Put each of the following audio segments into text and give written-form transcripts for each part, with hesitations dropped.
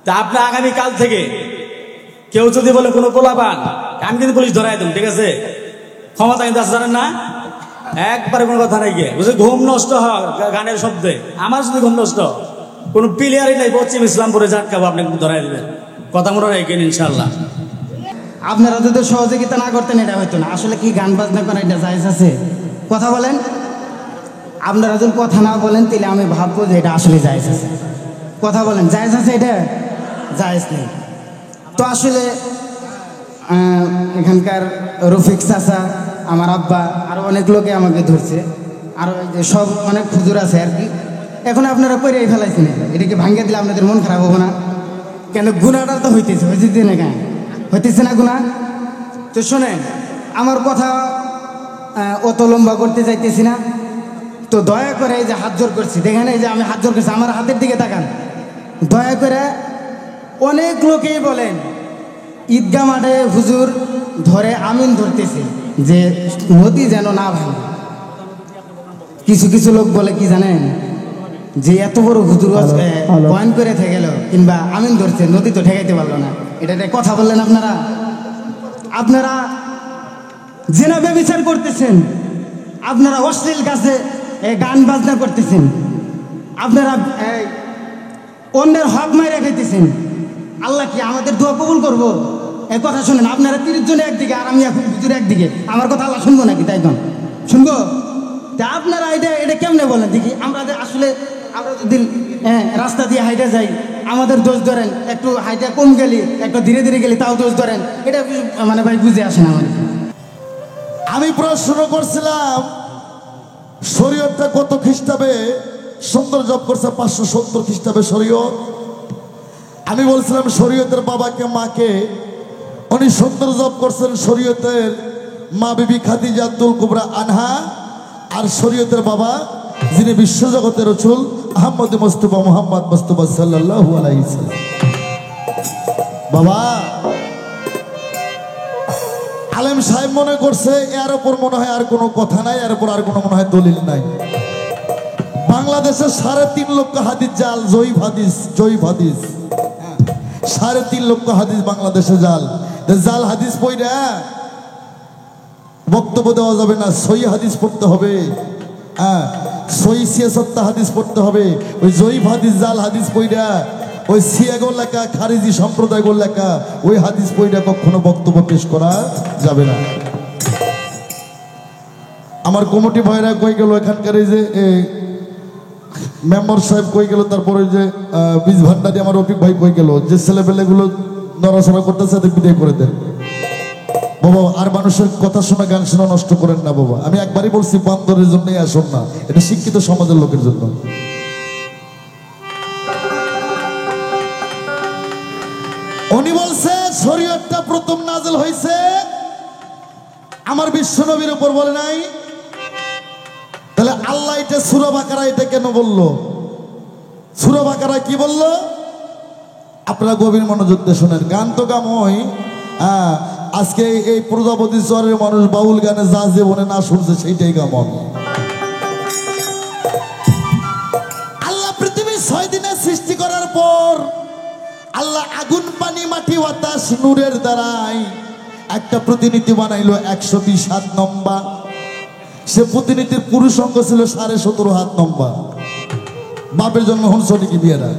তা আপনি আগামীকাল থেকে কেউ যদি বলে কোনো পোলা পান, আমি কিন্তু পুলিশ ধরাই দেব, ঠিক আছে? ক্ষমতা কিন্তু আছে, জানেন না? একবারে কোনো কথা নাই গিয়ে বুঝলি, ঘুম নষ্ট হয় গানের শব্দে। আমার যদি ঘুম নষ্ট, কোনো প্লেয়ারই নাই পশ্চিম ইসলামপুরে জাটকাবো, আপনি ধরাই দেবেন। কথা মনে রাখেন ইনশাল্লাহ। আপনারা যদি সহযোগিতা না করতেন এটা হইতো না। আসলে কি গান বাজনা করা এটা জায়েজ আছে? কথা বলেন। আপনারা যদি কথা না বলেন তাহলে আমি ভাববো যে এটা আসলে জায়েজ আছে। কথা বলেন, জায়েজ আছে? এটা জায়েজ নেই। তো আসলে এখানকার রফিক চাচা, আমার আব্বা, আরও অনেক লোকে আমাকে ধরছে, আরও সব অনেক খুজুর আছে আর কি। এখন আপনারা করেই ফেলাইছেন, এটাকে ভাঙিয়ে দিলে আপনাদের মন খারাপ হবো না? কেন গুণাটা তো হইতেছে না, কেন হইতেছে না গুণা? তো শোনেন, আমার কথা অত লম্বা করতে চাইতেছি না। তো দয়া করে এই যে হাত জোর করছি, দেখেন এই যে আমি হাত জোর করছি, আমার হাতের দিকে তাকান। দয়া করে, অনেক লোকেই বলেন ঈদগাহ মাঠে হুজুর ধরে আমিন ধরতেছে যে নদী যেন না ভাঙে। কিছু কিছু লোক বলে কি জানেন, যে এত বড় হুজুর বয়ান করে থেকে গেল কিংবা আমিন ধরছে, নদী তো ঠেকাইতে পারলো না। এটা কথা বললেন আপনারা। আপনারা জেনা ব্যভিচার করতেছেন, আপনারা অশ্লীল কাছে গান বাজনা করতেছেন, আপনারা অন্যের হক মাইরা খাইতেছেন। আল্লাহ কি আমাদের দোয়া কবুল করবো? এই কথা শুনেন, আপনারা 30 জন একদিকে আর আমি এখন হুজুর একদিকে, আমার কথা আল্লাহ শুনবো নাকি? তাই তো শুনবো। তা আপনারা এটা কেমনে বলেন দেখি? আমরা আসলে আমরা যদি রাস্তা দিয়ে হাইটে যাই, আমাদের দোষ ধরেন, একটু হাইটে কম গেলি, একটু ধীরে ধীরে গেলি, তাও দোষ ধরেন। এটা মানে ভাই বুঝে আসে না আমার। আমি প্রশ্ন করছিলাম শরীয়তটা কত খ্রিস্টাব্দে সুন্দর জব করছে? 570 খ্রিস্টাব্দে শরীয়ত। আমি বলছিলাম শরীয়তের বাবাকে মাকে উনি সুন্দর জব করছেন শরীয়তের মা বিবি খাদিজাতুল কুবরা আনহা, আর শরীয়তের বাবা যিনি বিশ্বজগতের রাসূল আহমদ মুস্তাফা মুহাম্মদ মুস্তাফা সাল্লাল্লাহু আলাইহি সাল্লাম। বাবা আলেম সাহেব মনে করছে এর উপর মনে হয় আর কোনো কথা নাই, এর উপর আর কোনো মনে হয় দলিল নাই। বাংলাদেশে 3.5 লক্ষ হাদিস জাল, জয়ীফ হাদিস, 3.5 লক্ষ হাদিস বাংলাদেশে জাল। জাল হাদিস পড়া বক্তব্য দেওয়া যাবে না, সহি হাদিস পড়তে হবে। সহি সিয়াসত্তা হাদিস পড়তে হবে। ওই জয়ীফ হাদিস, জাল হাদিস পড়া, ওই সিয়াগোর লেখা, খারিজি সম্প্রদায়গোর লেখা ওই হাদিস পড়া কখনো বক্তব্য পেশ করা যাবে না। আমার কমিটি ভাইরা কই গেল, এখানকার এই যে মেম্বার সাহেব কই গেল, তারপরে যে বীজ ভান্ডারি আমার রফিক ভাই কই গেল, যে ছেলেপেলেগুলো নড়াচড়া করতেছে তাদের বিদায় করে দেন বাবা। আর মানুষের কথা শোনা, গান শোনা নষ্ট করেন না বাবা। আমি একবারই বলছি, বান্দরের জন্যই আসুন না, এটা শিক্ষিত সমাজের লোকের জন্য। উনি বলছে শরীয়তটা প্রথম নাযিল হয়েছে আমার বিশ্ব নবীর উপর, বলে নাই? তাহলে আল্লাহ এটা সূরা বাকারা এটা কেন বললো? সূরা বাকারা কি বললো? আপনারা গভীর মনোযোগ দিয়ে শোনেন। গান তো গাম হয়, আজকে এই প্রজাপতি চরের মানুষ বাউল গানে যা জীবনে না শুনছে সেইটাই গামন। আল্লাহ পৃথিবী 6 দিনে সৃষ্টি করার পর আল্লাহ আগুন, পানি, মাটি, বাতাস, নূরের দ্বারাই একটা প্রতিনিধি বানাইলো 120 হাত লম্বা। সে প্রতিনিধির পুরুষ অঙ্গ ছিল 17.5 হাত লম্বা। বাপের জন্ম হন সনিকি বিয়েরা,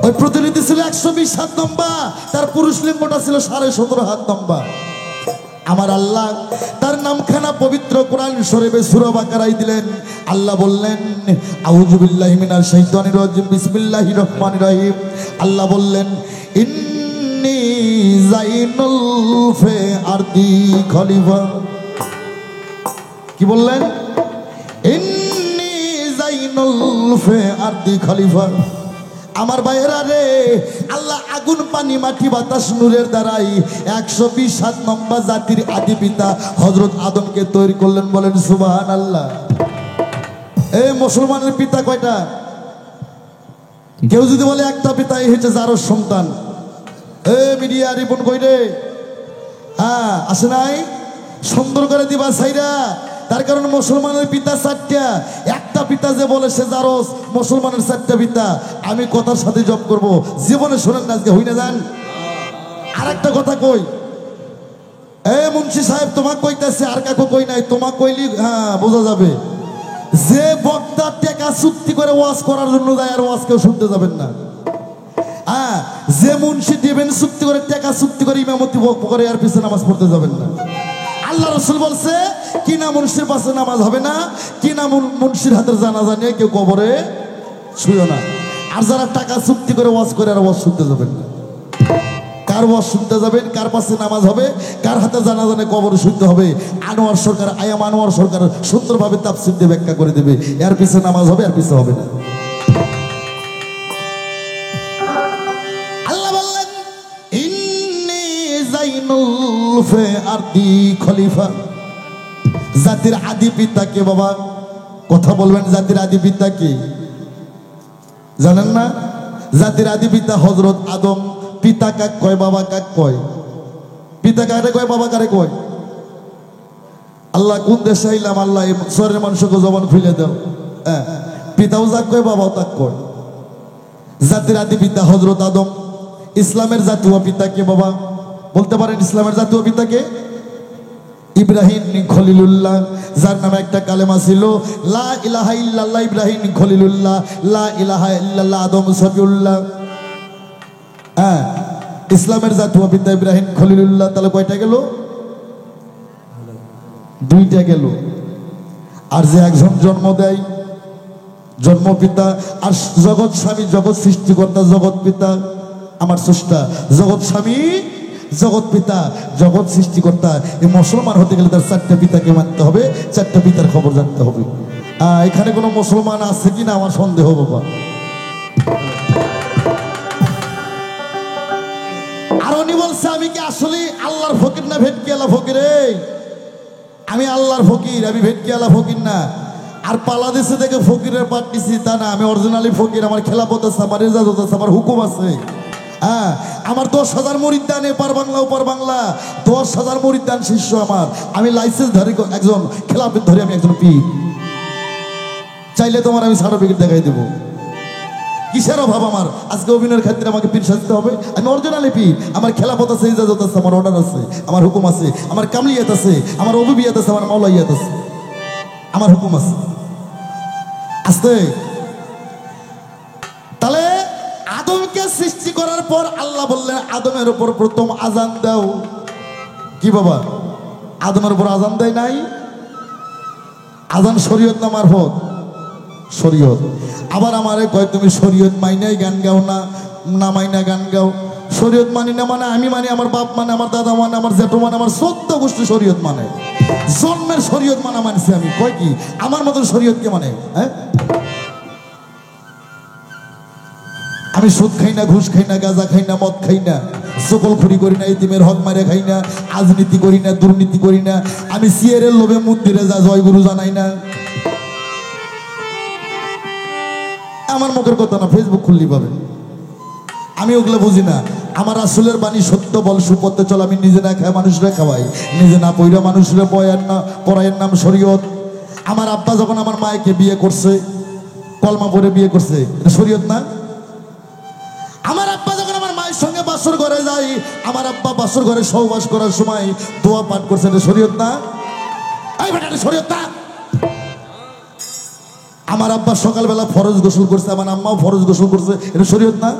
ওই প্রতিনিধি ছিল 120 হাত লম্বা, তার পুরুষ লিঙ্গটা ছিল 17.5 হাত লম্বা। আমার আল্লাহ তার নামখানা পবিত্র কোরআন শরীফে সূরা বাকারায় দিলেন। আল্লাহ বললেন আউযু বিল্লাহি মিনাশ শাইতানির রাজিম বিসমিল্লাহির রহমানির রহিম। আল্লাহ বললেন ইন্নী যাইনুল ফি আরদি খলিফা। কি বললেন? ইন্নী যাইনুল ফি আরদি খলিফা। আমার ভাইয়েরা রে, আল্লাহ আগুন, পানি, মাটি, বাতাস, নূরের দ্বারাই 120 হাত লম্বা জাতির আদি পিতা হযরত আদমকে তৈরি করলেন। বলেন সুবহানাল্লাহ। এই মুসলমানের পিতা কয়টা? কেউ যদি বলে একটা পিতা, এই হচ্ছে যারও সন্তান। মিডিয়া রিপন কই রে? আসে নাই? সুন্দর করে দিবা সাইরা। তার কারণ মুসলমানের পিতা 4টা, একটা একটা পিতা যে বলে সে জারস, মুসলমানের 4টা পিতা। আমি কথার সাথে জব করব, জীবনে শোনেন না, আজকে হই না যান। আর একটা কথা কই, এ মুন্সি সাহেব তোমাকে কইতাছে, আর কাকু কই নাই, তোমাকে কইলি হ্যাঁ বোঝা যাবে। যে বক্তা টাকা চুক্তি করে ওয়াজ করার জন্য যায় আর ওয়াজ কেউ শুনতে যাবেন না। হ্যাঁ, যে মুন্সি দিবেন চুক্তি করে, টাকা চুক্তি করে ইমামতি করে, আর পিছনে নামাজ পড়তে যাবেন না। আল্লাহ রসুল বলছে কিনা মুন্সির পাশে নামাজ হবে না, কিনা মুন্সির হাতের জানাজা নিয়ে কেউ কবরে শুইও না। আর যারা টাকা চুক্তি করে ওয়াজ করে আর ওয়াজ শুনতে যাবেন না। কার ওয়াজ শুনতে যাবেন, কার পাশে নামাজ হবে, কার হাতে জানাজা নিয়ে কবরে শুনতে হবে, আনোয়ার সরকার, আয়াম আনোয়ার সরকার সুন্দরভাবে তাফসীর দিয়ে ব্যাখ্যা করে দেবে। এর পিছে নামাজ হবে, আর পিছে হবে না। আল্লাহ বললেন ইন্নী জাইনুল ফি আরদি খলিফা। জাতির আদি পিতা কে বাবা? কথা বলবেন, জাতির আদি পিতা কে জানেন না? জাতির আদি পিতা হযরত আদম। পিতা কাক কয়, বাবা কাক কয়? পিতা কারে কয়, বাবা কারে কয়? আল্লাহ কোন দেশে আইলাম, আল্লাহ সরের মানুষকে জবান খুলে দাও। হ্যাঁ, পিতাও যাক কয়, বাবাও তাক কয়। জাতির আদি পিতা হযরত আদম। ইসলামের জাতীয় পিতা কে বাবা? বলতে পারেন ইসলামের জাতীয় পিতা কে? ইব্রাহিম খলিলুল্লাহ, যার নামে একটা কালেমা ছিল লা ইলাহা ইল্লাল্লাহ। ইব্রাহিম খলিলুল্লাহ, লা ইলাহা ইল্লাল্লাহ আদম সফিউল্লাহ। হ্যাঁ, ইসলামের জাতীয় পিতা ইব্রাহিম খলিলুল্লাহ। তাহলে কয়টা গেল? 2টা গেল। আর যে একজন জন্ম দেয়, জন্ম পিতা, আর জগৎ স্বামী, জগৎ সৃষ্টিকর্তা, জগৎ পিতা, আমার স্রষ্টা, জগৎ স্বামী, জগৎ পিতা, জগৎ সৃষ্টিকর্তা। এই মুসলমান হতে গেলে তার 4টা পিতাকে মানতে হবে, 4টা পিতার খবর জানতে হবে। এখানে কোনো মুসলমান আছে কিনা আমার সন্দেহ বাবা। আর উনি বলছে আমি কি আসলে আল্লাহর ফকির না ভেটকি আলা ফকির? আমি আল্লাহর ফকির, আমি ভেটকি আলা ফকির না। আর বাংলাদেশে থেকে ফকিরের পাঠ দিছি তা না, আমি অরিজিনালি ফকির। আমার খেলাফত আছে, আমার ইজাজত আছে, আমার হুকুম আছে। হ্যাঁ, আমার 10,000 মুরিদ্দান, এপার বাংলা ওপার বাংলা 10,000 মুরিদ্দান শিষ্য আমার। আমি লাইসেন্স ধরি একজন, খেলাফত ধরে আমি একজন পীর। চাইলে তোমার আমি সার্টিফিকেট দেখাই দেবো। কিসের অভাব আমার? আজকে অভিনয়ের ক্ষেত্রে আমাকে পীর সাজতে হবে? আমি অরিজিনালি পীর। আমার খেলাফত আছে, ইজাজত আছে, আমার অর্ডার আছে, আমার হুকুম আছে, আমার কামলিয়াত আছে, আমার অবিবিয়াত আছে, আমার মাওলাইয়াত আছে, আমার হুকুম আছে। আস্তে। তাহলে আদমকে সৃষ্টি করার পর আল্লাহ বললেন আদমের উপর প্রথম আজান দাও। কি বাবা? আদমের উপর আজান দেয় নাই? আজান শরীয়ত না মারফত? শরীয়ত। আবার আমারে কয় তুমি শরীয়ত মাইনাই গান গাও না, না মাইনা গান গাও। শরীয়ত মানি না মানে আমি মানি, আমার বাপ মানে, আমার দাদা মানে, আমার জেঠু মানে, আমার 14 গোষ্ঠী শরীয়ত মানে। জন্মের শরীয়ত মানা মানছি আমি। কয় কি আমার মতন শরীয়ত কে মানে? হ্যাঁ, আমি সুদ খাই না, ঘুষ খাই না, গাঁজা খাই না, মদ খাই না, সকলখুরি করি না, ইতিমের হক মারে খাই না, রাজনীতি করি না, দুর্নীতি করি না, আমি সিয়ারের লোভে মন্দিরে যা জয়গুরু জানাই না। আমার মুখের কথা না, ফেসবুক খুললি পাবে। আমি ওগুলো বুঝি না। আমার আসলের বাণী সত্য বল, সুপথে চল। আমি নিজে না খাই মানুষরা খাওয়াই, নিজে না পইরা মানুষরা পড়াইয়ের নাম শরীয়ত। আমার আব্বা যখন আমার মায়েকে বিয়ে করছে, কলমা পড়ে বিয়ে করছে, এটা শরীয়ত না? আমার আব্বা যখন আমার মায়ের সঙ্গে বাসর ঘরে যাই, আমার আব্বা বাসর ঘরে সহবাস করার সময় দোয়া পাঠ করছে, এটা শরীয়ত না? এই বেটা, এটা শরীয়ত না? আমার আব্বা সকালবেলা ফরজ গোসল করছে, আমার আম্মাও ফরজ গোসল করছে, এটা শরীয়ত না?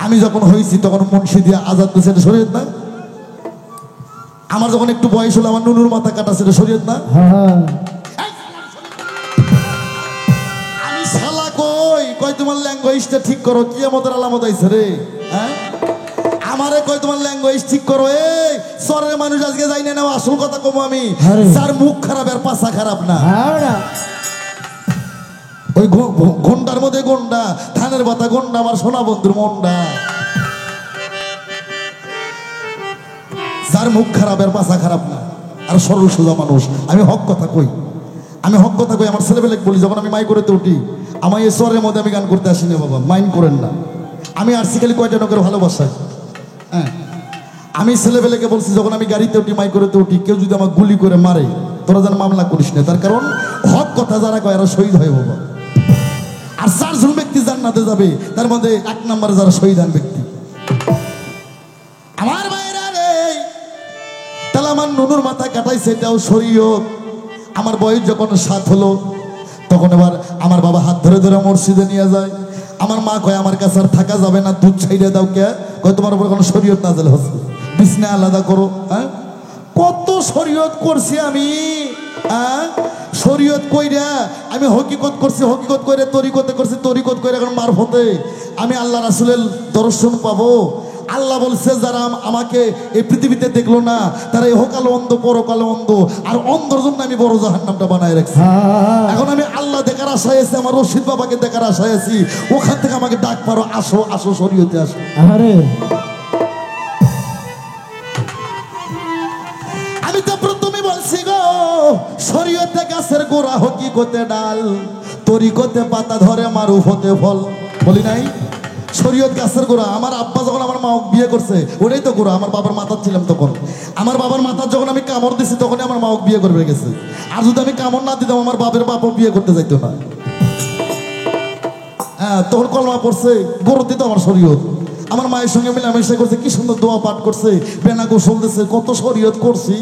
আমি যখন হয়েছি তখন মুন্সি দিয়ে আজাদ দিয়েছে, এটা শরীয়ত না? আমার যখন একটু বয়স হলো আমার নুনুর মাথা কাটাছে, এটা শরীয়ত না? আমি শালা কই তোমার ল্যাঙ্গুয়েজটা ঠিক করো, কিয়ামতের আলামত আইছে রে। হ্যাঁ, আমারে কই তোমার ল্যাঙ্গুয়েজ ঠিক করো। এই সরের মানুষ আজকে যাই না, আসল কথা কমো আমি। যার মুখ খারাপ আর পাছা খারাপ না। ওই গন্ডার মধ্যে গন্ডা, ধানের পাতা গন্ডা, আমার সোনা বন্ধুর মন্ডা। যার মুখ খারাপ আর পাছা খারাপ না, আর সরল সোজা মানুষ। আমি হক কথা কই, আমি হক কথা কই। আমার ছেলেবেলে বলি, যখন আমি মাই করতে উঠি, আমার এই স্বরের মধ্যে আমি গান করতে আসি না বাবা, মাইন্ড করেন না। আমি আসছি খালি কয়টা লোকের ভালোবাসায়। হ্যাঁ, আমি ছেলেবেলেকে বলছি, যখন আমি গাড়িতে উঠি, মাই করতে উঠি, কেউ যদি আমার গুলি করে মারে, তোরা যেন মামলা করিস না, তার কারণ হক কথা যারা কয় এরা শহীদ হয়ে বাবা। আর 4 জন ব্যক্তি জান্নাতে যাবে, তার মধ্যে 1 নম্বরে যারা শহীদান ব্যক্তি। আমার ভাইরা রে, তাহলে আমার নুনুর মাথা কাটাইছে, এটাও শরীয়ত। আমার বয়স যখন 7 হলো, তখন এবার আমার বাবা হাত ধরে ধরে মসজিদে নিয়ে যায়। আমার মা কয় আমার কাছে আর থাকা যাবে না, দুধ ছাইড়ে দাও। কে কয় তোমার উপর কোনো শরীয়ত নাযিল হচ্ছে, বিছনা আলাদা করো। হ্যাঁ, কত শরীয়ত করছি আমি, হ্যাঁ শরীয়ত কইরা আমি হকিকত করছি, হকিকত কইরা তরিকতে করছি, তরিকত কইরা এখন মারফতে আমি আল্লাহ রাসূলের দর্শন পাবো। আল্লাহ বলছে যারা আমাকে এই পৃথিবীতে দেখলো না, তারা ইহকালে অন্ধ পরকালে অন্ধ, আর অন্ধর জন্য আমি বড় জাহান্নামটা বানায় রাখছি। এখন আমি আল্লাহ দেখার আশায় আছি, আমার রশিদ বাবাকে দেখার আশায় আছি, ওখান থেকে আমাকে ডাক পারো, আসো আসো শরীয়তে আসো। আরে আমি তো প্রথমে বলছি গো, শরীয়তে গাছের গোড়া, হকিকতে ডাল, তরিকতে পাতা ধরে, মারুফতে ফল। বলি নাই? শরীয়ত গাছের গোড়া। আমার আব্বা যখন আমার মা বিয়ে করছে, ওটাই তো গোড়া। আমার বাবার মাথার ছিলাম তখন, আমার বাবার মাথার যখন আমি কামড় দিছি, তখনই আমার মা বিয়ে করবে গেছে। আর যদি আমি কামড় না দিতাম, আমার বাপের বাপও বিয়ে করতে যাইতো না। হ্যাঁ, তখন কলমা পড়ছে, গরুতে তো আমার শরীয়ত। আমার মায়ের সঙ্গে মিলামেশা করছে, কি সুন্দর দোয়া পাঠ করছে, বেনা গোসল দিচ্ছে, কত শরীয়ত করছি।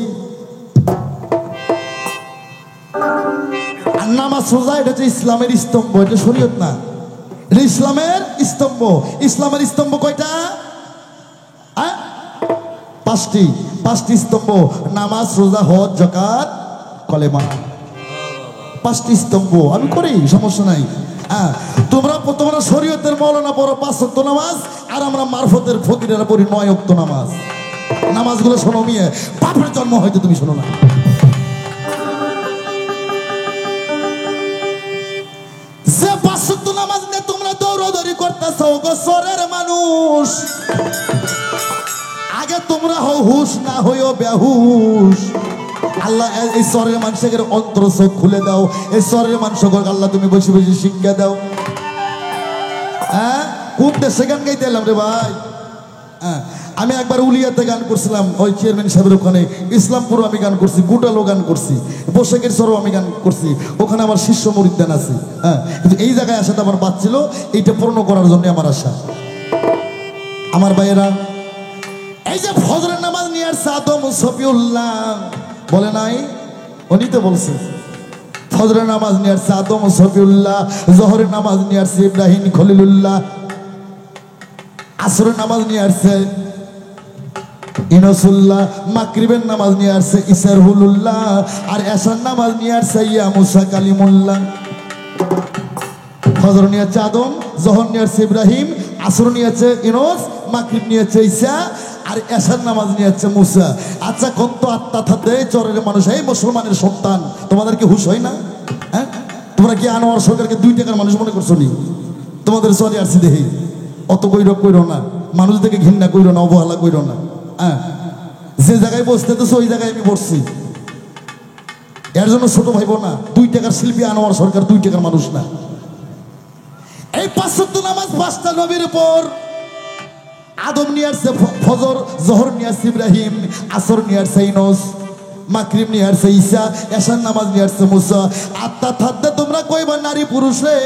আর নামাজ রোজা, এটা হচ্ছে ইসলামের স্তম্ভ, এটা শরীয়ত না, এটা ইসলামের স্তম্ভ। ইসলামের স্তম্ভ কয়টা? 5টি স্তম্ভ। নামাজ, রোজা, হজ, যাকাত, কলেমা, 5টি স্তম্ভ। আমি করি, সমস্যা নাই। হ্যাঁ, তোমরা শরীয়তের মৌলানা পড়ো 5 ওয়াক্ত নামাজ, আর আমরা মারফতের ফকিরেরা পড়ি 9 ওয়াক্ত নামাজ। নামাজগুলো শোনো মিয়ে, বাপের জন্ম হয়তো তুমি শোনো না। যে 5 ওয়াক্ত নামাজ নিয়ে তোমরা দৌড়াদৌড়ি করতেছ গো সরের মানুষ, আগে তোমরা হও হুশ, না হইও বেহুশ। আল্লাহ এই সরের মানুষের অন্তর চোখ খুলে দাও, এই সরের মানুষকে আল্লাহ তুমি বসে বসে শিক্ষা দাও। হ্যাঁ, কোন দেশে গান গাইতে এলাম রে ভাই? হ্যাঁ, আমি একবার উলিয়াতে গান করছিলাম, ওই চেয়ারম্যান সাহেবের ওখানে। ইসলামপুর আমি গান করছি, গুটালো গান করছি, বৈশাখের সরও আমি গান করছি। ওখানে আমার শিষ্য মুরিদান আছে। হ্যাঁ, কিন্তু এই জায়গায় আসাটা আমার বাচ্ছিল, এইটা পূর্ণ করার জন্য আমার আশা। আমার ভাইয়েরা, এই যে ফজরের নামাজ নিয়ে আসছে আদম সফিউল্লাহ, বলে নাই? উনি তো বলছে ফজরের নামাজ নিয়ে আসছে আদম সফিউল্লাহ, জোহরের নামাজ নিয়ে আসছে ইব্রাহিম খলিলুল্লাহ, আসরের নামাজ নিয়ে আসছে ইনসুল্লাহ, মাগরিবের নামাজ নিয়ে আসছে ইসরহুল্লাহ, আর এশার নামাজ নিয়ে আসছে ইয়া মুসা কালিমুল্লাহ। ফজর নিয়ে আসছে আদম, জোহর নিয়ে আসছে ইব্রাহিম, আসর নিয়ে আসছে ইনস, মাগরিব নিয়ে আসছে ঈসা, আর এশার নামাজ নিয়ে আসছে মুসা। আচ্ছা, কত আত্মা থাকতে চরের মানুষ, এই মুসলমানের সন্তান, তোমাদের কি হুশ হয় না? হ্যাঁ, তোমরা কি আনোয়ার সরকারকে 2 টাকার মানুষ মনে করছো নি? তোমাদের চরে আসছি দেখি, অত গৈরব কইরো না, মানুষ দেখে ঘৃণা কইরো না, অবহেলা কইরো না। হ্যাঁ, যে জায়গায় বসতে তো ওই জায়গায় আমি বসছি, এর জন্য ছোট ভাইব না। 2 টাকার শিল্পী আনোয়ার সরকার 2 টাকার মানুষ না। এই 5 ওয়াক্ত নামাজ 5টা নবীর উপর। আদম নিয়ে আসছে ফজর, জোহর নিয়ে আসছে ইব্রাহিম, আসর নিয়ে আসছে ইউনূস, মাগরিব নিয়ে আসছে ঈসা, এশার নামাজ নিয়ে আসছে মুসা। আত্মা থাকতে তোমরা কইবা নারী পুরুষে,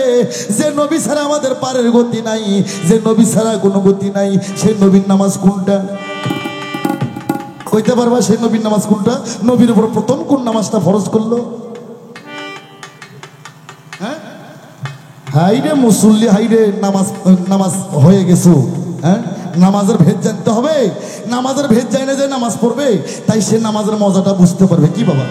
যে নবী ছাড়া আমাদের পারের গতি নাই, যে নবী ছাড়া কোনো গতি নাই, সেই নবীর নামাজ কোনটা? কইতে পারবা সেই নবীর নামাজ কোনটা? নবীর উপর প্রথম কোন নামাজটা ফরজ করলো? হ্যাঁ, হাইরে মুসল্লি, হাইরে নামাজ হয়ে গেছো। হ্যাঁ, নামাজের ভেদ জানতে হবে। নামাজের ভেদ জানে যে নামাজ পড়বে, তাই সে নামাজের মজাটা বুঝতে পারবে। কি বাবা,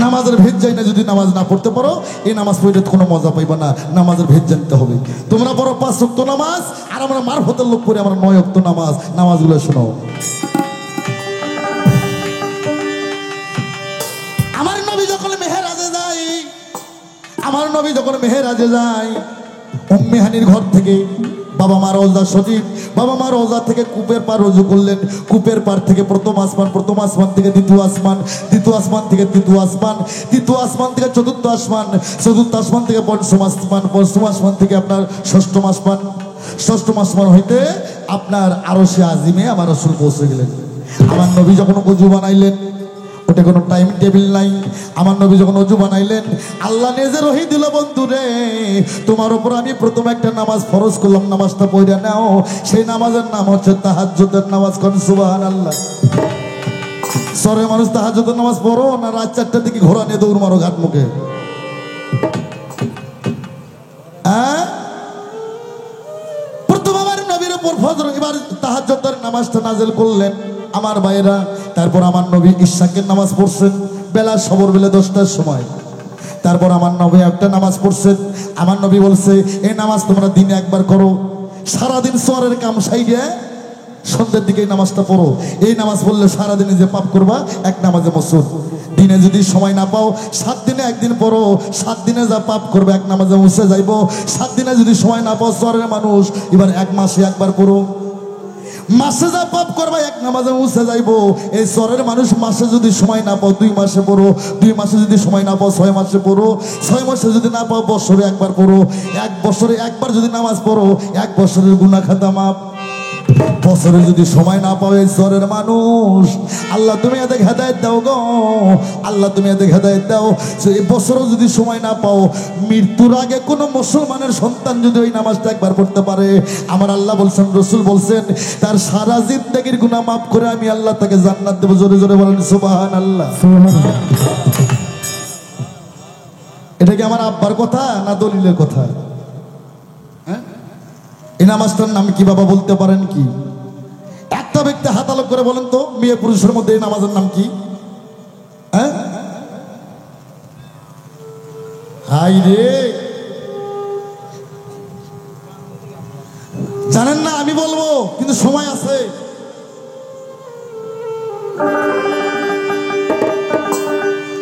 নামাজের ভেদ যাই না, যদি নামাজ না পড়তে পারো, এই নামাজ পড়লে কোনো মজা পাইবা না। নামাজের ভেদ জানতে হবে। তোমরা পড়ো 5 ওয়াক্ত নামাজ, আর আমরা মারফতের লোক পড়ে আমরা 9 ওয়াক্ত নামাজ। নামাজগুলো শোনো। আমার নবী যখন মেহেরাজে যায়, উম্মে হানির ঘর থেকে বাবা মা রওজা শরীফ, বাবা মা রওজা থেকে কূপের পার রুজু করলেন। কূপের পার থেকে প্রথম আসমান, প্রথম আসমান থেকে দ্বিতীয় আসমান, দ্বিতীয় আসমান থেকে তৃতীয় আসমান, তৃতীয় আসমান থেকে চতুর্থ আসমান, চতুর্থ আসমান থেকে পঞ্চম আসমান, পঞ্চম আসমান থেকে আপনার ষষ্ঠম আসমান, ষষ্ঠম আসমান হইতে আপনার আরশে আজিমে আমার রাসূল পৌঁছে গেলেন। আমার নবী যখন ওযু বানাইলেন, ওটা কোনো টাইম টেবিল নাই। আমার নবী যখন অজু বানাইলেন, আল্লাহ নিজে রহি দিল, বন্ধু রে তোমার উপর আমি প্রথম একটা নামাজ ফরজ করলাম, নামাজটা পড়ে নাও। সেই নামাজের নাম হচ্ছে তাহাজ্জুদের নামাজ। কোন সুবহানাল্লাহ। সরে মানুষ তাহাজ্জুদের নামাজ পড়ো না রাত 4টার দিকে ঘোড়া নিয়ে দৌড় মারো ঘাট মুখে? প্রথম আমার নবীর উপর ফজর, এবার তাহাজ্জুদের নামাজটা নাজিল করলেন আমার ভাইয়েরা। তারপর আমার নবী ইশাকের নামাজ পড়ছেন বেলা সবর বেলা 10টার সময়। তারপর আমার নবী একটা নামাজ পড়ছেন। আমার নবী বলছে এই নামাজ তোমরা দিনে একবার করো, সারাদিন সোয়ারের কাম সাইডে সন্ধ্যের দিকে এই নামাজটা পড়ো। এই নামাজ পড়লে সারাদিনে যে পাপ করবা এক নামাজে মসুদ। দিনে যদি সময় না পাও 7 দিনে একদিন পড়ো, 7 দিনে যা পাপ করবে এক নামাজে মুছে যাইব। 7 দিনে যদি সময় না পাও সোয়ারের মানুষ, এবার 1 মাসে একবার পড়ো। মাসে যা পাপ করবা এক নামাজে মুছে যাইব। এই সরের মানুষ মাসে যদি সময় না পাও 2 মাসে পড়ো, 2 মাসে যদি সময় না পাও 6 মাসে পড়ো, 6 মাসে যদি না পাও বছরে একবার পড়ো, 1 বছরে একবার যদি নামাজ পড়ো 1 বছরের গুনাহ খাতা মাপ। বছরে যদি সময় না পাও এই সরের মানুষ, আল্লাহ তুমি এদের হেদায়েত দাও গো, আল্লাহ তুমি এদের হেদায়েত দাও। এই বছরও যদি সময় না পাও, মৃত্যুর আগে কোনো মুসলমানের সন্তান যদি ওই নামাজটা একবার পড়তে পারে, আমার আল্লাহ বলছেন, রসুল বলছেন, তার সারা জিন্দেগীর গুনাহ মাফ করে আমি আল্লাহ তাকে জান্নাত দেব। জোরে জোরে বলেন সুবহানাল্লাহ। এটা কি আমার আব্বার কথা না দলিলের কথা? এই নামাজটার নাম কি বাবা বলতে পারেন কি? একটা ব্যক্তি হাত আলোক করে বলেন তো, মেয়ে পুরুষের মধ্যে এই নামাজের নাম কি? হাই রে, জানেন না? আমি বলবো কিন্তু সময় আছে।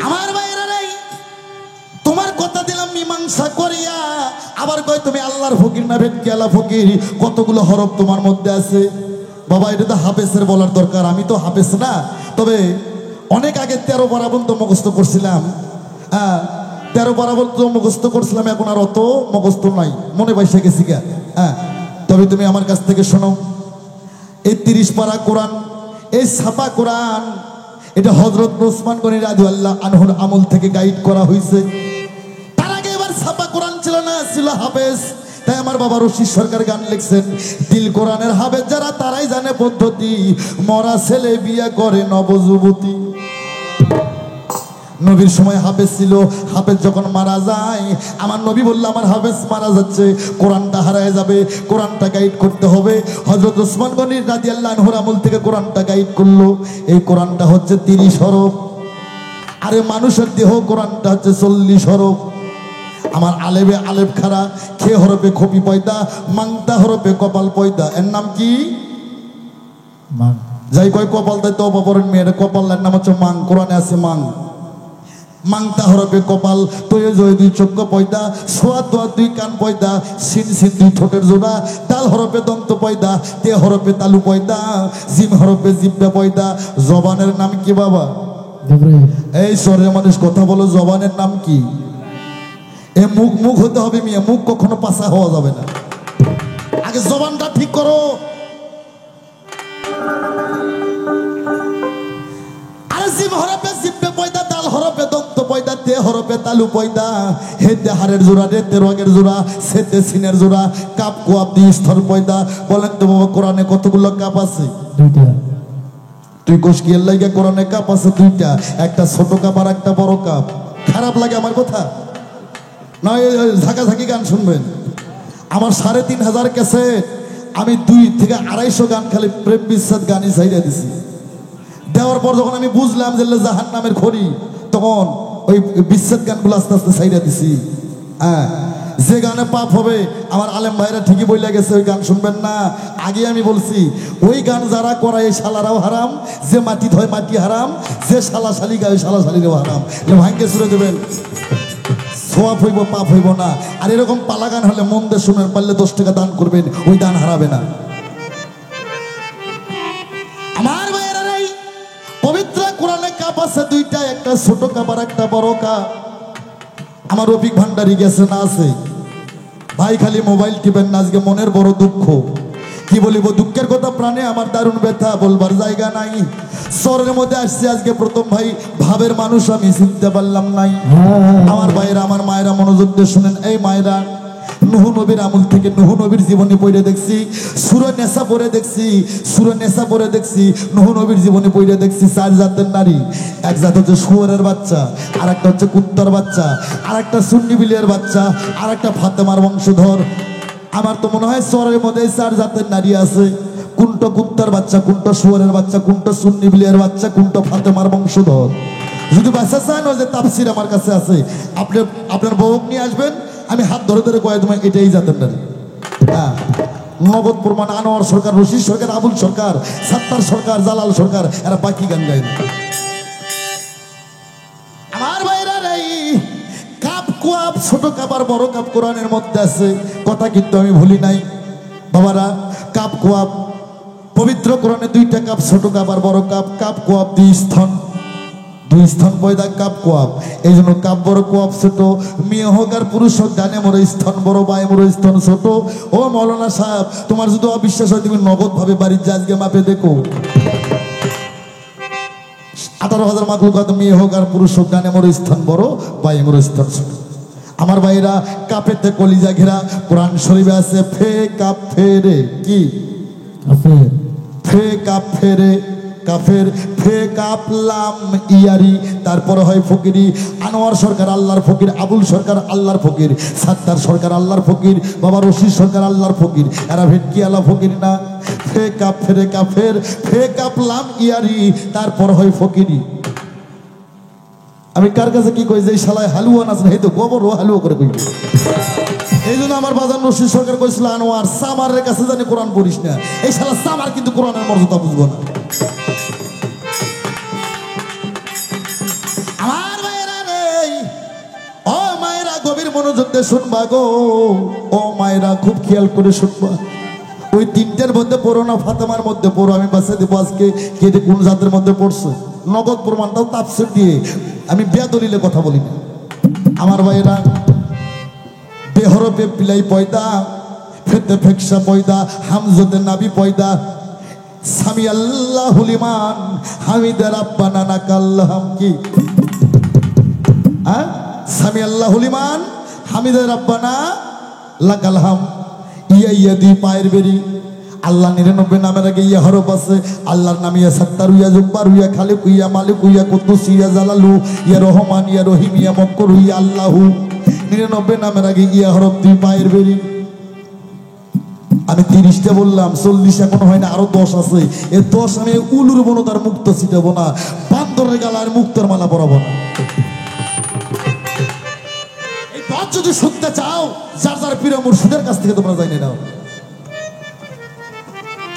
আমার ভাইরা রে, তোমার কথা দিলাম মীমাংসা করিয়া, আবার কয় তুমি আল্লাহর ফকির না ভেটকি আল্লাহ ফকির। কতগুলো হরফ তোমার মধ্যে আছে বাবা, এটা তো হাফেজের বলার দরকার। আমি তো হাফেজ না, তবে অনেক আগে 13 পারাবন্ত মুখস্থ করছিলাম। 13 পারাবন্ত মুখস্থ করছিলাম, এখন আর অত মুখস্থ নাই, মনে পয়সা গেছি গা। তবে তুমি আমার কাছ থেকে শোনো, এই 30 পারা কোরআন, এই ছাপা কোরআন, এটা হযরত ওসমান গনি রাদিয়াল্লাহু আনহুর আমল থেকে গাইড করা হয়েছে। তার আগে এবার ছাপা কোরআন ছিল না, ছিল হাফেজ। তাই আমার বাবা রশিদ সরকার গান লিখছেন, দিল কোরআনের হাফেজ যারা তারাই জানে পদ্ধতি, মরা ছেলে বিয়ে করে নবযুবতী। নবীর সময় হাফেজ ছিল, হাফেজ যখন মারা যায়, আমার নবী বলল আমার হাফেজ মারা যাচ্ছে, কোরআনটা হারায় যাবে, কোরআনটা গাইড করতে হবে। হযরত ওসমান গনি রাদিয়াল্লাহু আনহুর আমল থেকে কোরআনটা গাইড করলো। এই কোরআনটা হচ্ছে 30 হরফ, আরে মানুষের দেহ কোরআনটা হচ্ছে 40 হরফ। আমার আলেবে আলেব খারা, খে হরফে খপি পয়দা, মাংতা হরফে কপাল পয়দা। এর নাম কি? মাং। যাই কয় কপাল দেয় তো অপরের মেয়ের কপালের নাম হচ্ছে মাং, কোরআনে আছে মাং। মাংতা হরফে কপাল, তয়ে জয় 2 চক্ষু পয়দা, সোয়া দোয়া 2 কান পয়দা, সিন সিন 2 ঠোঁটের জোড়া, দাল হরফে দন্ত পয়দা, তে হরফে তালু পয়দা, জিম হরফে জিব্বা পয়দা। জবানের নাম কি বাবা? এই সরের মানুষ কথা বলো, জবানের নাম কি? এ মুখ মুখ হতে হবে মিয়া, মুখ কখনো পাছা হওয়া যাবে না। আগে জবানটা ঠিক করো। আরে জিম হরফে জিব্বে পয়দা, দাল হরফে দন্ত পয়দা, তে হরফে তালু পয়দা, হেতে হাড়ের জোড়া, রেতে রগের জোড়া, সেতে সিনের জোড়া, কাপ কোয়াব 2 স্তর পয়দা। বলেন তো বাবা কোরআনে কতগুলো কাপ আছে? 2টা। তুই কোষ কি এর লাগে কোরআনে কাপ আছে 2টা, একটা ছোট কাপ আর একটা বড় কাপ। খারাপ লাগে আমার কথা না? ঝাঁকাঝাঁকি গান শুনবেন। আমার 3500 ক্যাসেট, আমি 2 থেকে 250 গান খালি প্রেম বিশ্বাস গানই ছাইড়া দিছি। দেওয়ার পর যখন আমি বুঝলাম যে জাহান্নামের খড়ি, তখন ওই বিশ্বাস গানগুলো আস্তে আস্তে ছাইড়া দিছি। যে গানে পাপ হবে, আমার আলেম ভাইরা ঠিকই বইলা গেছে ওই গান শুনবেন না। আগে আমি বলছি ওই গান যারা করায় এই শালারাও হারাম, যে মাটি ধয় মাটি হারাম, যে শালা শালি গায়ে শালা শালিরাও হারাম। ভাঙ্গে ছুড়ে দেবেন, সোয়াব হইব পাপ হইব না। আর এরকম পালা গান হলে মন দিয়ে শুনেন, পারলে 10 টাকা দান করবেন, ওই দান হারাবে না। আমার ভাইয়েরা রে, পবিত্র কোরআনে কাপ আছে 2টা, একটা ছোট কাপ আর একটা বড় কাপ। আমার রফিক ভান্ডারি গেছে না আছে? ভাই খালি মোবাইল টিপেন না, আজকে মনের বড় দুঃখ। কি বলিব দুঃখের কথা প্রাণে আমার দারুণ ব্যথা বলবার জায়গা নাই শহরের মধ্যে আসছে আজকে প্রথম ভাই ভাবের মানুষ আমি চিনতে পারলাম নাই আমার ভাইরা আমার মায়েরা মনোযোগ দিয়ে শুনেন এই মায়েরা নুহু নবীর আমল থেকে নুহু নবীর জীবনী পড়ে দেখছি সূরা নেসা পড়ে দেখছি সূরা নেসা পড়ে দেখছি নুহু নবীর জীবনী পড়ে দেখছি চার জাতের নারী এক জাত হচ্ছে শুয়োরের বাচ্চা আর একটা হচ্ছে কুত্তার বাচ্চা আর একটা সুন্নি বিলিয়ার বাচ্চা আর একটা ফাতেমার বংশধর আমার তো মনে হয় শহরের মধ্যে চার জাতের নারী আছে কোনটা কুত্তার বাচ্চা কোনটা শুয়োরের বাচ্চা কোনটা সুন্নি বিলিয়ার বাচ্চা কোনটা ফাতেমার বংশধর যদি বাচ্চা চান ওই যে তাফসির আমার কাছে আছে আপনি আপনার বউ নিয়ে আসবেন আমি হাত ধরে ধরে কয়ে তোমায় এটাই জাতের নারী হ্যাঁ নগদ প্রমাণ আনোয়ার সরকার রশিদ সরকার আবুল সরকার সাত্তার সরকার জালাল সরকার এরা বাকি গান গায় না আমার ভাইরা এই কাপ কোয়াপ ছোট কাপ আর বড় কাপ কোরআনের মধ্যে আছে কথা কিন্তু আমি ভুলি নাই বাবারা কাপ কোয়াপ পবিত্র কোরআনে দুইটা কাপ ছোট কাপ আর বড় কাপ কাপ কোয়াপ দুই স্থান পয়দা কাপ কোয়াপ এই জন্য কাপ বড় কোয়াপ ছোট মেয়ে হোক আর পুরুষ হোক ডানে মোর স্থান বড় বায়ে মোর স্থান ছোট ও মৌলানা সাহেব তোমার যদি অবিশ্বাস হয় তুমি নগদ ভাবে বাড়ির যে আজকে মাপে দেখো 18,000 মাকলুকাত মেয়ে হোক আর পুরুষ হোক ডানে মোর স্থান বড় বায়ে মোর স্থান ছোট আমার ভাইরা কাপেতে কলিজা ঘেরা কোরআন শরীফে আছে ফে কাপ ফেরে কি ফে কাপ ফেরে কাফের ফে কাপ লাম ইয়ারি তারপরে হয় ফকিরি আনোয়ার সরকার আল্লাহর ফকির আবুল সরকার আল্লাহর ফকির সাত্তার সরকার আল্লাহর ফকির বাবা রশিদ সরকার আল্লাহর ফকির এরা ভেটকি আল্লাহ ফকির না ফে কাপ ফেরে কাফের ফে কাপ লাম ইয়ারি তারপর হয় ফকিরি আমি কার কাছে কি কই যে শালায় হালুয়া নাচ না এই তো গোবর ও হালুয়া করে কই এই জন্য আমার বাজার রশিদ সরকার কইছিল আনোয়ার সামারের কাছে জানি কোরআন পড়িস না এই শালা সামার কিন্তু কোরআনের মর্যাদা বুঝবো না আমার মায়েরা নেই ও মায়েরা গভীর মনোযোগ দিয়ে শুনবা গো ও মায়েরা খুব খেয়াল করে শুনবা ওই তিনটার মধ্যে পড়ো না ফাতেমার মধ্যে পড়ো আমি বাসে দেবো আজকে কে কোন জাতের মধ্যে পড়ছে নগদ প্রমাণটাও তাফসীর দিয়ে আমি বেদলিলে কথা বলি না আমার ভাইরা বেহরবে পিলাই পয়দা ফেতে ফেকসা পয়দা হামজতে নাবি পয়দা সামি আল্লাহ লিমান হামিদা রাব্বানা নাকাল্লাহাম কি সামি আল্লাহ লিমান হামিদা রাব্বানা লাকালহাম ইয়া ইয়া দি পায়ের বেরি আল্লাহ 99 নামের আগে ইয়া হরফ আছে আল্লাহর নাম ইয়া সাত্তার ইয়া জব্বার ইয়া খালিক ইয়া মালিক ইয়া কুদ্দুস ইয়া জালালু ইয়া রহমান ইয়া রহিম ইয়া মক্কুর ইয়া আল্লাহু 99 নামের আগে ইয়া হরফ দুই পায়ের বেরি আমি 30টা বললাম 40 এখনো হয় না আরো 10 আছে এই 10 আমি উলুর বনতার মুক্ত ছিটাবো না বান্দরের গালার মুক্তর মালা পরাবো না এই 10 যদি শুনতে চাও যার যার পীর মুর্শিদের কাছ থেকে তোমরা জানিয়ে নাও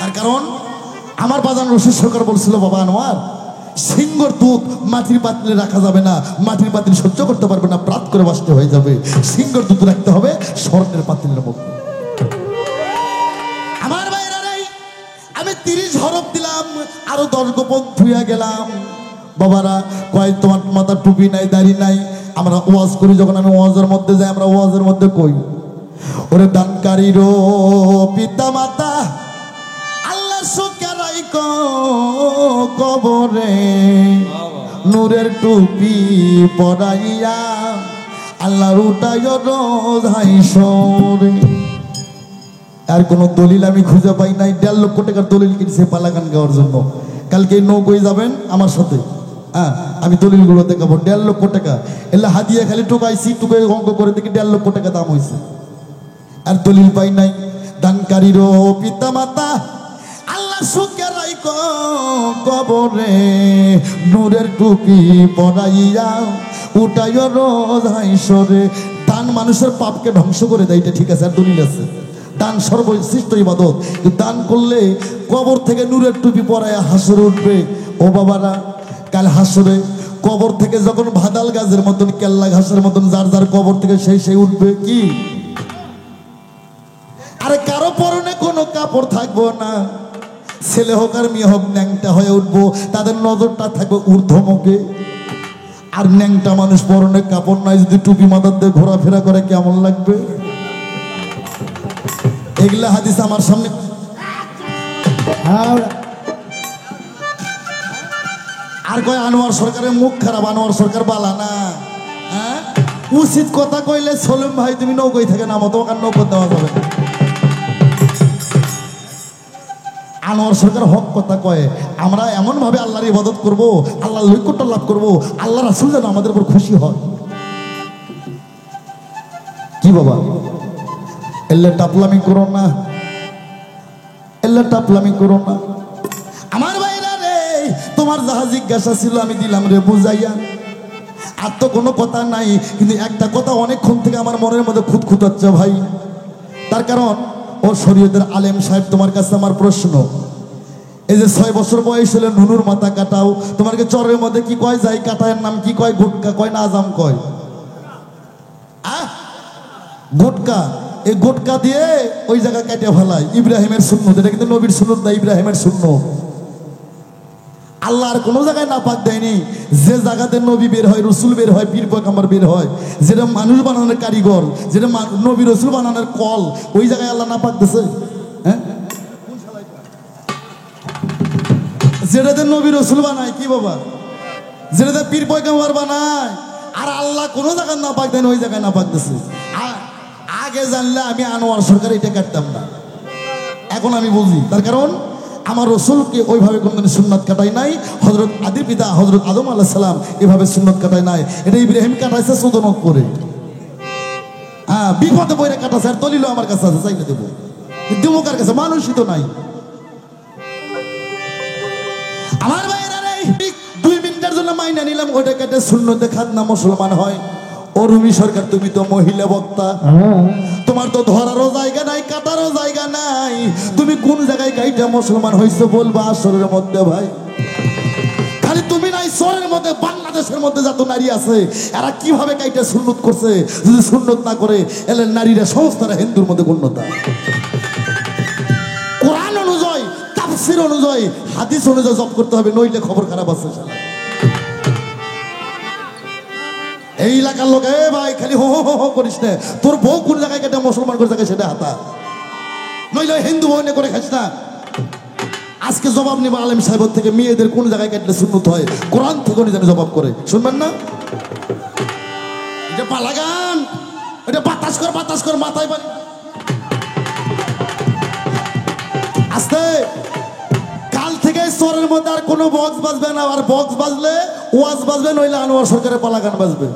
তার কারণ আমার বাজান রশিদ সরকার বলছিল বাবা আনোয়ার সিংহর দুধ মাটির পাতিলে রাখা যাবে না মাটির পাতিল সহ্য করতে পারবে না প্রাত করে বাসতে হয়ে যাবে সিংহর দুধ রাখতে হবে স্বর্ণের পাতিলের মধ্যে আমার ভাইরা রে আমি 30 হরফ দিলাম আরো 10 গোপন ধুইয়া গেলাম বাবারা কয় তোমার মাথার টুপি নাই দাড়ি নাই আমরা ওয়াজ করি যখন আমি ওয়াজের মধ্যে যাই আমরা ওয়াজের মধ্যে কই ওরে দানকারীর পিতা মাতা আল্লাহ সুকারাই কবরে নূরের টুপি পরাইয়া আল্লাহর উঠায় রোজ হাইসরে আর কোন দলিল আমি খুঁজে পাই নাই 1.5 লক্ষ টাকার দলিল কিনছে পালা গান গাওয়ার জন্য কালকে নৌকোয় যাবেন আমার সাথে হ্যাঁ আমি দলিলগুলো দেখাবো 1.5 লক্ষ টাকা এলা হাদিয়া খালি টুকাইছি টুকাই অঙ্ক করে দেখি 1.5 লক্ষ টাকা দাম হয়েছে আর দলিল পাই নাই দানকারীর পিতা মাতা আল্লাহ সুকেরাই কবরে নূরের টুপি পরাইয়া উঠায় রোজ হাইসরে দান মানুষের পাপকে ধ্বংস করে দেয় এটা ঠিক আছে আর দলিল আছে দান সর্বশ্রেষ্ঠ ইবাদত দান করলে কবর থেকে নূরের টুপি পরাইয়া হাসরে উঠবে ও বাবারা কাল হাসরে কবর থেকে যখন ভাদাল গাছের মতন কেল্লা ঘাসের মতন যার যার কবর থেকে সেই উঠবে কি আরে কারো পরনে কোনো কাপড় থাকবো না ছেলে হোক আর মেয়ে হোক ন্যাংটা হয়ে উঠবো তাদের নজরটা থাকবে ঊর্ধ্বমুখে আর ন্যাংটা মানুষ পরনে কাপড় নাই যদি টুপি মাথার দিয়ে ঘোরাফেরা করে কেমন লাগবে এগুলা হাদিস আমার সামনে আর কয় আনোয়ার সরকারের মুখ খারাপ, আনোয়ার সরকার বালা না। হ্যাঁ, উচিত কথা কইলে সলিম ভাই তুমি নৌকোয় থেকে নামো, তোমাকে আর নৌকো দেওয়া যাবে না। আনোয়ার সরকার হক কথা কয়। আমরা এমন ভাবে আল্লাহর ইবাদত করব, আল্লাহর ঐক্যতা লাভ করব, আল্লাহ রাসূল যেন আমাদের উপর খুশি হয়। কি বাবা, এল্লে টাপলামি করো না, এল্লে টাপলামি করো না। আমার ভাইরা রে, তোমার যাহা জিজ্ঞাসা ছিল আমি দিলাম রে বুঝাইয়া। আর তো কোনো কথা নাই, কিন্তু একটা কথা অনেকক্ষণ থেকে আমার মনের মধ্যে খুঁতখুত হচ্ছে ভাই। তার কারণ ও শরীয়তের আলেম সাহেব, তোমার কাছে আমার প্রশ্ন, এই যে 6 বছর বয়স হলে নুনুর মাথা কাটাও, তোমাকে চরের মধ্যে কি কয়, যাই কাটায়ের নাম কি কয়, গুটকা কয় না আজাম কয়? গুটকা। এই গুটকা দিয়ে ওই জায়গা কাটে ফেলায়, ইব্রাহিমের সুন্নত। এটা কিন্তু নবীর সুন্নত না, ইব্রাহিমের সুন্নত। আল্লাহ আর কোনো জায়গায় না পাক দেয়নি। যে জায়গাতে নবী বের হয়, রসুল বের হয়, পীর পয়গম্বর বের হয়, যেটা মানুষ বানানোর কারিগর, যেটা নবী রসুল বানানোর কল, ওই জায়গায় আল্লাহ না পাক দিছে। হ্যাঁ, যেটাতে নবী রসুল বানায়, কি বাবা, যেটাতে পীর পয়গম্বর বানায়, আর আল্লাহ কোনো জায়গায় না পাক দেয়নি, ওই জায়গায় না পাক দিছে। আগে জানলে আমি আনোয়ার সরকার এটা কাটতাম না, এখন আমি বুঝি। তার কারণ আমার রসুলকে ওইভাবে কোনদিন সুন্নাত কাটাই নাই। হযরত আদির পিতা হযরত আদম আলাইহিস সালাম এভাবে সুন্নাত কাটাই নাই। এটা ইব্রাহিম কাটাইছে সুদনত করে। হ্যাঁ, বিপদে পড়ে কাটাছে। আর দলিল আমার কাছে আছে, চাইলে দেবো, কিন্তু মুখার কাছে মানুষই তো নাই। আমার ভাইরা রে, 2 মিনিটের জন্য মাইনা নিলাম, ওটা কেটে সুন্নতে খাতনা মুসলমান হয়। ও রুমি সরকার, তুমি তো মহিলা বক্তা, তোমার তো ধরারও জায়গা নাই, কাটারও জায়গা নাই। তুমি কোন জায়গায় গাইটা মুসলমান হইছো বলবা আসরের মধ্যে ভাই? খালি তুমি নাই, সরের মধ্যে বাংলাদেশের মধ্যে যত নারী আছে, এরা কিভাবে গাইটা সুন্নত করছে? যদি সুন্নত না করে, এলে নারীরা সমস্তরা হিন্দুর মধ্যে গণ্যতা। কোরআন অনুযায়ী, তাফসীর অনুযায়ী, হাদিস অনুযায়ী জব করতে হবে, নইলে খবর খারাপ আছে। এই এলাকার লোক, এ ভাই খালি হো হো হো করিস না। তোর বউ কোন জায়গায় কেটে মুসলমান করে থাকে সেটা হাতা, নইলে হিন্দু বউ করে খাইস না। আজকে জবাব নিবা আলেম সাহেব থেকে, মেয়েদের কোন জায়গায় কাটলে সুন্নত হয়, কোরআন থেকে উনি জানে জবাব করে, শুনবেন না? এটা পালা গান, এটা বাতাস কর বাতাস কর, মাথায় বাড়ি আস্তে। কাল থেকে চরের মধ্যে আর কোনো বক্স বাজবে না, আর বক্স বাজলে ওয়াজ বাজবে, নইলে আনোয়ার সরকারের পালা গান বাজবে।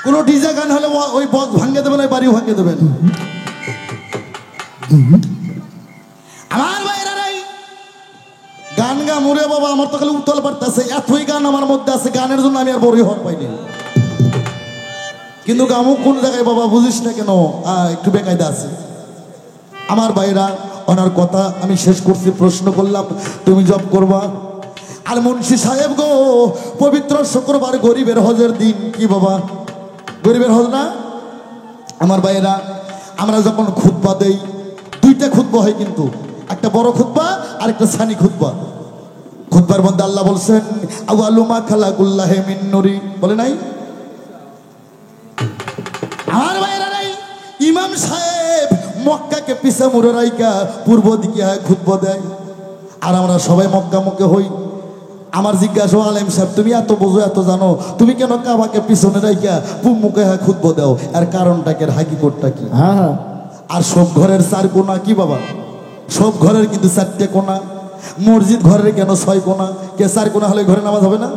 কোনো ডিজে গান হলে ওই বক্স ভাঙে দেবেন, ওই বাড়ি ভাঙে দেবেন। আমার ভাইরা রাই, গান গা মুরে বাবা, আমার তো খালি উতল পারতেছে। এতই গান আমার মধ্যে আছে, গানের জন্য আমি আর বড় হওয়ার পাইনি। কিন্তু গামু কোন জায়গায় বাবা বুঝিস না কেন, একটু বেকায়দা আছে। আমার ভাইরা, ওনার কথা আমি শেষ করছি, প্রশ্ন করলাম তুমি জব করবা। আর মুন্সি সাহেব গো, পবিত্র শুক্রবার গরিবের হজের দিন, কি বাবা গরিবের হজ না? আমার ভাইয়েরা, আমরা যখন খুতবা দেই, 2টা খুতবা হয়, কিন্তু একটা বড় খুতবা আর একটা সানি খুতবা। খুতবার মধ্যে আল্লাহ বলছেন আউয়ালু মা খালাকুল্লাহি মিন নূরি, বলে নাই? আমার ভাইয়েরা, ইমাম সাহেব মক্কাকে পিছা মুড়ে রাইকা পূর্ব দিকে খুতবা দেয়, আর আমরা সবাই মক্কা মুখে হই। আমার জিজ্ঞাসা, আলেম সাহেব তুমি এত বোঝো, এত জানো, তুমি কেন কাবাকে পিছনে রাইকা পূর্ব মুখে খুতবা দাও? আর কারণটা কি, হাকিকতটা কি? আর সব ঘরের 4 কোণা, কি বাবা, সব ঘরের কিন্তু 4টে কোণা। মসজিদ ঘরের কেন 6 কোণা? কে 4 কোণা হলে ঘরে নামাজ হবে না?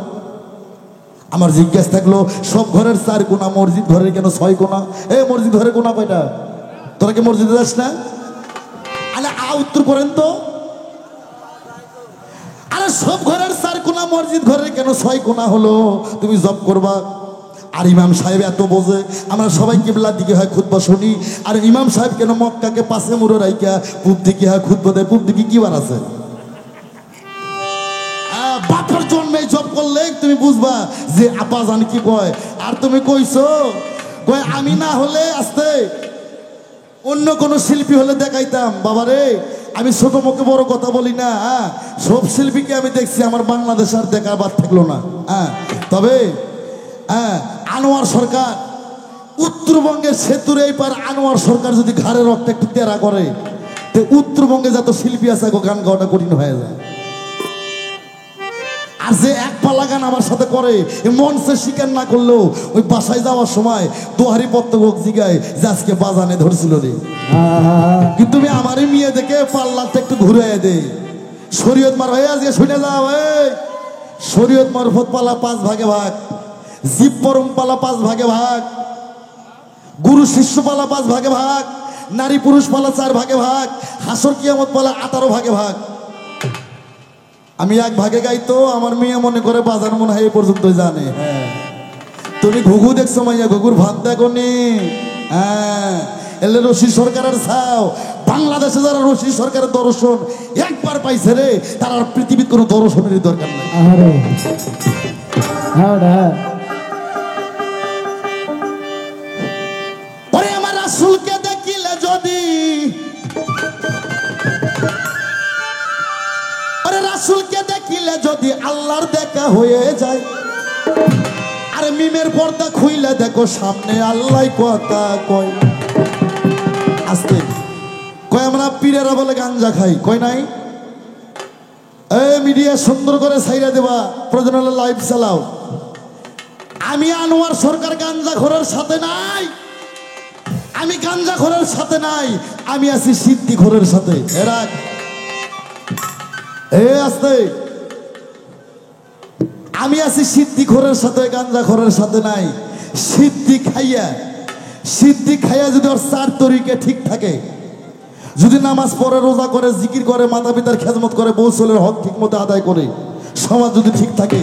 আমার জিজ্ঞাসা থাকলো, সব ঘরের 4 কোণা, মসজিদ ঘরের কেন 6 কোণা? এ মসজিদ ঘরের কোণা কয়টা? তোরা কি মসজিদে যাস না? আরে উত্তর করেন তো। আরে সব ঘরের 4 কোণা, মসজিদ ঘরের কেন 6 কোণা হলো? তুমি জব করবা। আর ইমাম সাহেব এত বোঝে, আমরা সবাই কিবলার দিকে হয় খুতবা শুনি। আর ইমাম সাহেব কেন মক্কাকে পাশে মুড়ে রাইকা পূব দিকে হয় খুতবা দেয়? পূব দিকে কি বার আছে? বাপের জন্মে জব করলে তুমি বুঝবা যে আপা জান কি কয়। আর তুমি কইছো কয় আমি না হলে আসতে অন্য কোন শিল্পী হলে দেখাইতাম। বাবারে, আমি ছোট মুখে বড় কথা বলি না। সব শিল্পীকে আমি দেখছি, আমার বাংলাদেশ আর দেখার বাদ থাকলো না। তবে আনোয়ার সরকার, উত্তরবঙ্গের সেতুর এই পার আনোয়ার সরকার যদি ঘাড়ের রক্ত একটু তেরা করে, তো উত্তরবঙ্গে যত শিল্পী আছে গো গান গাওয়াটা কঠিন হয়ে যায়। আর যে এক পালা গান আমার সাথে করে মঞ্চে স্বীকার না করলেও ওই বাসায় যাওয়ার সময় দোহারি পত্তক জিগায় যে আজকে বাজানে ধরছিল রে। কিন্তু তুমি আমারই মেয়ে দেখে পাল্লাটা একটু ঘুরে দে। শরীয়ত মার হয়ে আজকে শুনে যাও, শরীয়ত মারফত পালা 5 ভাগে ভাগ, জীব পরম পালা 5 ভাগে ভাগ, গুরু শিষ্য পালা 5 ভাগে ভাগ, নারী পুরুষ পালা 4 ভাগে ভাগ, হাসর কিয়ামত পালা 18 ভাগে ভাগ। আমি 1 ভাগে গাইতো, আমার মেয়ে মনে করে বাজার মনে হয় এই পর্যন্তই জানে। তুমি ঘুঘু দেখছো মাইয়া, ঘুঘুর ভাত দেখো নি? হ্যাঁ, এলে রশি সরকারের ছাও। বাংলাদেশে যারা রশি সরকারের দর্শন একবার পাইছে রে, তার আর পৃথিবীর কোনো দর্শনেরই দরকার নাই। ওরে আমার রাসূলকে দেখিলে যদি, ওরে রাসূলকে দেখিলে যদি আল্লাহর দেখা হয়ে যায়, আরে মিমের পর্দা খুইলে দেখো সামনে আল্লাহ কথা কয়। আস্তে কয় আমরা পীরেরা বলে গাঞ্জা খাই, কয় নাই? মিডিয়া সুন্দর করে ছাইরা দেবা, প্রয়োজন হলে লাইভ চালাও। আমি আনোয়ার সরকার গাঞ্জা ঘরের সাথে নাই, আমি গাঞ্জা ঘরের সাথে নাই, আমি আছি সিদ্ধি ঘরের সাথে। এরা আস্তে, আমি আছি সিদ্ধি ঘরের সাথে, গাঞ্জা ঘরের সাথে নাই। সিদ্ধি খাইয়া যদি ওর 4 তরিকে ঠিক থাকে, যদি নামাজ পড়ে, রোজা করে, জিকির করে, মাতা পিতার খেদমত করে, বউ ছেলের হক ঠিক মতো আদায় করে, সমাজ যদি ঠিক থাকে,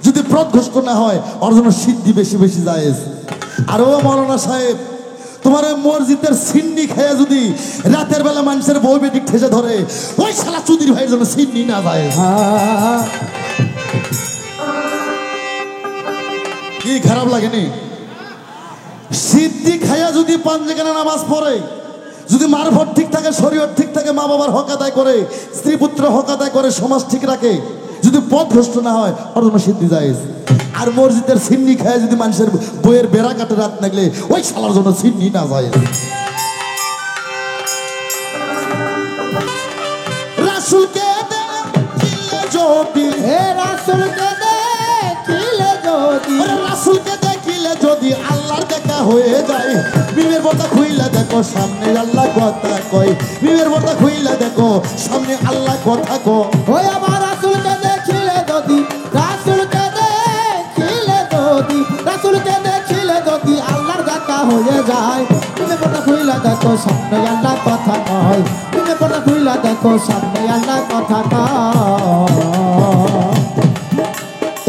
যদি পথভ্রষ্ট না হয়, ওর জন্য সিদ্ধি বেশি বেশি জায়েজ। আর ও মৌলানা সাহেব, তোমার ওই মসজিদের সিন্নি খাইয়া যদি রাতের বেলা মানুষের বউ বেটি ঠেসে ধরে, ওই শালা চুদির ভাইয়ের জন্য সিন্নি না যায়। কি খারাপ লাগেনি? সিদ্ধি খাইয়া যদি 5 জায়গায় নামাজ পড়ে, যদি মারফত ঠিক থাকে, শরীয়ত ঠিক থাকে, মা বাবার হক আদায় করে, স্ত্রী পুত্র হক আদায় করে, সমাজ ঠিক রাখে, যদি পথভ্রষ্ট না হয়, ওর জন্য সিদ্ধি জায়েজ। আর মসজিদের সিন্নি খাইয়া যদি মানুষের বইয়ের বেড়া কাটে রাত লাগলে, ওই শালার জন্য সিন্নি না জায়েজ। রাসূলকে দেখিলে যদি, রাসূলকে দেখিলে যদি, রাসূলকে দেখিলে যদি আল্লাহর দেখা হয়ে যায়, বিবের পর্দা খুইলা দেখো সামনে আল্লাহ কথা কয়। বিবের পর্দা খুইলা দেখো সামনে আল্লাহ কথা কয়। ওই আমার রাসূলকে দেখিলে যদি, রাসূলকে দেখিলে যদি, রাসূলকে দেখিলে যদি আল্লাহর দেখা হয়ে যায়, বিবের পর্দা খুইলা দেখো সামনে আল্লাহ কথা কয়। বিবের পর্দা খুইলা দেখো সামনে আল্লাহ কথা কয়।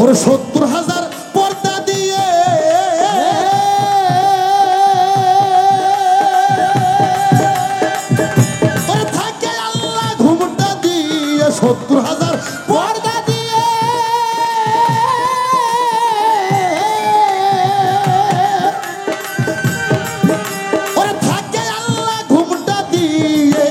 ওর 70,000 পর্দা দিয়ে, ওর থাকে আল্লাহ ঘুমটা দিয়ে, 70,000 পর্দা দিয়ে, ওর থাকে আল্লাহ ঘুমটা দিয়ে।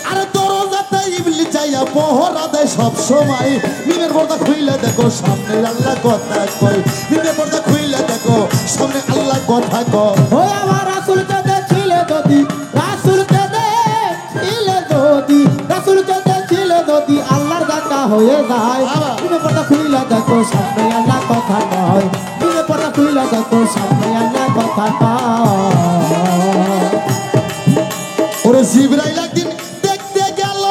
আর দরজাতে ইবলিস যাইয়া পহরা দেয় সব সময়। মিমের পর্দা খুইলে দেখো সামনে আল্লাহ কথা কয়। মিমের পর্দা খুইলে দেখো সামনে আল্লাহ কথা কয়। ওই আমার রাসূলকে দেখিলে যদি, রাসূলকে দেখিলে যদি, রাসূলকে দেখিলে যদি আল্লাহর দেখা হয়ে যায়, তুমি পর্দা খুইলা দেখো সামনে আল্লাহ কথা কয়। তুমি পর্দা খুইলা দেখো সামনে আল্লাহ কথা কয়। ওরে জিবরাইল একদিন দেখতে গেল,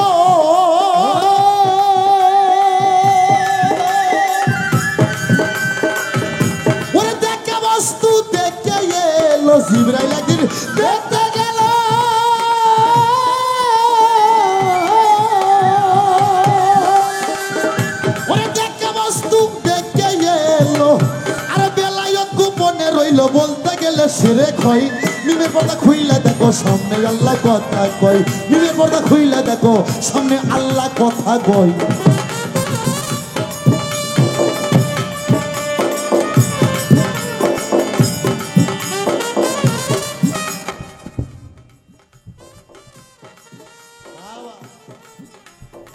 ওরে দেখা বস্তু দেখে এলো। জিবরাইল একদিন দেখতে গেল, ওরে দেখা বস্তু দেখে এলো। আর বেলায়ত গোপনে রইল, বলতে গেলে শিরক হয়। মিমের পর্দা খুইলা দেখো সামনে আল্লাহ কথা কয়। মিমের পর্দা খুইলা দেখো সামনে আল্লাহ কথা কয়।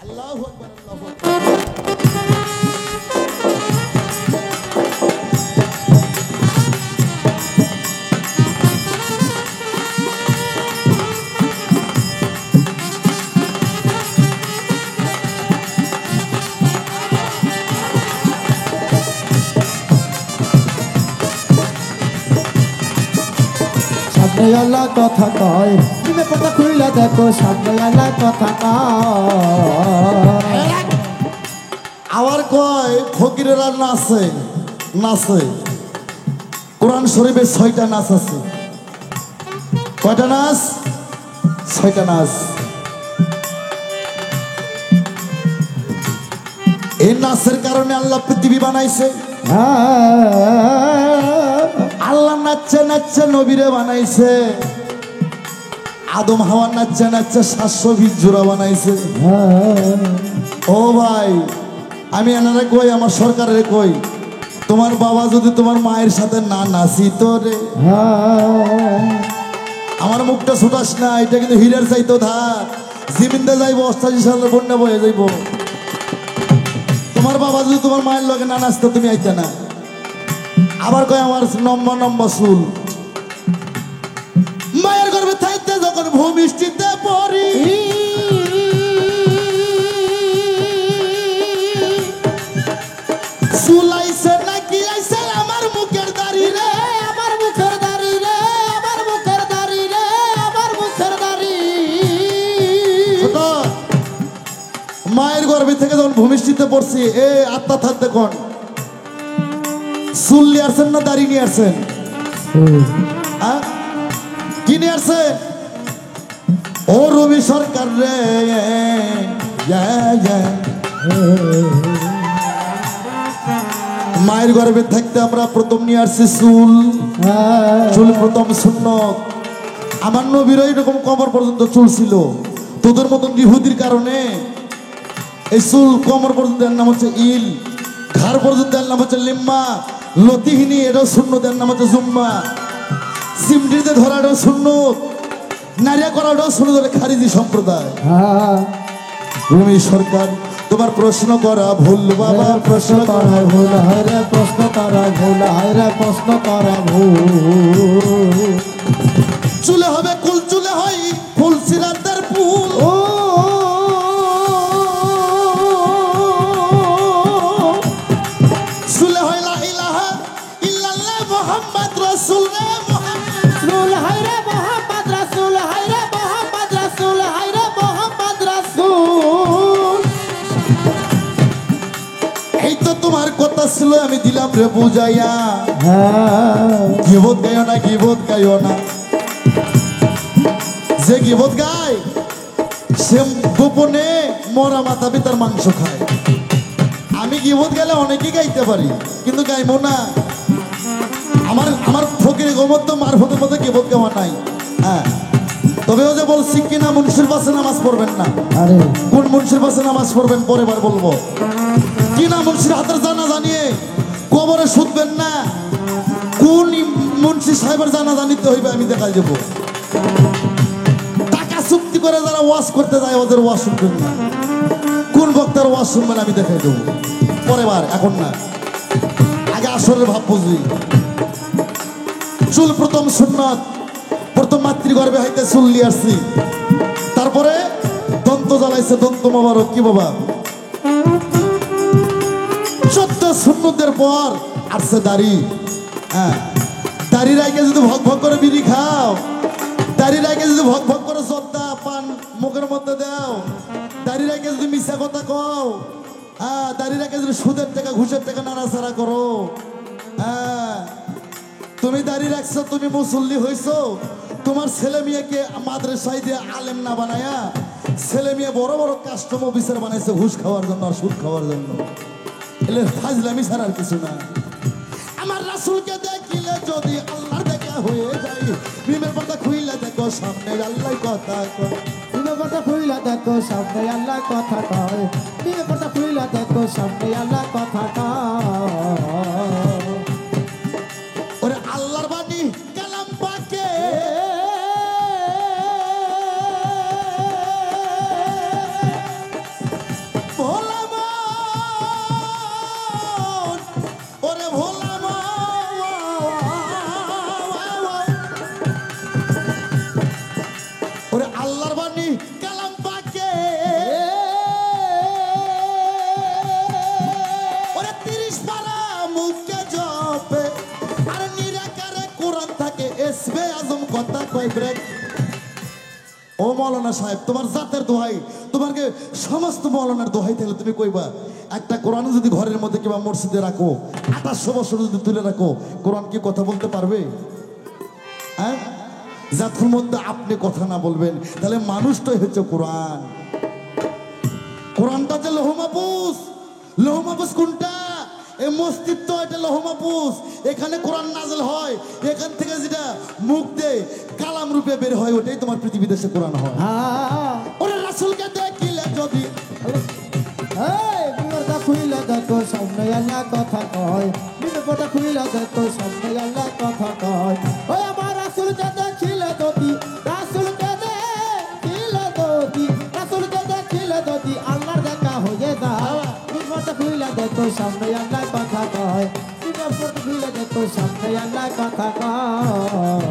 আল্লাহু আকবার, আল্লাহু আকবার। সামনে আল্লাহ কথা কয় প্রেমে পর্দা খুইলা দেখো সামনে আল্লাহ কথা কয় আবার কয় ফকিরেরা নাচে নাচে কোরআন শরীফে 6টা নাচ আছে কয়টা নাচ 6টা নাচ এই নাচের কারণে আল্লাহ পৃথিবী বানাইছে আল্লাহ নাচছে নাচছে নবীরে বানাইছে আদম হাওয়া নাচছে নাচছে 720 জোড়া বানাইছে ও ভাই আমি এনারে কই আমার সরকারের কই তোমার বাবা যদি তোমার মায়ের সাথে না নাচিত রে আমার মুখটা ছুটাস না এটা কিন্তু হীরের চাইতো ধার জিমিনতে যাইবো 88 সালের বন্যা বয়ে যাইবো তোমার বাবা যদি তোমার মায়ের লগে না নাচতো তুমি আইতে না আবার কয় আমার নম্বর নম্বর চুল মায়ের গর্ভে থাকতে যখন ভূমিষ্ঠিতে পড়ি চুল আইছে নাকি আইছে আমার মুখের দাড়ি রে আমার মুখের দাড়ি রে আমার মুখের দাড়ি রে আমার মুখের দাড়ি ছোট মায়ের গর্ভে থেকে যখন ভূমিষ্ঠিতে পড়ছি এ আত্মা থাকতে কোন চুল নিয়ে আসছেন না দাড়ি নিয়ে আসছেন কি নিয়ে আসছেন ও রবি সরকার রে মায়ের গর্ভে থাকতে আমরা প্রথম নিয়ে আসছি চুল চুল প্রথম সুন্নত আমার নবীর এরকম কবর পর্যন্ত চুল ছিল তোদের মতন ইহুদির কারণে এই চুল কমর পর্যন্ত এর নাম হচ্ছে ইল ঘাড় পর্যন্ত এর নাম হচ্ছে লিম্মা লতিহিনী এটাও সুন্নত এর নাম হচ্ছে জুম্মা সিমটিতে ধরা এটাও সুন্নত নারিয়া করা এটাও সুন্নত খারিজি সম্প্রদায় রুমি সরকার তোমার প্রশ্ন করা ভুল বাবা প্রশ্ন করা ভুল হরে প্রশ্ন করা ভুল হরে প্রশ্ন করা ভুল চুলে হবে কুল চুলে হয় ফুল সিরাতের ফুল ও চুলে হয় লা ইলাহা ইল্লাল্লাহ মুহাম্মদ রাসূল রে রাসূল হায়রে মোহাম্মদ রাসূল হায়রে মোহাম্মদ রাসূল হায়রে মোহাম্মদ রাসূল এই তো তোমার কথা ছিল আমি দিলাম রে বুঝাইয়া গিবত গাইও না গিবত গাইও না যে গিবত গায় সে গোপনে মরা মাথা পিতার মাংস খায় আমি গিবত গেলে অনেকেই গাইতে পারি কিন্তু গাইবো না আমার আমার ফকির গোমত তো মারফতের মধ্যে গিবত গাওয়া নাই হ্যাঁ তবে ও যে বলছি কিনা মুন্সির পাশে নামাজ পড়বেন না আরে কোন মুন্সির পাশে নামাজ পড়বেন পরে বার বলবো কিনা মুন্সির হাতের জানা জানিয়ে কবরে শুধবেন না কোন মুন্সি সাহেবের জানা জানিতে হইবে আমি দেখাই দেবো টাকা চুক্তি করে যারা ওয়াশ করতে যায় ওদের ওয়াশ শুনবেন না কোন বক্তার ওয়াশ শুনবেন আমি দেখাই দেবো পরে বার এখন না আগে আসরের ভাব বুঝলি চুল প্রথম সুন্নত প্রথম মাতৃগর্ভে হইতে চুল নিয়ে আসছি তারপরে দন্ত জ্বালাইছে দন্ত মোবারক কি বাবা 14 সুন্নতের পর আসছে দাড়ি হ্যাঁ দাড়ির আগে যদি ভক ভক করে বিড়ি খাও দাড়ির আগে যদি ভক ভক করে জর্দা পান মুখের মধ্যে দাও দাড়ির আগে যদি মিশা কথা কও হ্যাঁ দাড়ির আগে যদি সুদের টাকা ঘুষের টাকা নাড়াচাড়া করো হ্যাঁ তুমি দাড়ি রাখছো তুমি মুসল্লি হইছো তোমার ছেলে মেয়েকে মাদ্রাসায় দিয়ে আলেম না বানায়া ছেলে মেয়ে বড় বড় কাস্টম অফিসার বানাইছে ঘুষ খাওয়ার জন্য আর সুদ খাওয়ার জন্য এলে ফাজলামি ছাড়া আর কিছু না আমার রাসূলকে দেখিলে যদি আল্লাহর দেখা হয়ে যায় বিমের পর্দা খুইলা দেখো সামনে আল্লাহ কথা কয় বিবে পর্দা খুইলা দেখো সামনে আল্লাহ কথা কয় বিবে পর্দা খুইলা দেখো সামনে আল্লাহ কথা কয় ওরে আল্লাহর বাণী কালাম পাকে ভোলা মন ওরে ভোলা মন ওরে আল্লাহর বাণী কালাম পাকে ওরে 30 পারা মুখে জপে আর নিরাকারে কোরআন থাকে এসবে আজম কথা ব্রেক। ও মৌলানা সাহেব, তোমার জাতের দোহাই, তোমাকে সমস্ত মৌলানার দোহাই তাহলে তুমি কইবা একটা কোরআন যদি ঘরের মধ্যে কিংবা মসজিদে রাখো, 2800 বছর যদি তুলে রাখো, কোরআন কি কথা বলতে পারবে? হ্যাঁ, যার মধ্যে আপনি কথা না বলবেন, তাহলে মানুষটাই হচ্ছে কোরআন। কোরআনটা যে লৌহ মাহফুজ, লৌহ মাহফুজ কোনটা? এই মসজিদ তো এটা লৌহ মাহফুজ, এখানে কোরআন নাযিল হয়, এখান থেকে যেটা মুখ দিয়ে কালাম রূপে বের হয়, ওটাই তোমার পৃথিবী দেশে কোরআন হয়। ওরে রাসূলকে দেখিলে যদি পর্দা খুইলা দেখো সামনে আল্লাহ কথা কয়, পর্দা খুইলা দেখো সামনে আল্লাহ কথা কয়। ওই আমার রাসূলকে দেখিলে যদি, রাসূলকে দেখিলে যদি, রাসূলকে দেখিলে যদি আল্লাহর দেখা হয়ে যায়, পর্দা খুইলা দেখো সামনে আল্লাহ কথা কয়, পর্দা খুইলা দেখো সামনে আল্লাহ কথা কয়।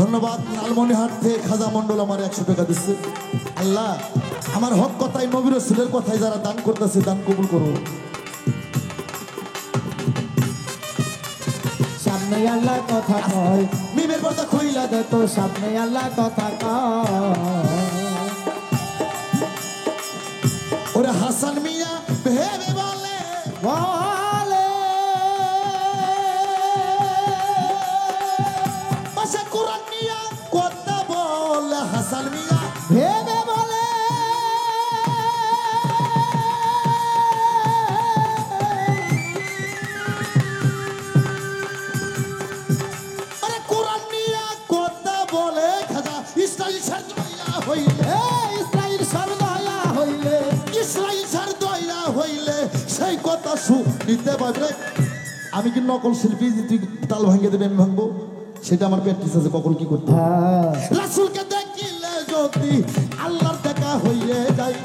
ধন্যবাদ। লালমনিরহাট থেকে খাজা মন্ডল আমার 100 টাকা দিচ্ছে। আল্লাহ আমার হক কথাই, নবী রাসূলের কথাই যারা দান করতেছে, দান কবুল করো। সামনে আল্লাহ কথা কয়, মিমের পর্দা খুইলা দেখো সামনে আল্লাহ কথা কয়। ওরে হাসান মিয়া ভেবে বলে, বলে পাশে কোরআন নিয়া কথা বলে, হাসান মিয়া ভেবে বলে আরে কোরআন নিয়া কথা বলে, খাজা ইসরাইল সার দয়া হইলে, ইসরাইল সর্বদয়া হইলে, ইসরাইল সার দয়া হইলে সেই কথা শুনিতে পারবে। আমি কি নকল শিল্পী যে তুই তাল ভাঙিয়ে দেবে আমি ভাঙবো? সেটা আমার প্র্যাকটিস আছে, কখন কি করতে হবে। রাসূলকে দেখিলে যদি আল্লাহর দেখা হইয়ে যায়,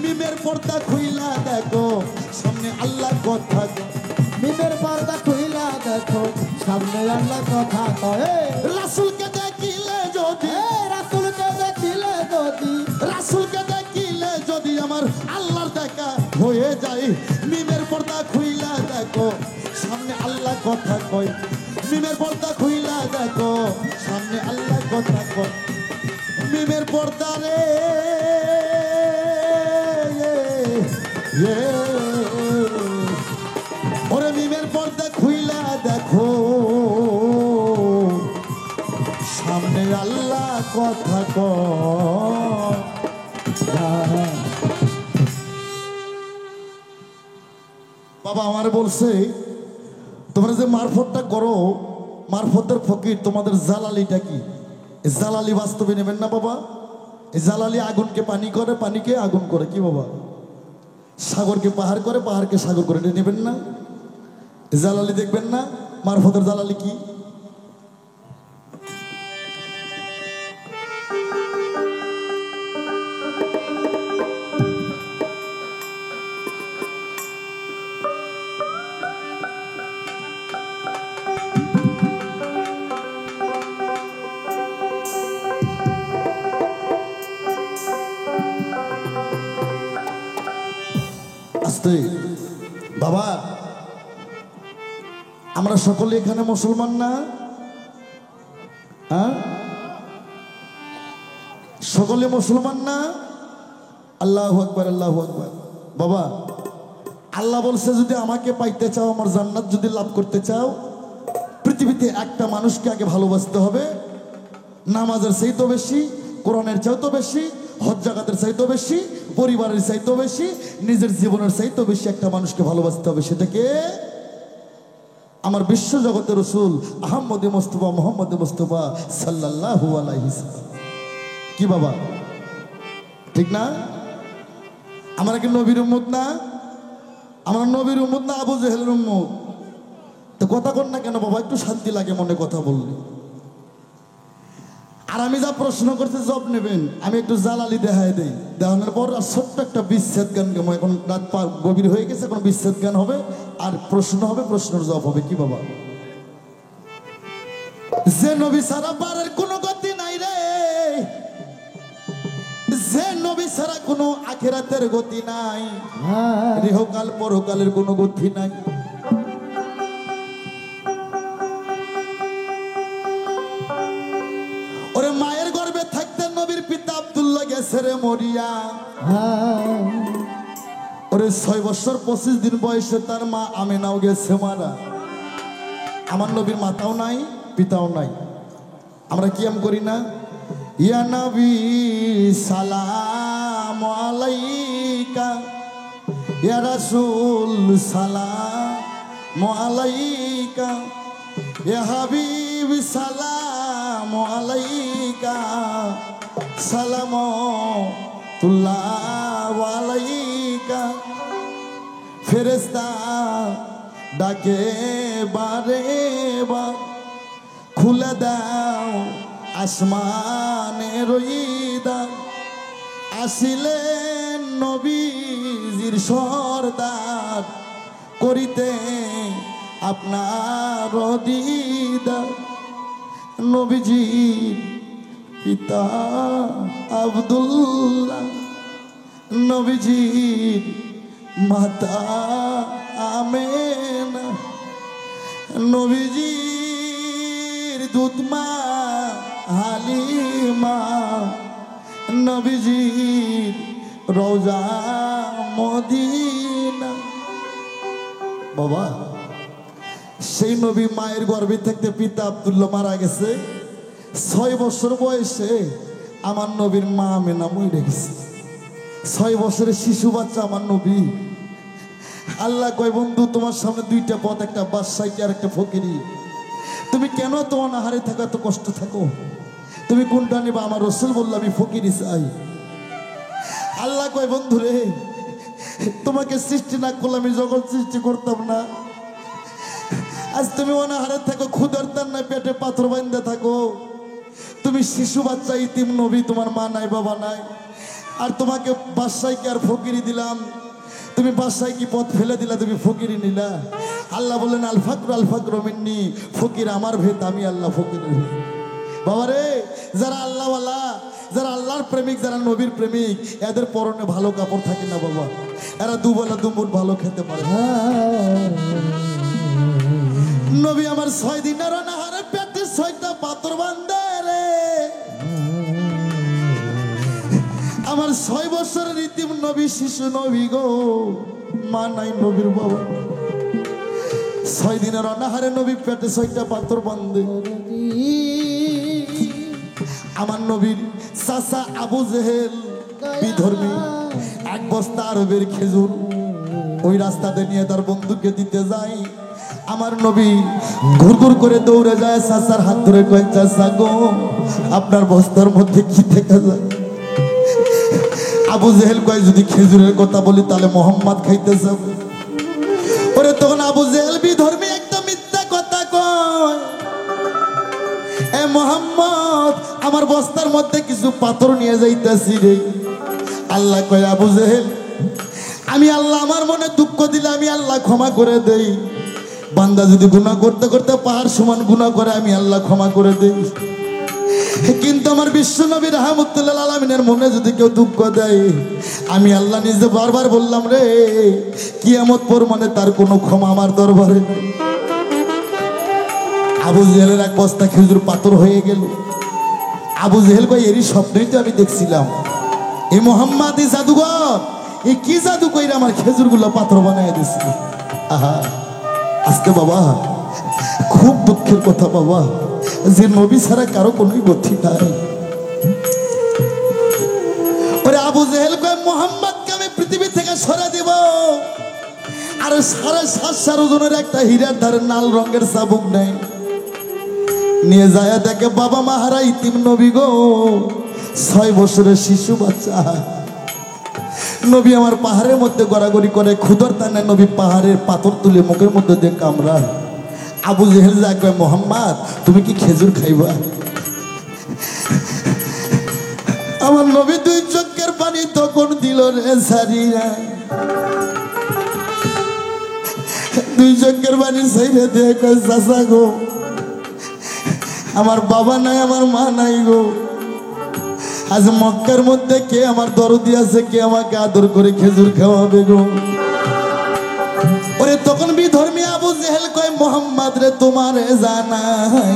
মিমের পর্দা খুইলা দেখো সামনে আল্লাহর কথা কয়। মিমের পর্দা খুইলা দেখো সামনে আল্লাহ কথা কয়। রাসূলকে দেখিলে যদি, রাসূলকে দেখিলে যদি, রাসূলকে দেখিলে যদি আমার আল্লাহর দেখা হয়ে যায়, মিমের পর্দা খুইলা দেখো সামনে আল্লাহ কথা কয়। মিমের পর্দা খুইলা দেখো সামনে আল্লাহ কথা কয়। মিমের পর্দা রে ওরে মিমের পর্দা খুইলা দেখো সামনে আল্লাহ কথা কয়। বাবা আমার বলছে তোমরা যে মারফতটা করো, মারফতের ফকির, তোমাদের জালালিটা কি? জালালি বাস্তবে নেবেন না বাবা। এই জালালি আগুনকে পানি করে, পানিকে আগুন করে, কি বাবা? সাগরকে পাহাড় করে, পাহাড়কে সাগর করে, এটা নেবেন না। জালালি দেখবেন না, মারফতের জালালি কি? আস্তে বাবা, আমরা সকলে এখানে মুসলমান না? হ্যাঁ, সকলে মুসলমান না? আল্লাহু আকবার, আল্লাহু আকবার। বাবা আল্লাহ বলছে যদি আমাকে পাইতে চাও, আমার জান্নাত যদি লাভ করতে চাও, পৃথিবীতে একটা মানুষকে আগে ভালোবাসতে হবে। নামাজের চাইতেও বেশি, কোরআনের চাইতেও বেশি, হজ জাকাতের চাইতেও বেশি, পরিবারের চাইতেও বেশি, নিজের জীবনের চাইতেও বেশি একটা মানুষকে ভালোবাসতে হবে। সেটাকে আমার বিশ্ব জগতের রাসূল আহমদে মুস্তাফা মুহাম্মদে মুস্তাফা সাল্লাল্লাহু আলাইহি ওয়াসাল্লাম। কি বাবা ঠিক না? আমরা কি নবীর উম্মত না? আমরা নবীর উম্মত না আবু জেহেলের উম্মত? তো কথা কর না কেন বাবা? একটু শান্তি লাগে মনে কথা বললে। আর আমি যা প্রশ্ন করতে জব নেবেন, আমি একটু জালালি দেখায় দেই। দেখানোর পর আর ছোট্ট একটা বিচ্ছেদ গান গাবো। এখন রাত গভীর হয়ে গেছে, এখন বিচ্ছেদ গান হবে আর প্রশ্ন হবে, প্রশ্নের জবাব হবে। কি বাবা? যে নবী সারা পারের কোনো গতি নাই রে, যে নবী ছাড়া কোনো আখিরাতের গতি নাই, ইহকাল পরকালের কোনো গতি নাই। ছেড়ে মরিয়া। ওরে 6 বছর 25 দিন বয়সে তার মা আমেনাও গেছে মারা। আমার নবীর মাতাও নাই পিতাও নাই। আমরা কি আম করি না, ইয়া নবী সালাম আলাইকা, ইয়া রাসূল সালাম আলাইকা, ইয়া হাবিব সালাম আলাইকা, সালামুল্লাহ আলাইকা। ফেরেশতা ডাকে বারে বার, খুলে দাও আসমানের ঈদা। আসিলেন নবীজির সরদার, করিতে আপনার দিদার। নবীজির পিতা আব্দুল্লাহ, নবীজির মাতা আমেনা, নবীজির দুধমা হালিমা, নবীজির রওজা মদিনা। বাবা, সেই নবী মায়ের গর্ভে থাকতে পিতা আব্দুল্লাহ মারা গেছে। 6 বছর বয়সে আমার নবীর মা আমেনা মরে গেছে। 6 বছরের শিশু বাচ্চা আমার নবী। আল্লাহ কয়, বন্ধু তোমার সামনে 2টা পথ, একটা বাদশাহী আর একটা ফকিরি। তুমি কেন তোমার আহারে থাকো, এত কষ্ট থাকো, তুমি কোনটা নিবা? আমার রাসূল বলল, আমি ফকিরি চাই। আল্লাহ কয়, বন্ধু রে, তোমাকে সৃষ্টি না করলে আমি জগৎ সৃষ্টি করতাম না। আজ তুমি অনাহারে থাকো, ক্ষুধার তাড়নায় পেটে পাথর বাঁধতে থাকো। তুমি শিশু বাচ্চা, ইতিম নবী, তোমার মা নাই বাবা নাই, আর তোমাকে বাদশাহীকে আর ফকিরি দিলাম। তুমি বাদশাহী কি পথ ফেলে দিলা, তুমি ফকিরি নিলা। আল্লাহ বললেন, আল ফাকর মিন্নি, ফকির আমার ভেদ, আমি আল্লাহ ফকিরের ভেদ। বাবারে, যারা আল্লাহওয়ালা, যারা আল্লাহর প্রেমিক, যারা নবীর প্রেমিক, এদের পরনে ভালো কাপড় থাকে না বাবা। এরা দুবেলা দুমুট ভালো খেতে পারে। নবী আমার 6 দিনের অনাহারে পেটে 6টা পাথর বাঁধে রে। আমার 6 বছরের ইতিম নবী, শিশু নবী গো, মা নাই নবীর বাবা। 6 দিনের অনাহারে নবী পেটে 6টা পাথর বাঁধে। আমার নবীর চাচা আবু জেহেল বিধর্মী, 1 বস্তা আরবের খেজুর ওই রাস্তাতে নিয়ে তার বন্ধুকে দিতে যায়। আমার নবী ঘুরঘুর করে দৌড়ে যায়, চাচার হাত ধরে কয়, চাচা গো, আপনার বস্তার মধ্যে কি থেকে যায়? আবু জেহেল কয়, যদি খেজুরের কথা বলি তাহলে মোহাম্মদ খাইতে যাবে। ওরে তখন আবু জেহেল বিধর্মী একটা মিথ্যা কথা কয়, এ মোহাম্মদ, আমার বস্তার মধ্যে কিছু পাথর নিয়ে যাইতেছি রে। আল্লাহ কয়, আবু জেহেল, আমি আল্লাহ আমার মনে দুঃখ দিলে আমি আল্লাহ ক্ষমা করে দেই। বান্দা যদি গুনাহ করতে করতে পাহাড় সমান গুনাহ করে, আমি আল্লাহ ক্ষমা করে দেই। কিন্তু আমার বিশ্ব নবী রাহমাতুল্লিল আলামিনের মনে যদি কেউ দুঃখ দেয়, আমি আল্লাহ নিজে বারবার বললাম রে, কিয়ামত পর মানে তার কোনো ক্ষমা আমার দরবারে নেই। আবু জেহেলের 1 বস্তা খেজুর পাথর হয়ে গেল। আবু জেহেল কয়, এরই স্বপ্নই তো আমি দেখছিলাম। এই মোহাম্মদী জাদুঘর, এই কি জাদু কইরা আমার খেজুরগুলো পাথর বানায় দিছিল। আহা, আজকে বাবা খুব দুঃখের কথা বাবা, যে নবী ছাড়া কারো কোনো গতি নাই। ওরে আবু জেহেল কয়, মোহাম্মদকে আমি পৃথিবী থেকে সরে দিব, আর 7.5 ওজনের একটা হীরার ধারে লাল রঙের চাবুক নেই, নিয়ে যায় দেখে বাবা মাহারা ইতিম নবী গো, 6 বছরের শিশু বাচ্চা। নবী আমার পাহাড়ের মধ্যে গড়াগড়ি করে, ক্ষুধার টানে নবী পাহাড়ের পাথর তুলে মুখের মধ্যে দিয়ে কামড়ায়। আবু জেহেল যা কয়, মোহাম্মদ, তুমি কি খেজুর খাইবা? আমার নবী 2 চোখের পানি তখন দিল রে সারিয়া, 2 চোখের পানি সাইরে দিয়ে কয়, চাচা গো, আমার বাবা নাই, আমার মা নাই গো। আজ মক্কার মধ্যে কে আমার দরদি আছে, কে আমাকে আদর করে খেজুর খাওয়াবে গো? ওরে তখন বিধর্মী আবু জেহেল কয়, মোহাম্মদ রে, তোমারে জানাই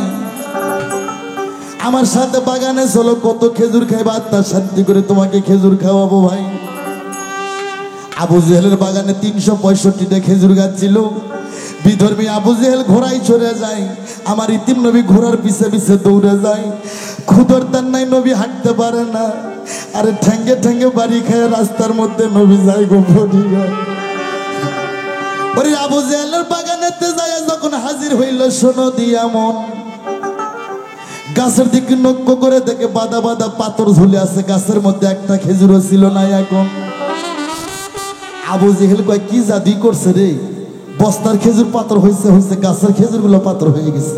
আমার সাথে বাগানে চলো, কত খেজুর খাইবা, আত্মার শান্তি করে তোমাকে খেজুর খাওয়াবো ভাই। আবু জেহেলের বাগানে 365টা খেজুর গাছ ছিল। বিধর্মী আবু জেহেল ঘোড়ায় চড়ে যায়, আমার ইতিম নবী ঘোড়ার পিছে পিছে দৌড়ে যায়। খুদর তার নাই, নবী হাঁটতে পারে না, আরে ঠ্যাঙ্গে ঠ্যাঙ্গে বাড়ি খায় রাস্তার মধ্যে নবী যায় গো পড়ি যায়। ওরে আবু জেহেলের বাগানেতে যায় যখন হাজির হইল, শোনো দিয়া মন, গাছের দিকে লক্ষ্য করে দেখে বাদা বাদা পাথর ঝুলে আছে, গাছের মধ্যে একটা খেজুরও ছিল না। এখন আবু জেহেল কয় কি জাদু করছে রে, বস্তার খেজুর পাথর হয়েছে হয়েছে, গাছের খেজুর গুলো পাথর হয়ে গেছে।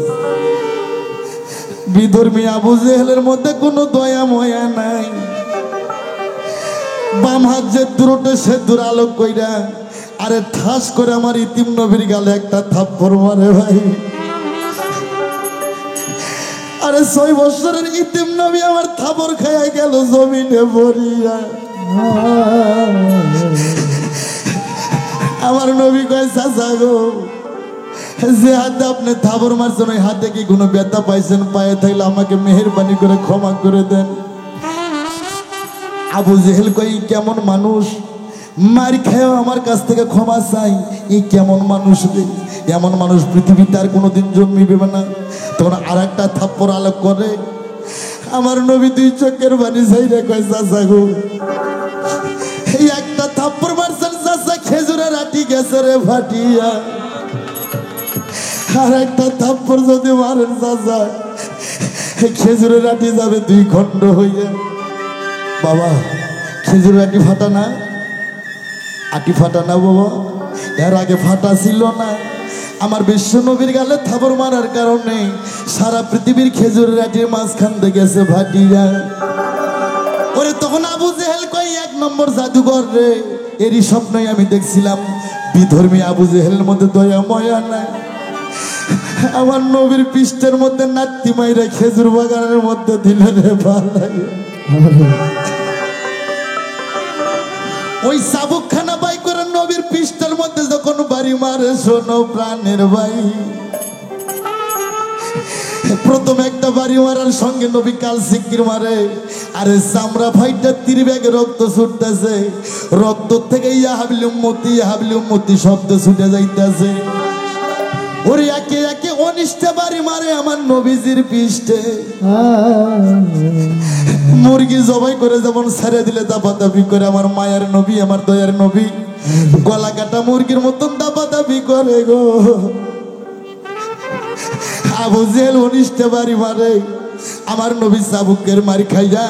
বিধর্মী আবু জেহেলের মধ্যে কোনো দয়া ময়া নাই। বাম হাত যে দূরটা সে দূর আলোক কইরা আরে ঠাস করে আমার ইতিম নবীর গালে একটা থাপ্পড় মারে ভাই। আরে 6 বছরের ইতিম নবী আমার থাপড় খাইয়া গেল জমিনে পড়িয়া। আমার নবী কয় চাচা গো, যে হাতে আপনি থাপড় মারছেন ওই হাতে কি কোনো ব্যথা পাইছেন? পায়ে থাকলে আমাকে মেহেরবানি করে ক্ষমা করে দেন। আবু জেহেল কয় কেমন মানুষ, মার খেয়েও আমার কাছ থেকে ক্ষমা চাই, এই কেমন মানুষ রে? এমন মানুষ পৃথিবীতে আর কোনোদিন জন্মিবে না। তখন আর একটা থাপ্পড় আলোক করে আমার নবী 2 চোখের পানি চাইরে কয় চাচা গো, এই একটা থাপ্পড় মারছেন চাচা, খেজুরের আটি গেছে রে ফাটিয়া। আর একটা থাপ্পড় যদি মারেন চাচা, খেজুরের আটি যাবে 2 খণ্ড হইয়া। বাবা খেজুরের আটি ফাটা না, আটি ফাটা না বাবা, এর আগে ফাটা ছিল না। আমার বিশ্ব নবীর গালে থাপড় মারার কারণে সারা পৃথিবীর খেজুরের আটির মাঝখান থেকে গেছে ফাটিয়া। ওরে তখন আবু জেহেল কয় 1 নম্বর জাদুঘর রে, এরই স্বপ্নই আমি দেখছিলাম। বিধর্মী আবু জেহেলের মধ্যে দয়া ময়া নাই। আমার নবীর পৃষ্ঠের মধ্যে নাত্তি মাইরা খেজুর বাগানের মধ্যে দিলে রে ভালো লাগে। ওই চাবুকখানা বাই করে নবীর পৃষ্ঠের মধ্যে যখন বাড়ি মারে, শোনো প্রাণের ভাই, প্রথম একটা বাড়ি মারার সঙ্গে নবী কাল সিকির মারে, আরে চামড়া ফাইটা 3 ব্যাগে রক্ত ছুটতেছে, রক্ত থেকে ইয়া হাবলি উম্মতি শব্দ ছুটে যাইতেছে। ওরে একে একে 19টা বাড়ি মারে আমার নবীজির পৃষ্ঠে। মুরগি জবাই করে যেমন ছেড়ে দিলে দাপাদাপি করে আমার মায়ের নবী, আমার দয়ার নবী গলা কাটা মুরগির মতন দাপাদাপি করে গো। আবু জেহেল 19টা বাড়ি মারে, আমার নবী চাবুকের মার খাইয়া,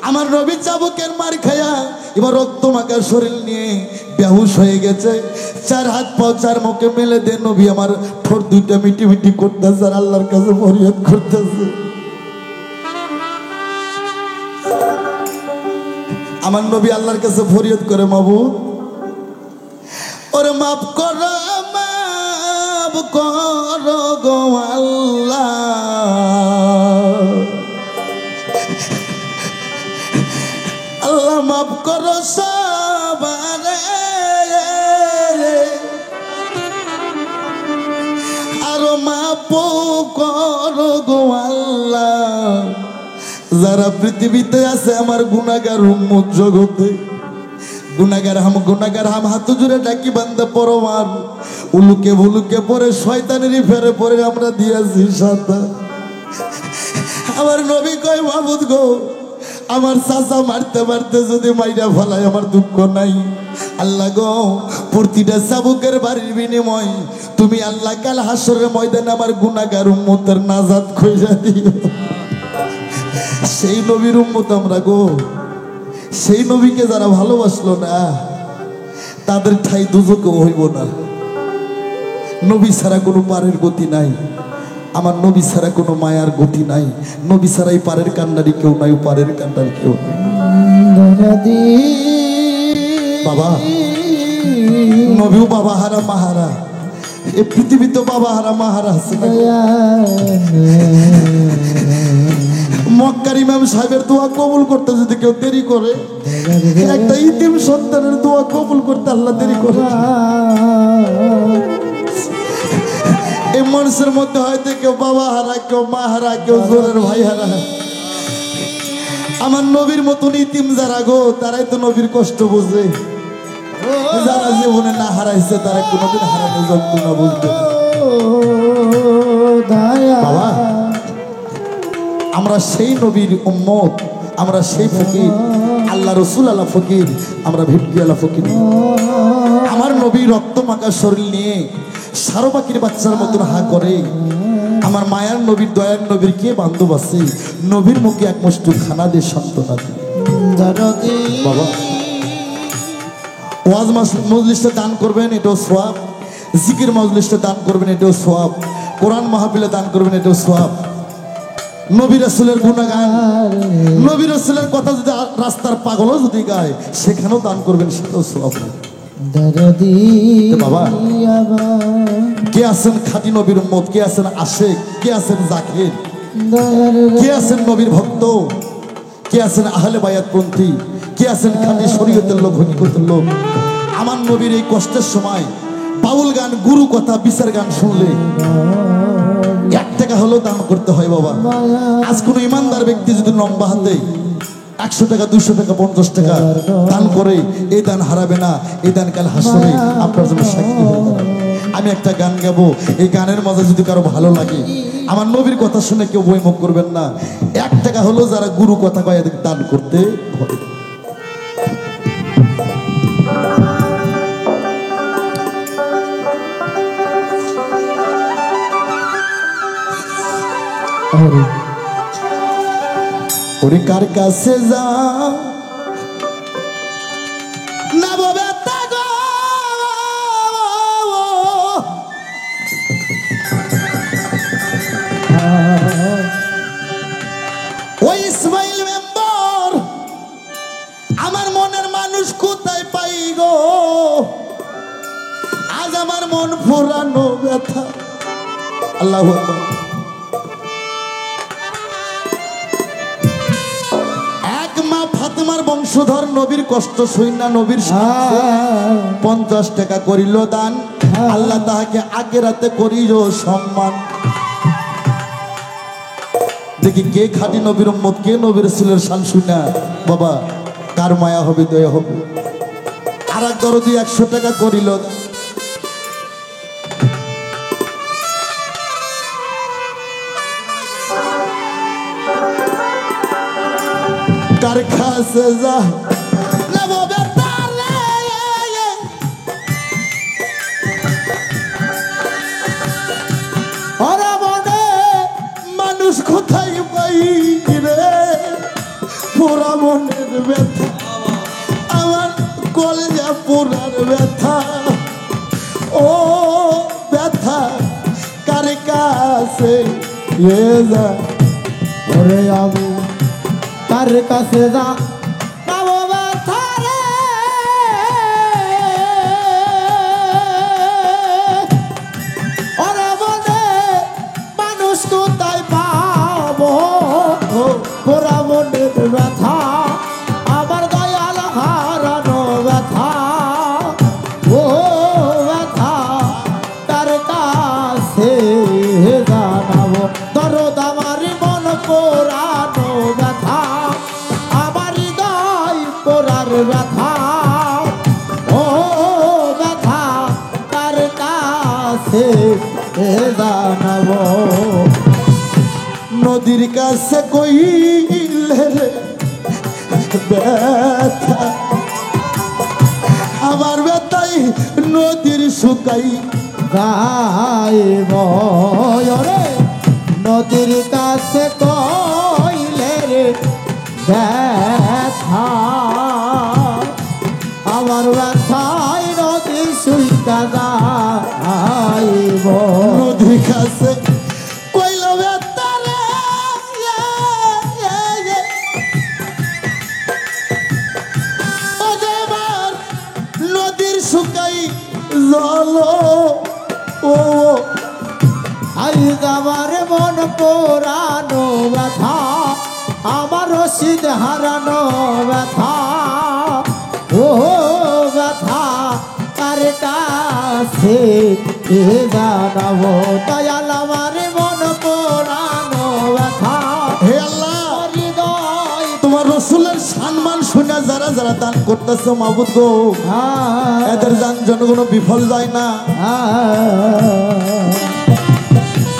আমার নবী চাবুকের মার খাইয়া এবার রক্ত মাখা শরীর নিয়ে বেহুশ হয়ে গেছে। 4 হাত পা 4 মুখে মেলে দে নবী আমার ঠোঁট 2টা মিটি মিটি করতেছে আর আল্লাহর কাছে ফরিয়াদ করতেছে। আমার নবী আল্লাহর কাছে ফরিয়াদ করে, মাবুদ ওরে মাফ করো, মাফ করো গো আল্লাহ, আল্লাহ মাফ করো সবারে, আরো মাফ করো গো আল্লাহ যারা পৃথিবীতে আছে আমার গুনাহগার উম্মত জগতে। গুনাহগার হাম হাত জুড়ে ডাকি বান্দা পরমার, উলুকে ভুলুকে পরে শয়তানেরই ফেরে পরে আমরা দিয়েছি সাথা। আমার নবী কয় মাবুদ গো, আমার চাচা মারতে মারতে যদি মাইরা ফেলায় আমার দুঃখ নাই। আল্লাহ গো, প্রতিটা চাবুকের বাড়ির বিনিময় তুমি আল্লাহ কাল হাসরের ময়দানে আমার গুনাহগার উম্মতের নাজাত কইরা দিও। সেই নবীর উম্মত আমরা গো, সেই নবীকে যারা ভালোবাসলো না তাদের ঠাই দুজকে হইব না। নবী ছাড়া কোনো পারের গতি নাই, আমার নবী ছাড়া কোনো মায়ার গতি নাই। নবী ছাড়াই পারের কান্ডারি কেউ নাই, পারের কান্ডারি কেউ নাই। বাবা নবীও বাবা হারা মাহারা, এই পৃথিবীতে বাবা হারা মাহারা আছে না। মক্কার ইমাম সাহেবের দোয়া কবুল করতে যদি কেউ দেরি করে, একটা ইতিম সন্তানের দোয়া কবুল করতে আল্লাহ দেরি করে। এই মানুষের মধ্যে হয়তো কেউ বাবা হারা, কেউ মা হারা, কেউ জোরের ভাই হারা। আমার নবীর মতন ইতিম যারা গো, তারাই তো নবীর কষ্ট বোঝে। যারা জীবনে না হারাইছে তারা কোনোদিন হারানো যন্ত্রণা বুঝবে না। বাবা, আমরা সেই নবীর উম্মত, আমরা সেই ফকির, আল্লাহ রসুল আল্লাহ ফকির, আমরা ভিটকি আল্লাহ ফকির। আমার নবী রক্ত মাখা শরীর নিয়ে সারবাকির বাচ্চার মতন হা করে। আমার মায়ার নবীর দয়ার নবীর কে বান্ধব আছে? নবীর মুখে এক মুষ্টি খানা দিয়ে সান্ত্বনা দিই। বাবা, ওয়াজ মজলিসটা দান করবেন, এটাও সোয়াব। জিকির মজলিসটা দান করবেন, এটাও সোয়াব। কোরআন মাহফিলে দান করবেন, এটাও সোয়াব। নবী রাসূলের গুণগান, নবী রাসূলের কথা যদি রাস্তার পাগলও যদি গায়, সেখানেও দান করবেন, সেটাও সোয়াব। বাবা, কে আছেন খাঁটি নবীর উম্মত, কে আছেন আশিক, কে আছেন জাকির, কে আছেন নবীর ভক্ত, কে আছেন আহলে বায়াত পন্থী, কে আছেন খাঁটি শরীয়তের লোক, হকিকতের লোক? আমার নবীর এই কষ্টের সময় বাউল গান, গুরু কথা, বিচার গান শুনলে 1 টাকা হলেও দান করতে হয়। বাবা, আজ কোন ইমানদার ব্যক্তি যদি লম্বা হাতে 100 টাকা, 200 টাকা, 50 টাকা দান করে, এই দান হারাবে না। এই দান কাল হাসরে আপনার জন্য সাক্ষী হয়ে যাবে। আমি একটা গান গাবো, এই গানের মজা যদি কারো ভালো লাগে, আমার নবীর কথা শুনে কেউ বইমুখ করবেন না। 1 টাকা হলেও যারা গুরু কথা কয় এদের দান করতে হবে। ওরে কার কাছে যা না ববে তাগো, ওই ইসমাইল মেম্বার, আমার মনের মানুষ কোথায় পাই গো? আজ আমার মন ফুরানো ব্যথা। আল্লাহু আকবার। ফাতেমার বংশধর নবীর কষ্ট সইনা নবীর 50 টাকা করিল দান, আল্লাহ তাহাকে আখিরাতে করিল সম্মান। দেখি কে খাঁটি নবীর উম্মত, কে নবীর রাসূলের শান শুনা বাবা কার মায়া হবে, দয়া হবে। আর এক দরদি 100 টাকা করিল দান। কার কাছে যা না ববে তারে, ওরে মনে মানুষ কোথায় পাই রে? পোড়া মনের ব্যথা, আমার কলেজা পোড়ার ব্যথা। ও ব্যথা কার কাছে যা, ওরে আমি কার কাছে যা পাবো ব্যথা রে? ওরে মনে মানুষ কোথায় পাবো? পোড়া মনের ব্যথা, আমার দয়াল হারানো ব্যথা। ও ব্যথা কার কাছে জানাবো? দরদ আমার মন পোড়ানো ব্যথা, আমার হৃদয় পোড়ার ব্যথা। ও ব্যথা কার কাছে জানাবো? নদীর কাছে কইলে ব্যথা, আমার ব্যথাই নদীর শুকাই যাইব রে। নদীর কাছে কইলে রে ব্যথা, আমার ব্যথায় নদী শুইকা যাইব। নদীর কাছে কইল ব্যথা রে, ও দেবার নদীর শুকাই জল। ও আজ আমার মন পোড়ানো ব্যথা, আমার রশিদ হারানো ব্যথা। ও ব্যথা কার কাছে এ জানাবো দয়াল আমার মন পোড়ানো ব্যথা হে আল্লাহ, হৃদয় তোমার রসুলের সম্মান শুনে যারা যারা দান করতেছে মাহবুদ গো, এদের দান যেন কোনো বিফল যায় না।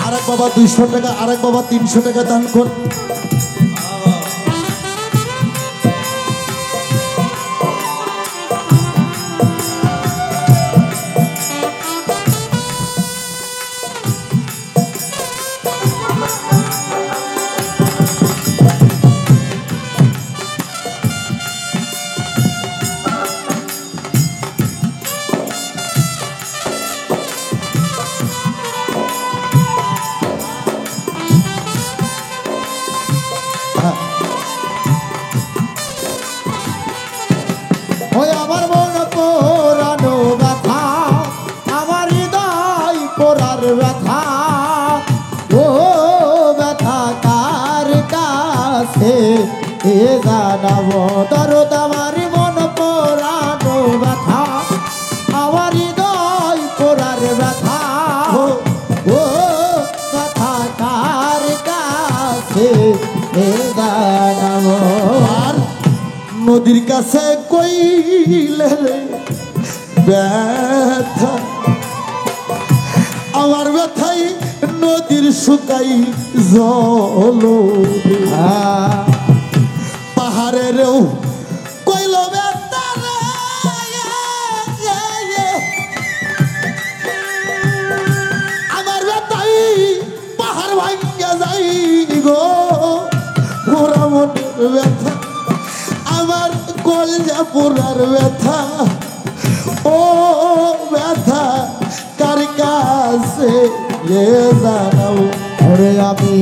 আরেক বাবা 200 টাকা, আরেক বাবা 300 টাকা দান কর। ওই আমার মন পোড়ানো ব্যথা আমার হৃদয় পোড়ার ব্যথা ও ব্যথা কার কাছে এ জানাবো দরদ আমার মন পোড়ানো ব্যথা আমার হৃদয় পোড়ার ব্যথা ও ব্যথা কার কাছে এ জানাবো আর নদীর কাছে কইলে রে ব্যথা, আমার ব্যথাই নদীর শুকাই জল, পাহাড়েরও কইল ব্যথা রে, আমার ব্যথাই পাহাড় ভাঙ্গা যাই গো, পুরা মনের ব্যথা আমার কলজা পুরার ব্যথা, ও ব্যথা কার কাছে এ জানাবো। ওরে আমি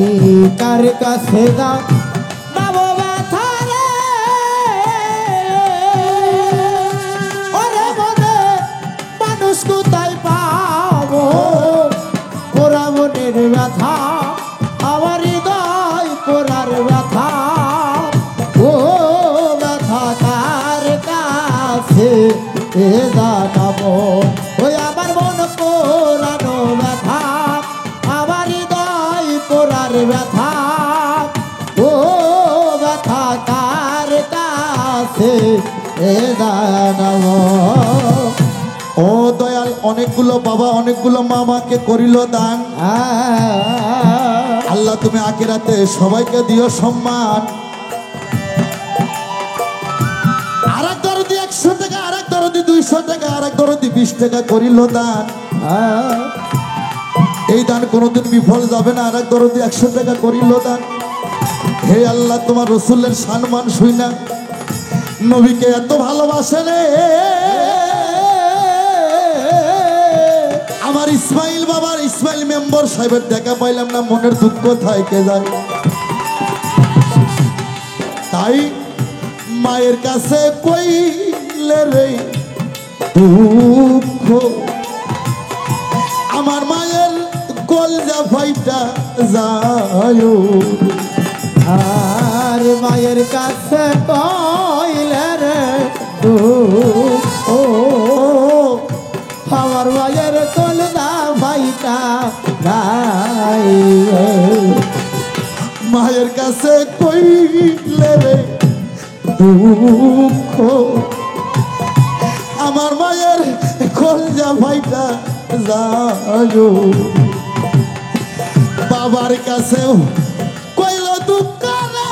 কার কাছে যাবো ব্যথা রে ওরে মনে মানুষ কোথায় পাবো পোড়া মনের ব্যথা আমার হৃদয় পোড়ার ব্যথা ও ব্যথা কার কাছে এ জানাবো ওই আমার মন পোড়ানো ব্যথা আমার হৃদয় পোড়ার ব্যথা ও ব্যথা কার কাছে এ জানাবো। ও দয়াল, অনেকগুলো বাবা অনেকগুলো মামাকে করিল দান, আল্লাহ তুমি আখিরাতে সবাইকে দিও সম্মান। আরেক দরদি 100 টাকা, আরেক দরদি 200 টাকা, আরেক দরদি 20 টাকা করিল দান, এই দান কোনোদিন বিফল যাবে না। আরেক দরদি 100 টাকা করিল দান। হে আল্লাহ, তোমার রসুলের সম্মান শুই না, নবীকে এত ভালোবাসে রে, আমার ইসমাইল বাবার ইসমাইল মেম্বার সাহেবের দেখা পাইলাম না, মনের দুঃখ থাকে যায়। তাই মায়ের কাছে কইলে রে দুঃখ, আমার মায়ের কলজা ফাইটা যায়, আর মায়ের কাছে কইলে রে ও আমার মায়ের কলদা ভাইটা গাই মায়ের কাছে কইলে রে দুঃখ, আমার মায়ের কলজা ফাইটা যায়, বাবার কাছেও কইল দুঃখ রে,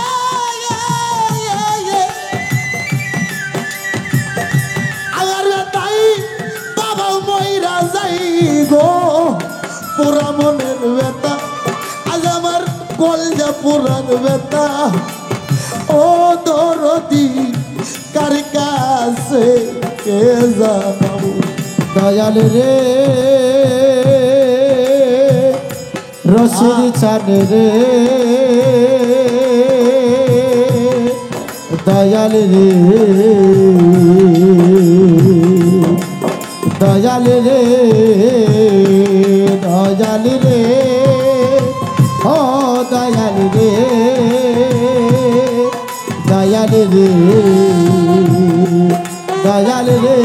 আমার তাই বাবা মইরা যাই গো, পুরা মনের ব্যথা আজ আমার কলজা পুরার ব্যথা, ও দরদি কার কাছে কে জানাবো। দয়াল রে রশিদ চান রে দয়াল রে দয়াল রে দয়াল রে ও দয়াল রে দয়াল রে দয়াল রে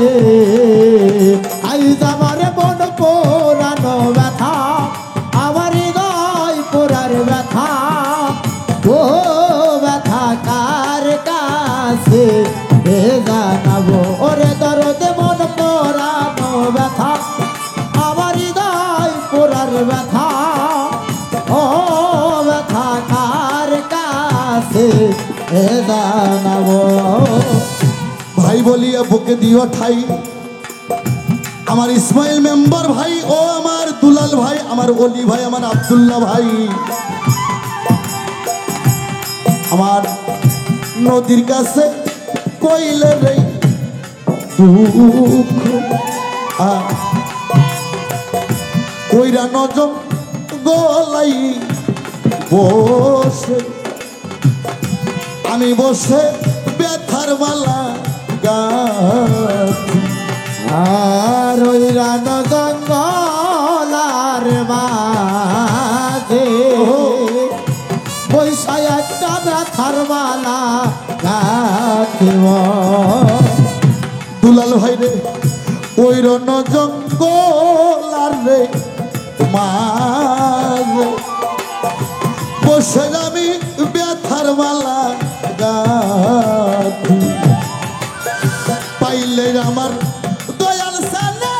আইজ আমার মন পোড়ানো ও ব্যথা কার কাছে এ জানাবো ওরে দরদে মন পোড়ানো ব্যথা আমার হৃদয় পোড়ার ব্যথা ও ব্যথা কার কাছে এ জানাবো ভাই বলিয়া বুকে দিও ঠাই আমার ইসমাইল মেম্বার ভাই ও আমার দুলাল ভাই আমার অলি ভাই আমার আব্দুল্লাহ ভাই আমার নদীর কাছে কইলে রে দুঃখ কইরা নজম গলাই বসে আমি বসে ব্যথার মালা গাঁথি আর ওই রান জঙ্গলার মাঝে বৈশায় একটা ব্যথার মালা গাঁথিব দুলাল ভাই রে ওই রণ জঙ্গল আর রে মাঝে বসে আমি ব্যথার মালা গাঁথি পাইলে আমার দয়াল সালে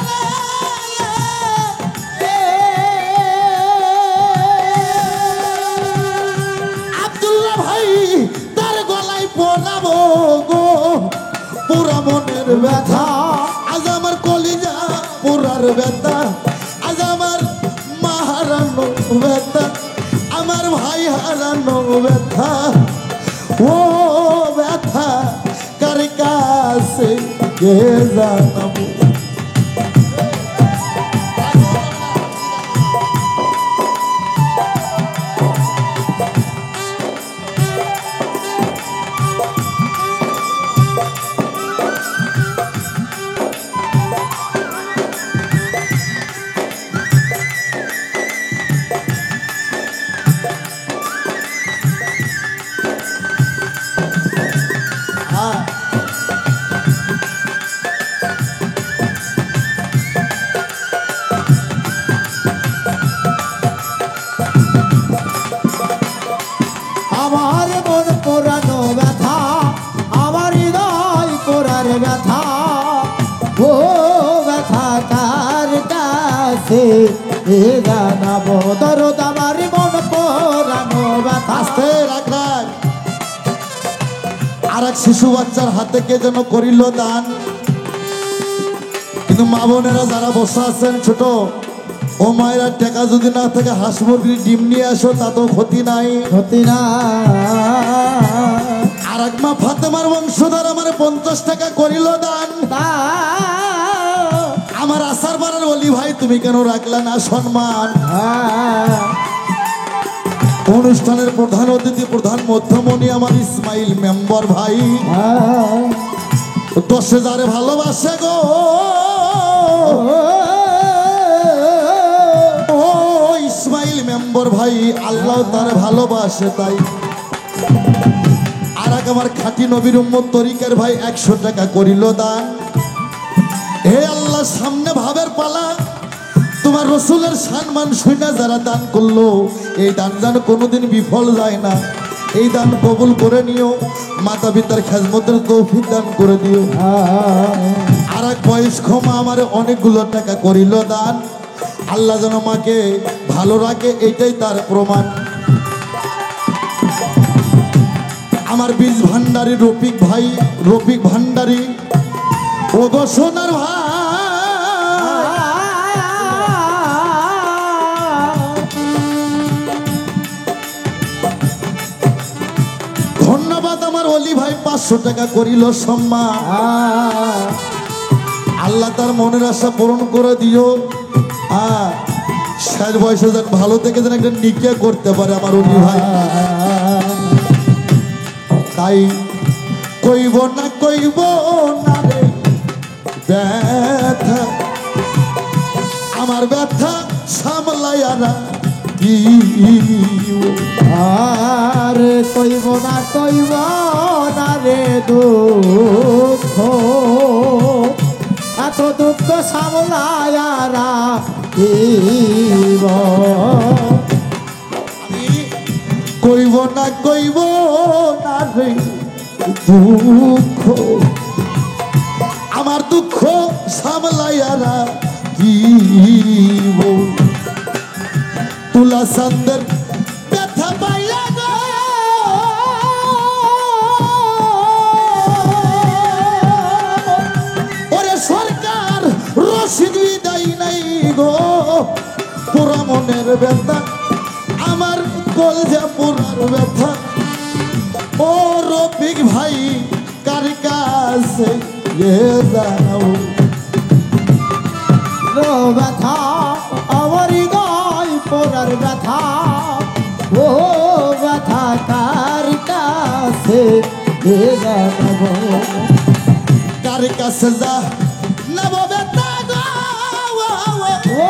আব্দুল্লাহ ভাই তার গলায় পড়াবো গো পুরা মনের ব্যথা আজ আমার কলিজা পুরার ব্যথা আজ আমার মা হারানো ব্যথা আমার ভাই হারানো ব্যথা ও ব্যথা কার কাছে কে জানাবো আমার মন পোড়ানো ব্যথা আমার হৃদয় পোড়ার ব্যথা ও ব্যথা কার কাছে এ জানাবো দরদ আমার মন পোড়ানো ব্যথা আস্তে রাখ রাখ আর এক শিশু বাচ্চার হাতে কে যেন করিল দান কিন্তু মা বোনেরা যারা বসে আছেন ছোট ও মায়েরা টাকা যদি না থাকে হাঁস মুরগির ডিম নিয়ে আসো তাতেও ক্ষতি নাই ক্ষতি না আর এক মা ফাতেমার বংশধর আমার 50 টাকা করিল দান আমার আসার বারের অলি ভাই তুমি কেন রাখলা না সম্মান অনুষ্ঠানের প্রধান অতিথি প্রধান মধ্যমণি আমার ইসমাইল মেম্বার ভাই 10,000 ভালোবাসে গো ও ইসমাইল মেম্বার ভাই আল্লাহ তার ভালোবাসে তাই আর এক আমার খাঁটি নবীর উম্মত তরিকার ভাই 100 টাকা করিল দান হে আল্লাহ সামনে ভাবের পালা তোমার রসুলের সম্মান শুনে যারা দান করলো এই দান যেন কোনোদিন বিফল যায় না এই দান কবুল করে নিও মাতা পিতার খেজমতের তৌফিক দান করে দিও আর এক বয়স্ক মা আমার অনেকগুলো টাকা করিল দান আল্লাহ যেন মাকে ভালো রাখে এটাই তার প্রমাণ আমার বীজ ভান্ডারী রফিক ভান্ডারী ও গো সোনার ভাই ধন্যবাদ আমার অলি ভাই 500 টাকা করিল সম্মান আল্লাহ তার মনের আশা পূরণ করে দিও শেষ বয়সে যেন ভালো থেকে যেন একটা নিকিয়া করতে পারে আমার অলি ভাই তাই কইব না রে ব্যথা আমার ব্যথা সামলাইয়ারা কি আর কইব না রে দুঃখ এত দুঃখ সামলায়ারা কইব না কইব না রে দুঃখ, আমার দুঃখ সামলাইয়ারা দিব তুলা সান্দের ব্যথা পাইয়া গো, ওরে সরকার রশিদ বিদায় নাই গো, পুরা মনের ব্যথা আমার কলজা পুরার ব্যথা। ও রফিক ভাই কার কাছে জানাবো ব্যথা আমারই গায় পোড়ার ব্যথা, ও ব্যথা কার কাছে জানাবো, কার কাছে যা নব ব্যথা গো, ও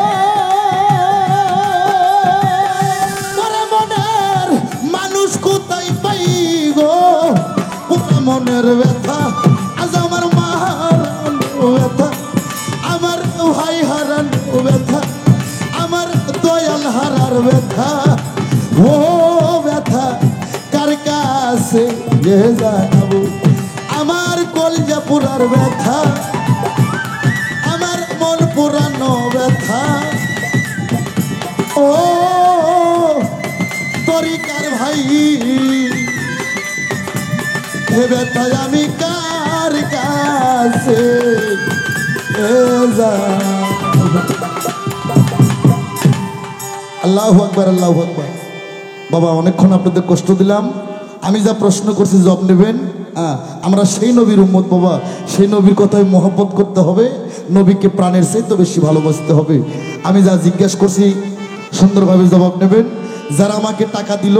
ওরে মনের মানুষ কোথায় পাই গো, পুরা মনের ব্যথা আজ আমার মা হারানো ব্যথা, আমার ভাই হারানো ব্যথা, আমার দয়াল হারার ব্যথা। ও ব্যথা কার কাছে জানাবো, আমার কলজা পুরার ব্যথা, আমার মন পুরানো ব্যথা। ও তরিকার ভাই এ ব্যথা আমি কার কাছে জানাবো। আল্লাহু আকবার, আল্লাহু আকবার। বাবা অনেকক্ষণ আপনাদের কষ্ট দিলাম, আমি যা প্রশ্ন করছি জবাব নেবেন। আমরা সেই নবীর উম্মত বাবা, সেই নবীর কথায় মহব্বত করতে হবে, নবীকে প্রাণের চাইতে বেশি ভালোবাসতে হবে। আমি যা জিজ্ঞেস করছি সুন্দরভাবে জবাব নেবেন। যারা আমাকে টাকা দিল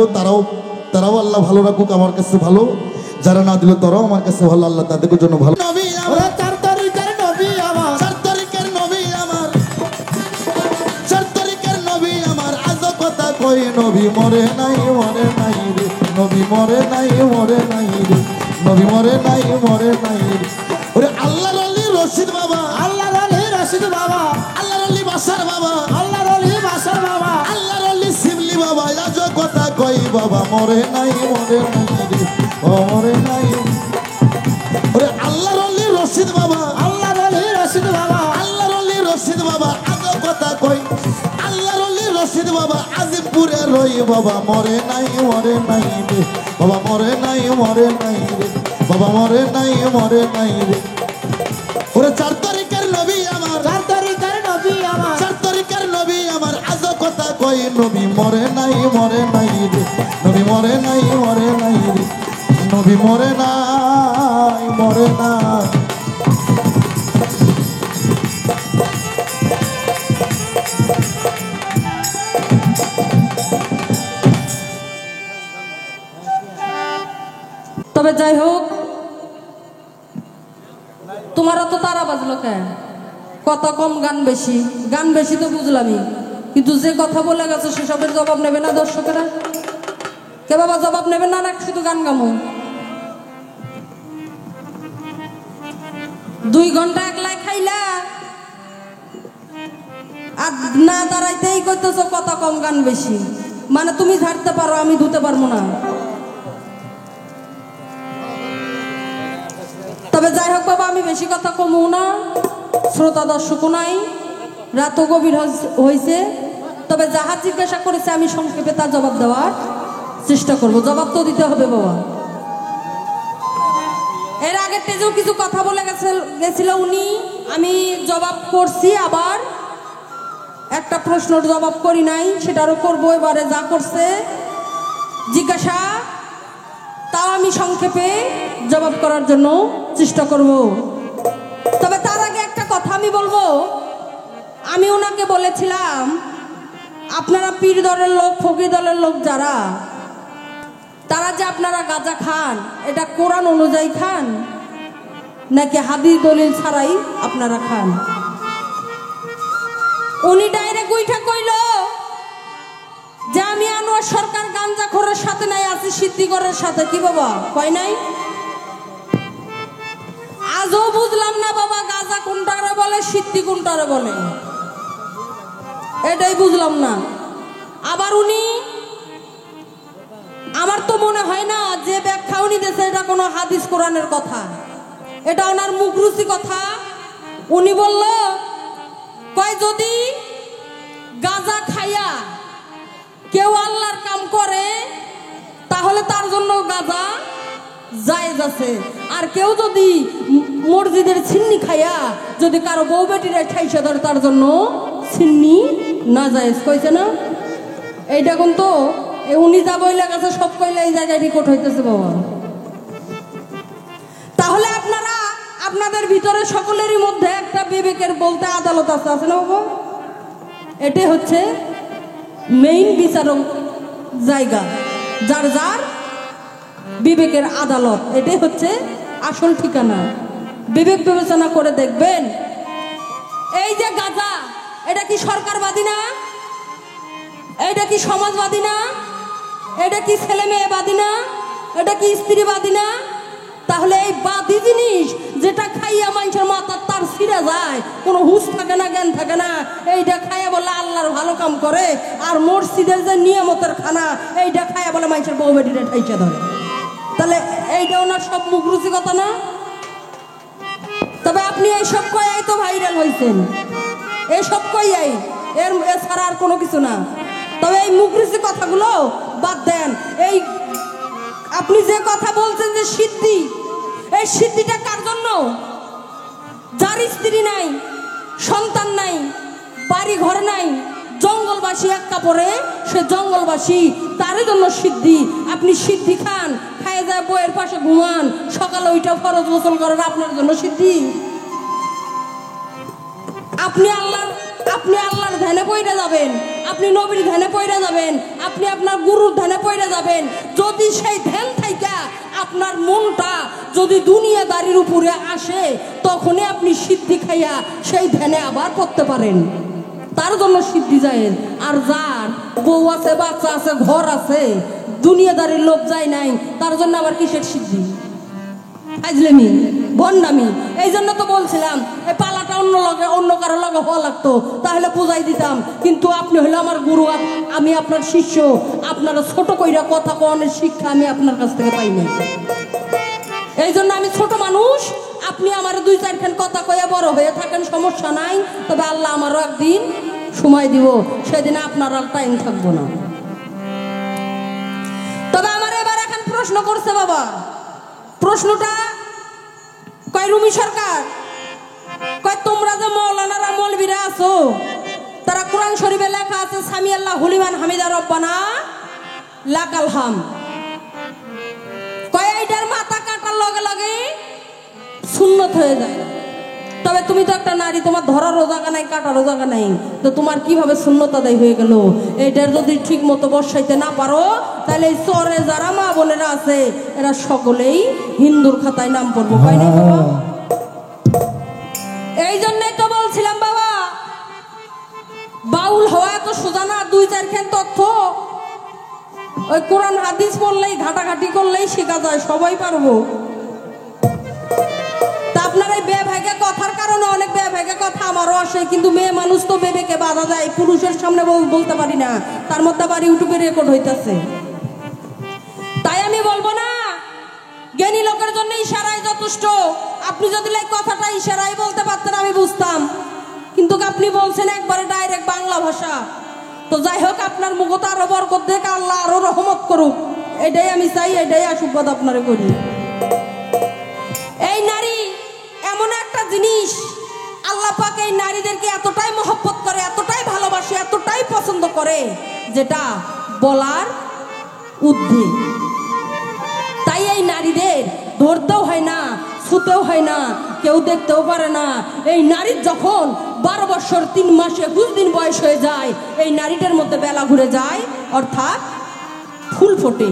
তারাও আল্লাহ ভালো রাখুক, আমার কাছে ভালো, যারা না দিল তারাও আমার কাছে ভালো, আল্লাহ তাদের জন্য ভালো। নবী ওরে 4 তারিখের নবী আমার, 4 তারিখের নবী আমার, 4 তারিখের নবী আমার, আজ কথা কই নবী মরে নাই মরে নাই রে, নবী মরে নাই মরে নাই রে, নবী মরে নাই মরে নাই রে। ওরে আল্লাহর ওলি রশিদ বাবা, আল্লাহর ওলি রশিদ বাবা, আল্লাহর ওলি বাসার বাবা, আল্লাহর ওলি বাসার বাবা, আল্লাহর ওলি শিবলি বাবা, আজ কথা কই বাবা মরে নাই মরে নাই রে, ও মরে নাই। ওরে আল্লাহর ওলি রশিদ বাবা, আল্লাহর ওলি রশিদ বাবা, আল্লাহর ওলি রশিদ বাবা, আজ কথা কই আল্লাহর ওলি রশিদ বাবা, আজিমপুরে রই বাবা মরে নাই মরে নাই রে, বাবা মরে নাই মরে নাই রে, বাবা মরে নাই মরে নাই রে। ওরে 4 তারিখের নবী আমার, 4 তারিখের নবী আমার, 4 তারিখের নবী আমার, আজ কথা কই নবী মরে নাই মরে নাই রে, নবী মরে নাই মরে নাই রে, নবী মরে নাই মরে নাই। তবে যাই হোক, তোমার তো তারা বাজলো কেন? কথা কম গান বেশি, গান বেশি তো বুঝলামই, কিন্তু যে কথা বলে গেছে সেসবের জবাব নেবে না দর্শকেরা? কে বাবা জবাব নেবেন না, নাকি শুধু গান গামো? 2 ঘন্টা একলাই খাইলা আর না দাঁড়াইতেই কইতেছ কথা কম গান বেশি, মানে তুমি ঝাড়তে পারো আমি ধুতে পারবো না। তবে যাই হোক বাবা, আমি বেশি কথা কমও না, শ্রোতা দর্শকও নাই, রাতও গভীর হয়েছে। তবে যাহা জিজ্ঞাসা করেছে আমি সংক্ষেপে তার জবাব দেওয়ার চেষ্টা করব। জবাব তো দিতে হবে বাবা। এর আগের তেজেও কিছু কথা বলে গেছিল উনি, আমি জবাব করছি, আবার একটা প্রশ্নের জবাব করি নাই, সেটারও করবো। এবারে যা করছে জিজ্ঞাসা, তাও আমি সংক্ষেপে জবাব করার জন্য চেষ্টা করব। তবে তার আগে একটা কথা আমি বলবো, আমি ওনাকে বলেছিলাম আপনারা পীর দলের লোক, ফকির দলের লোক যারা, তারা যে আপনারা গাঁজা খান, এটা কোরআন অনুযায়ী খান নাকি হাদিস দলিল ছাড়াই আপনারা খান? উনি ডাইরেক্ট উইঠা কইল যে আমি আনোয়ার সরকার গাঞ্জাখোরের সাথে নাই, আছি সিদ্দিকরের সাথে। কি বাবা কয় নাই? আজও বুঝলাম না বাবা, গাঁজা কোনটারে বলে, সিদ্ধি কোনটারে বলে, এটাই বুঝলাম না। আবার উনি আমার তো মনে হয় না যে ব্যাখ্যা উনি দিয়েছে এটা কোনো হাদিস কোরআনের কথা, এটা ওনার মুখরুচি কথা। উনি বলল কয় যদি গাঁজা খাইয়া কেউ আল্লাহর কাম করে তাহলে তার জন্য গাঁজা জায়েজ আছে, আর কেউ যদি মসজিদের ছিন্নি খাইয়া যদি কারো বউ বেটিরা ঠাইসা ধরে তার জন্য ছিন্নি না জায়েজ। কইছে না এইটা কিন্তু উনি যা বইলে গেছে সব কইলে এই জায়গায় রেকর্ড হইতেছে বাবা। তাহলে আপনারা আপনাদের ভিতরে সকলেরই মধ্যে একটা বিবেকের বলতে আদালত আছে, আছে না বাবা? এটাই হচ্ছে মেইন বিচারক জায়গা, যার যার বিবেকের আদালত, এটাই হচ্ছে আসল ঠিকানা। বিবেক বিবেচনা করে দেখবেন এই যে গাঁজা, এটা কি সরকারবাদী না? এটা কি সমাজবাদী না? এটা কি ছেলে মেয়েবাদী না? এটা কি স্ত্রীবাদী না? তাহলে এই বাদী জিনিস যেটা খাইয়া মানুষের মাথা তার ছিঁড়ে যায়, কোনো হুঁশ থাকে না, জ্ঞান থাকে না, এইটা খাইয়া বলে আল্লাহর ভালো কাম করে, আর মসজিদের যে নিয়ামতের খানা এইটা খাইয়া বলে মানুষের বউ বেটিটা ঠাইসা ধরে। তাহলে এইটা ওনার সব মুখরুচিকতা না? তবে আপনি এইসব কয়াই তো ভাইরাল হয়েছেন, এইসব কয়াই, এছাড়া আর কোনো কিছু না। তবে এই মুখরুচি কথাগুলো বাদ দেন। এই আপনি যে কথা বলছেন যে সিদ্ধি, এই সিদ্ধিটা কার জন্য? যার স্ত্রী নাই, সন্তান নাই, বাড়ি ঘর নাই, জঙ্গলবাসী এক কাপড়ে, সে জঙ্গলবাসী, তার জন্য সিদ্ধি। আপনি সিদ্ধি খান, খায় যায় বইয়ের পাশে ঘুমান, সকালে ওইটা ফরজ গোসল করেন, আপনার জন্য সিদ্ধি? আপনি আল্লাহর ধ্যানে পইরা যাবেন, আপনি নবীর ধ্যানে পইরা যাবেন, আপনি আপনার গুরুর ধ্যানে পইরা যাবেন। যদি সেই ধ্যান থাইকা আপনার মনটা যদি দুনিয়াদারির উপরে আসে, তখনই আপনি সিদ্ধি খাইয়া সেই ধ্যানে আবার করতে পারেন, তার জন্য সিদ্ধি যায়। আর যার বউ আছে, বাচ্চা আছে, ঘর আছে, দুনিয়াদারির লোভ যায় নাই, তার জন্য আবার কিসের সিদ্ধি? আজলেমি, ভণ্ডামি। এই জন্য তো বলছিলাম এই পালাটা অন্য কারো লগে হওয়া লাগতো, তাহলে বুঝাই দিতাম। কিন্তু আপনি হলো আমার গুরু, আমি আপনার শিষ্য, আপনারা ছোট কইরা কথা কনের শিক্ষা আমি আপনার কাছ থেকে পাইনি। এই জন্য আমি ছোট মানুষ, আপনি আমার 2-4 কথা কয়ে বড় হয়ে থাকেন, সমস্যা নাই। তবে আল্লাহ আমারও একদিন সময় দিব, সেদিন আপনার আর টাইম থাকবো না। তবে আমার এবার এখন প্রশ্ন করছে বাবা, প্রশ্নটা কয় রুমি সরকার, কয় তোমরা যে মৌলানারা মৌলবীরা আছো, তারা কোরআন শরীফে লেখা আছে সামি আল্লাহ হুলিমান হামিদা রব্বানা লাকাল হাম, কয় এইটার মাথা কাটার লগে লগে সুন্নত হয়ে যায়। তবে তুমি তো একটা নারী, তোমার ধরারও জায়গা নাই, কাটারও জায়গা নাই, তো তোমার কিভাবে সুন্নত আদায় হয়ে গেল? এটার যদি ঠিক মতো বসাইতে না পারো, তাহলে এই চরে যারা মা বোনেরা আছে এরা সকলেই হিন্দুর খাতায় নাম পড়বো, হয় না বাবা? এই জন্যই তো বলছিলাম বাবা, বাউল হওয়া এত সোজা না। 2-4 তথ্য ওই কোরআন হাদিস পড়লেই, ঘাটাঘাটি করলেই শেখা যায়, সবাই পারবো। আপনার এই বেভাগে কথার কারণে অনেক বেভাগে কথা আমারও আসে, কিন্তু মেয়ে মানুষ তো বেবেকে বাধা যায়, পুরুষের সামনে বলতে পারি না, তার মধ্যে আবার ইউটিউবে রেকর্ড হইতেছে। তাই আমি বলবো না, জ্ঞানী লোকের জন্য ইশারাই যথেষ্ট। আপনি যদি কথাটা ইশারাই বলতে পারতেন আমি বুঝতাম, কিন্তু আপনি বলছেন একবারে ডাইরেক্ট বাংলা ভাষা। তো যাই হোক, আপনার মুখত আরো বরকত দেখ, আল্লাহ আরো রহমত করুক, এটাই আমি চাই, এটাই আশীর্বাদ আপনারে করি। এই নারী এমন একটা জিনিস, আল্লাহ পাক এই নারীদেরকে এতটাই মহব্বত করে, এতটাই ভালোবাসে, এতটাই পছন্দ করে, যেটা বলার ঊর্ধ্বে। তাই এই নারীদের ধরতেও হয় না, ছুতেও হয় না, কেউ দেখতেও পারে না। এই নারীর যখন 12 বছর 3 মাসে 20 দিন বয়স হয়ে যায়, এই নারীটার মধ্যে বেলা ঘুরে যায়, অর্থাৎ ফুল ফোটে।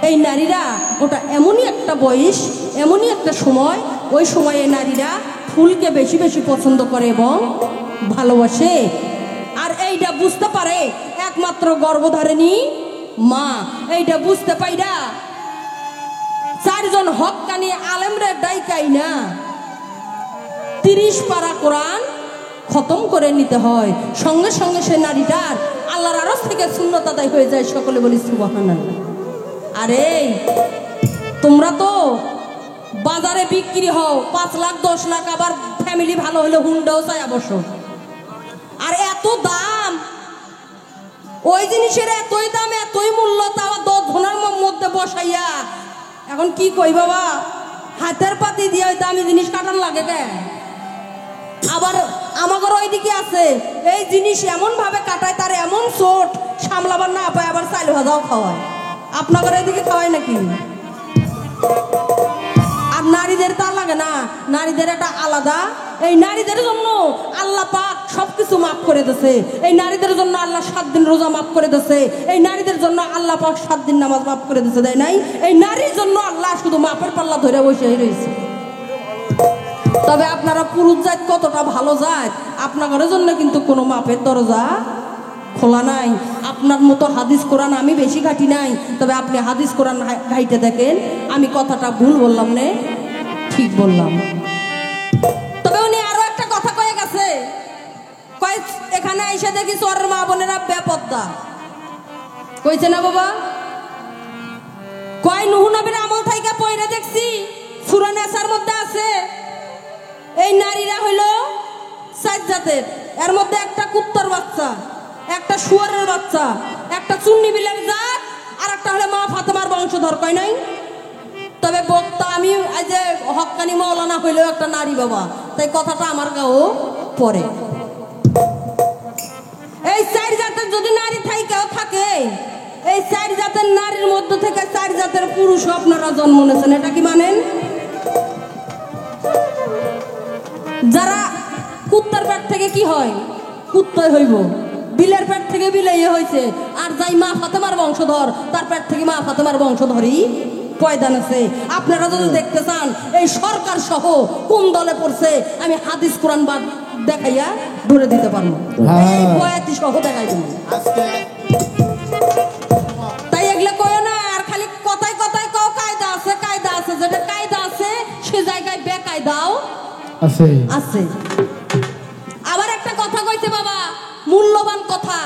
এই নারীরা ওটা এমনই একটা বয়স, এমনই একটা সময়, ওই সময়ে নারীরা ফুলকে বেশি বেশি পছন্দ করে এবং ভালোবাসে। আর এইটা বুঝতে পারে একমাত্র গর্ভধারিণী মা। এইটা বুঝতে পাইরা 4 জন হক্কানি আলেমরে ডাইকাই না 30 পারা কোরআন খতম করে নিতে হয়। সঙ্গে সঙ্গে সে নারীটার আল্লাহর আরশ থেকে সুন্নত আদায় হয়ে যায়। সকলে বলি সুবহানাল্লাহ। আরে তোমরা তো বাজারে বিক্রি হও 5 লাখ 10 লাখ, আবার ফ্যামিলি ভালো হলে হুন্ডাও চাই অবশ্য। আর এত দাম, ওই জিনিসের এতই দাম এতই মূল্য, তাও 10 ধনার মধ্যে বসাইয়া এখন কি কই বাবা, হাতের পাতি দিয়ে ওই দামি জিনিস কাটান লাগে কে? আবার আমাদের ওইদিকে আছে এই জিনিস এমন ভাবে কাটায়, তার এমন চোট সামলাবার না পায়, আবার চাল ভাজাও খাওয়ায়। আপনাদের এদিকে খাওয়ায় নাকি? আর নারীদের তা লাগে না, নারীদের একটা আলাদা। এই নারীদের জন্য আল্লাহ পাক সবকিছু মাফ করে দিয়েছে। এই নারীদের জন্য আল্লাহ 7 দিন রোজা মাফ করে দিয়েছে। এই নারীদের জন্য আল্লাহ পাক 7 দিন নামাজ মাফ করে দিয়েছে, তাই নাই? এই নারীর জন্য আল্লাহ শুধু মাপের পাল্লা ধরে বসে রয়েছে। তবে আপনারা পুরুষ জাত কতটা ভালো জাত, আপনাদের জন্য কিন্তু কোনো মাপের দরজা খোলা নাই। আপনার মতো হাদিস কোরআন আমি বেশি ঘাটি নাই, তবে আপনি হাদিস কোরআন ঘাইতে দেখেন। আমি কথাটা ভুল বললাম না, ঠিক বললাম। তবে উনি আরো একটা কথা কয়ে গেছে, কয় এখানে এসে দেখি চরের মা বোনেরা বেপদ্দা। কইছে না বাবা? কয় নুহু নবীর আমল থেকে পয়রা দেখছি, সূরা নেসার মধ্যে আছে এই নারীরা হইল 4 জাতের। এর মধ্যে একটা কুত্তার বাচ্চা, একটা শুয়ারের বাচ্চা, একটা চুন্নি বিলের জাত, আর একটা হলো মা ফাতেমার বংশধর। কয় নাই? তবে বক্তা আমি আজ যে হক্কানি মাওলানা হইলেও একটা নারী বাবা, তাই কথাটা আমার গাও পরে। এই 4 জাতের যদি নারী থাইকাও থাকে, এই 4 জাতের নারীর মধ্যে থেকে 4 জাতের পুরুষ আপনারা জন্ম নিয়েছেন, এটা কি মানেন? যারা কুত্তার পেট থেকে কি হয়? কুত্তাই হইব। বিলের পেট থেকে বিলাই হয়েছে। আর যাই মা ফাতেমার বংশধর, তার পেট থেকে মা ফাতেমার বংশধরই পয়দা আছে। আপনারা যদি দেখতে চান এই সরকার সহ কোন দলে পড়ছে, আমি হাদিস কোরআন বাদ দেখাইয়া ধরে দিতে পারবো। এই বয়াতি সহ দেখাই দেবো। তাই এগুলো কয় না, আর খালি কথায় কথায় কও কায়দা আছে কায়দা আছে। যেটা কায়দা আছে সে জায়গায় বেকায়দাও আছে। আবার একটা কথা কইতে বাবা, মূল্যবান কথা।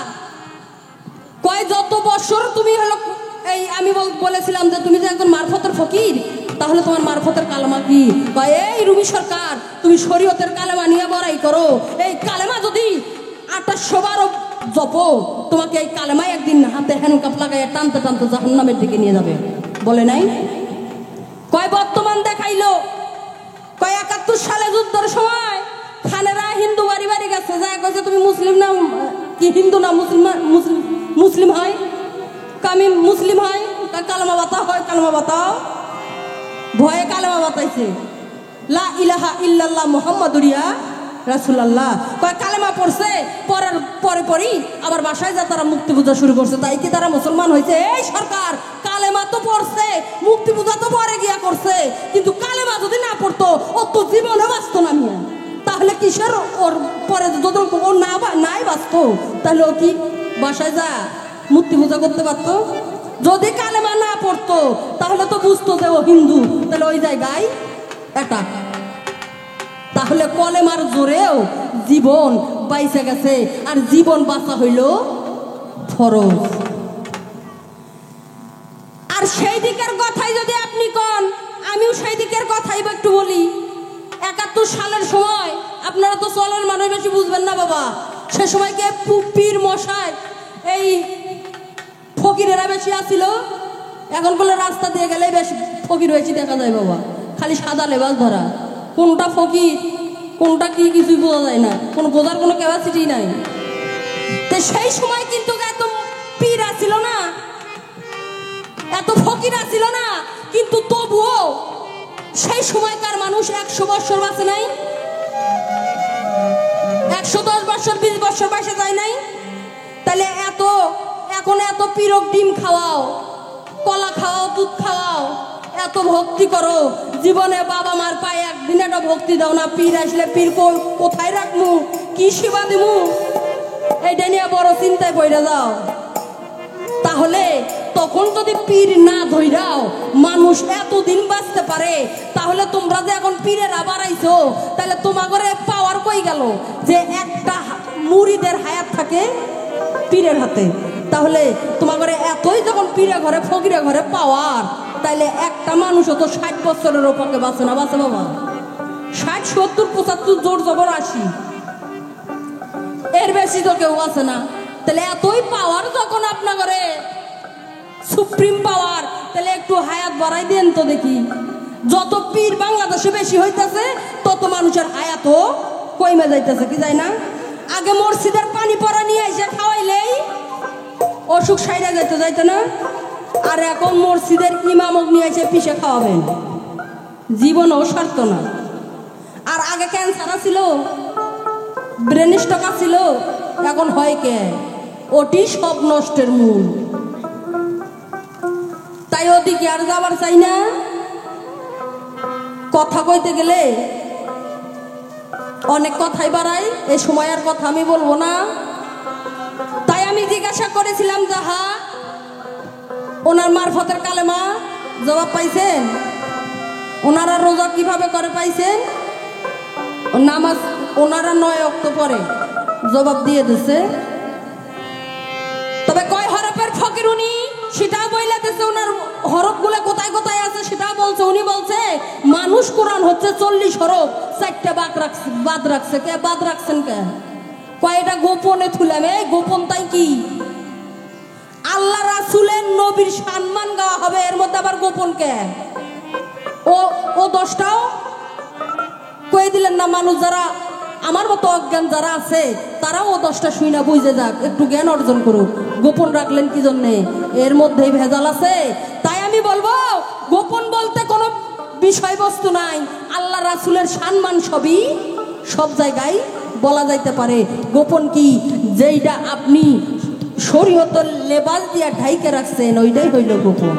কয় যত বছর তুমি হলো এই আমি বলেছিলাম যে তুমি যে একজন মারফতের ফকির, তাহলে তোমার মারফতের কালেমা কি? কয় এই রুমি সরকার, তুমি শরীয়তের কালেমা নিয়ে বড়াই করো। এই কালেমা যদি 2800 বার জপো, তোমাকে এই কালেমায় একদিন হাতে হ্যান্ডকাপ লাগাইয়া টানতে টানতে জাহান্নামের দিকে নিয়ে যাবে। বলে নাই? কয় বর্তমান দেখাইলো, কয় 71 সালে যুদ্ধের সময় খানেরা হিন্দু বাড়ি বাড়ি গেছে, যা কইছে তুমি মুসলিম না কি হিন্দু না মুসলিম হয়? আমি মুসলিম হয়, কালেমা বাতা হয়, কালেমা বাতাও। ভয়ে কালেমা বাতাইছে, লা ইলাহা ইল্লাল্লাহ মুহাম্মাদুরিয়া রাসূলুল্লাহ। কয় কালেমা পড়ছে, পরে আবার বাসায় যা তারা মুক্তি পূজা শুরু করছে। তাই কি তারা মুসলমান হয়েছে? এই সরকার কালেমা তো পড়ছে, মুক্তি পূজা তো পরে গিয়া করছে, কিন্তু কালেমা যদি না পড়তো ও তো জীবনে বাঁচত না। মিয়া তাহলে কিসের ওর পরে যদি ও নাই বাঁচতো, তাহলে ও কি বাসায় যা মুক্তি পূজা করতে পারতো? যদি কালেমা না পড়তো তাহলে তো বুঝতো যে ও হিন্দু, তাহলে ওই জায়গায় এটা। তাহলে কলেমার জোরেও জীবন বাইসে গেছে, আর জীবন বাঁচা হইল ফরজ। আর সেই দিকের কথাই যদি আপনি কন, আমিও সেই দিকের কথাই একটু বলি। 71 সালের সময় আপনারা তো চলের মানুষ বেশি বুঝবেন না বাবা, সে সময় কে পীর মশাই এই ফকিরেরা বেশি আসিল। এখন বলে রাস্তা দিয়ে গেলে বেশ ফকির হয়েছি দেখা যায় বাবা, খালি সাদা লেবাস ধরা। কোনটা ফকির কোনটা কি কিছুই বোঝা যায় না, কোনো বোঝার কোনো ক্যাপাসিটি নাই। তো সেই সময় কিন্তু এত পীর আসিল না, এত ফকির আসিল না, কিন্তু তবুও সেই সময়কার মানুষ 100 বছর বাঁচে নাই, 110 বছর 20 বছর বয়সে যায় নাই। তাহলে এখন এত পিরক ডিম খাওয়াও, কলা খাওয়াও, দুধ খাওয়াও, এত ভক্তি করো, জীবনে বাবা মার পায়ে একদিন একটা ভক্তি দাও না। পীর আসলে পীর কোথায় রাখমু, কি সেবা দিমু, এইটা নিয়ে বড় চিন্তায় পড়ে যাও। তাহলে তখন যদি পীর না ধইরাও মানুষ এতদিন বাঁচতে পারে, তাহলে তোমরা যে এখন পীরের আবার আইছো, তাহলে তোমাদের পাওয়ার কই গেল যে একটা মুরিদের হায়াত থাকে পীরের হাতে। তাহলে তোমার ঘরে এতই যখন পীরে ঘরে ফকিরে ঘরে পাওয়ার, তাইলে একটা মানুষও তো 60 বছরের ওপরে বাঁচে না, বাঁচে বাবা? 60, 70, 75 জোর জবর 80, এর বেশি তো কেউ বাঁচে না। তাহলে এতই পাওয়ার যখন আপনার ঘরে, সুপ্রিম পাওয়ার, তাহলে একটু হায়াত বাড়াই দেন তো দেখি। যত পীর বাংলাদেশে বেশি হইতেছে তত মানুষের হায়াতও কইমে যাইতেছে, কি যায় না? আগে মসজিদের পানি পড়া নিয়ে এসে খাওয়াইলেই অসুখ সাইরা যাইতো না, আর এখন মসজিদের ইমামক নিয়ে এসে পিষে খাওয়াবেন, জীবনও সারত না। আর আগে ক্যান্সার ছিল, ব্রেন স্ট্রোক ছিল, এখন হয় কে? ওটি সব নষ্টের মূল। তাই ওদিকে আর যাবার চাই না। কথা কইতে গেলে অনেক কথাই বাড়াই, এই সময় আর কথা আমি বলবো না। তাই আমি জিজ্ঞাসা করেছিলাম, যাহা ওনার মারফতের কালেমা জবাব পাইছেন? ওনারা রোজা কিভাবে করে পাইছেন? নামাজ ওনারা 9 ওয়াক্ত পরে জবাব দিয়ে দিছে। তবে কয় হরফের ফকির উনি সেটা বইলা দিছে, ওনার হরফগুলো কোথায় কোথায় আছে সেটা বলছে। উনি বলছে মানুষ কোরআন হচ্ছে 40 হরফ, 4টা বাদ রাখছে। কে বাদ রাখছেন? কে কয়? এটা গোপনে থুলাম। এই গোপন তাই কি? আল্লাহ রাসূলের নবীর সম্মান গাওয়া হবে, এর মধ্যে আবার গোপন কে? ও 10টাও কয়ে দিলেন না? মানুষ যারা আমার মতো অজ্ঞান যারা আছে তারাও ও 10টা শুইনা বুঝে যাক, একটু জ্ঞান অর্জন করুক। গোপন রাখলেন কি জন্যে? এর মধ্যেই ভেজাল আছে। তাই আমি বলবো, গোপন বলতে কোনো বিষয়বস্তু নাই। আল্লাহ রাসূলের সম্মান সবই সব জায়গায় বলা যাইতে পারে। গোপন কি? যেইটা আপনি শরীয়তের লেবাস দিয়া ঢাইকে রাখছেন, ওইটাই হইল গোপন।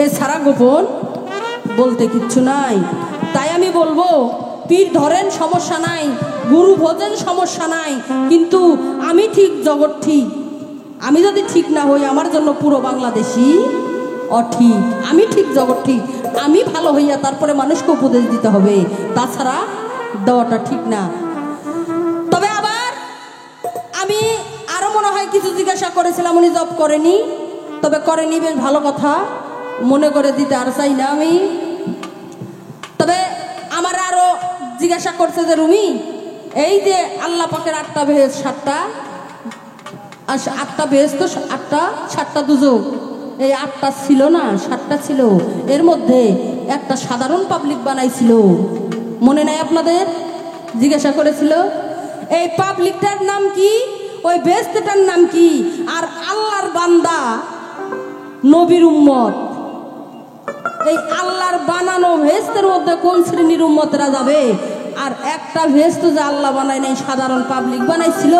এছাড়া গোপন বলতে কিচ্ছু নাই। তাই আমি বলবো, পীর ধরেন সমস্যা নাই, গুরু ভোজেন সমস্যা নাই, কিন্তু আমি ঠিক, জগৎ ঠিক। আমি যদি ঠিক না হই, আমার জন্য পুরো বাংলাদেশি অঠিক। আমি ঠিক, জগৎ ঠিক। আমি ভালো হইয়া তারপরে মানুষকে উপদেশ দিতে হবে, তাছাড়া দেওয়াটা ঠিক না। তবে আবার আমি আরো মনে হয় কিছু জিজ্ঞাসা করেছিলাম, উনি জব করেনি। তবে করেনি, বেশ ভালো কথা, মনে করে দিতে আর চাই না আমি। তবে আমার আরো জিজ্ঞাসা করছে যে, রুমি, এই যে আল্লাহ পাকের 8টা বেহেশত, 8টা বেহেশত তো 8টা, 7টা দুজক, এই 8টা ছিল না, 7টা ছিল। এর মধ্যে একটা সাধারণ পাবলিক বানাইছিল, মনে নাই আপনাদের? জিজ্ঞাসা করেছিল, এই পাবলিকটার নাম কি? ওই বেহেশতটার নাম কি? আর আল্লাহর বান্দা নবীর উম্মত, এই আল্লাহর বানানো ভেস্তের মধ্যে কোন শ্রেণীর উম্মতেরা যাবে? আর একটা ভেস্ত যে আল্লাহ বানায় নাই, সাধারণ পাবলিক বানাইছিল,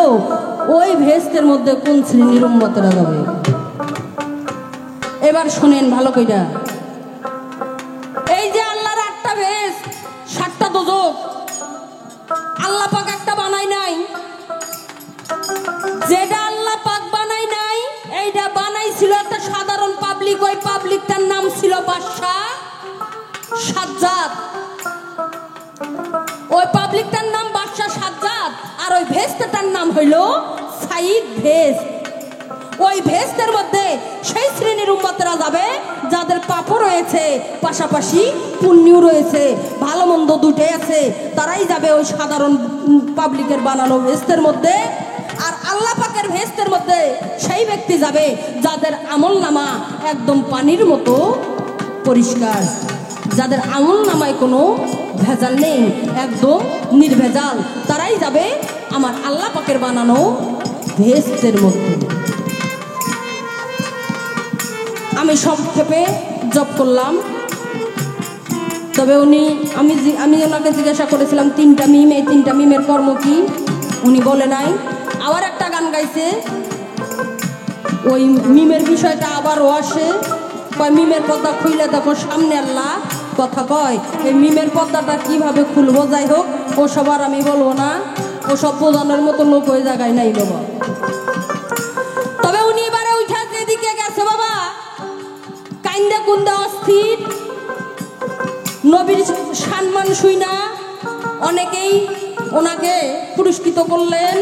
ওই ভেস্তের মধ্যে কোন শ্রেণীর উম্মতেরা যাবে? এবার শুনেন ভালো কইরা। এই যে আল্লাহর 8টা ভেস্ত, 7টা দোজক, আল্লাহ পাক একটা বানাই নাই। যেটা আল্লাহ পাক বানাই নাই, এইটা বানাইছিল একটা সাধারণ পাবলিক। ওই পাবলিকটার নাম ছিল বাদশা সাজ্জাদ। ওই পাবলিকটার নাম বাদশা সাজ্জাদ, আর ওই ভেস্টটার নাম হইল সাইদ ভেস্ট। ওই ভেস্টের মধ্যে সেই শ্রেণীর উম্মতেরা যাবে যাদের পাপও রয়েছে, পাশাপাশি পুণ্যও রয়েছে, ভালো মন্দ দুটোই আছে। তারাই যাবে ওই সাধারণ পাবলিকের বানানো ভেস্টের মধ্যে। আর আল্লাহ পাকের ভেস্টের মধ্যে সেই ব্যক্তি যাবে যাদের আমল নামা একদম পানির মতো পরিষ্কার, যাদের আমল নামায় কোনো ভেজাল নেই, একদম নির্ভেজাল। তারাই যাবে আমার আল্লাহ পাকের বানানো ভেস্টের মধ্যে। আমি সংক্ষেপে জব করলাম। তবে আমি ওনাকে জিজ্ঞাসা করেছিলাম 3টা মিম, এই 3টা মিমের কর্ম কি? উনি বলে নাই। আবার একটা গান গাইছে, ওই মিমের বিষয়টা আবারও আসে। কয় মিমের পর্দা খুইলে দেখো সামনে আল্লাহ কথা কয়। এই মিমের পর্দাটা কিভাবে খুলবো? যাই হোক, ও সবার আমি বলবো না, ও সব বোঝানোর মতো লোক ওই জায়গায় নাই বাবা। তবে উনি এবারে উঠা যেদিকে গেছে বাবা, কাইন্দা কুন্দা অস্থির, নবীর সম্মান শুই না অনেকেই ওনাকে পুরস্কৃত করলেন।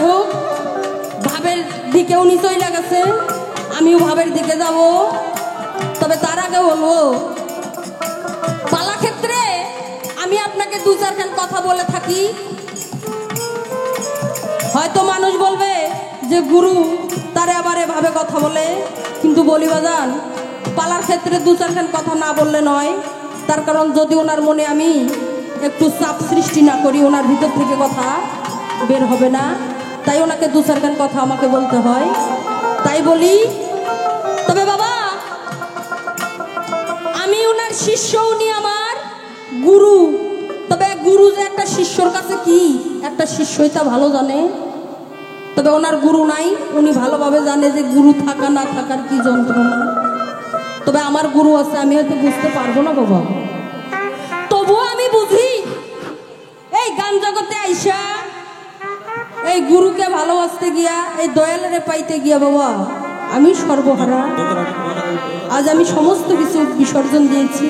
হোক, ভাবের দিকে উনি চলে গেছে, আমিও ভাবের দিকে যাব। তবে তার আগে বলবো, পালা ক্ষেত্রে আমি আপনাকে দু চারখান কথা বলে থাকি। হয়তো মানুষ বলবে যে গুরু তারে আবার এভাবে কথা বলে, কিন্তু বলি বাজান, পালার ক্ষেত্রে দু চারখান কথা না বললে নয়। তার কারণ যদি ওনার মনে আমি একটু চাপ সৃষ্টি না করি, ওনার ভিতর থেকে কথা বের হবে না। তাই ওনাকে দু চারখান কথা আমাকে বলতে হয়, তাই বলি। তবে বাবা, আমি ওনার শিষ্য, উনি আমার গুরু। তবে গুরু যে একটা শিষ্যর কাছে কি, একটা শিষ্যই তা ভালো জানে। তবে ওনার গুরু নাই, উনি ভালোভাবে জানে যে গুরু থাকা না থাকার কি যন্ত্রণা। তবে আমার গুরু আছে, আমি হয়তো বুঝতে পারবো না বাবা, তবুও আমি বুঝি। এই গান জগতে আইসা এই গুরুকে ভালোবাসতে গিয়া, এই দয়ালের পাইতে গিয়া বাবা আমি সর্বহারা। আজ আমি সমস্ত কিছু বিসর্জন দিয়েছি।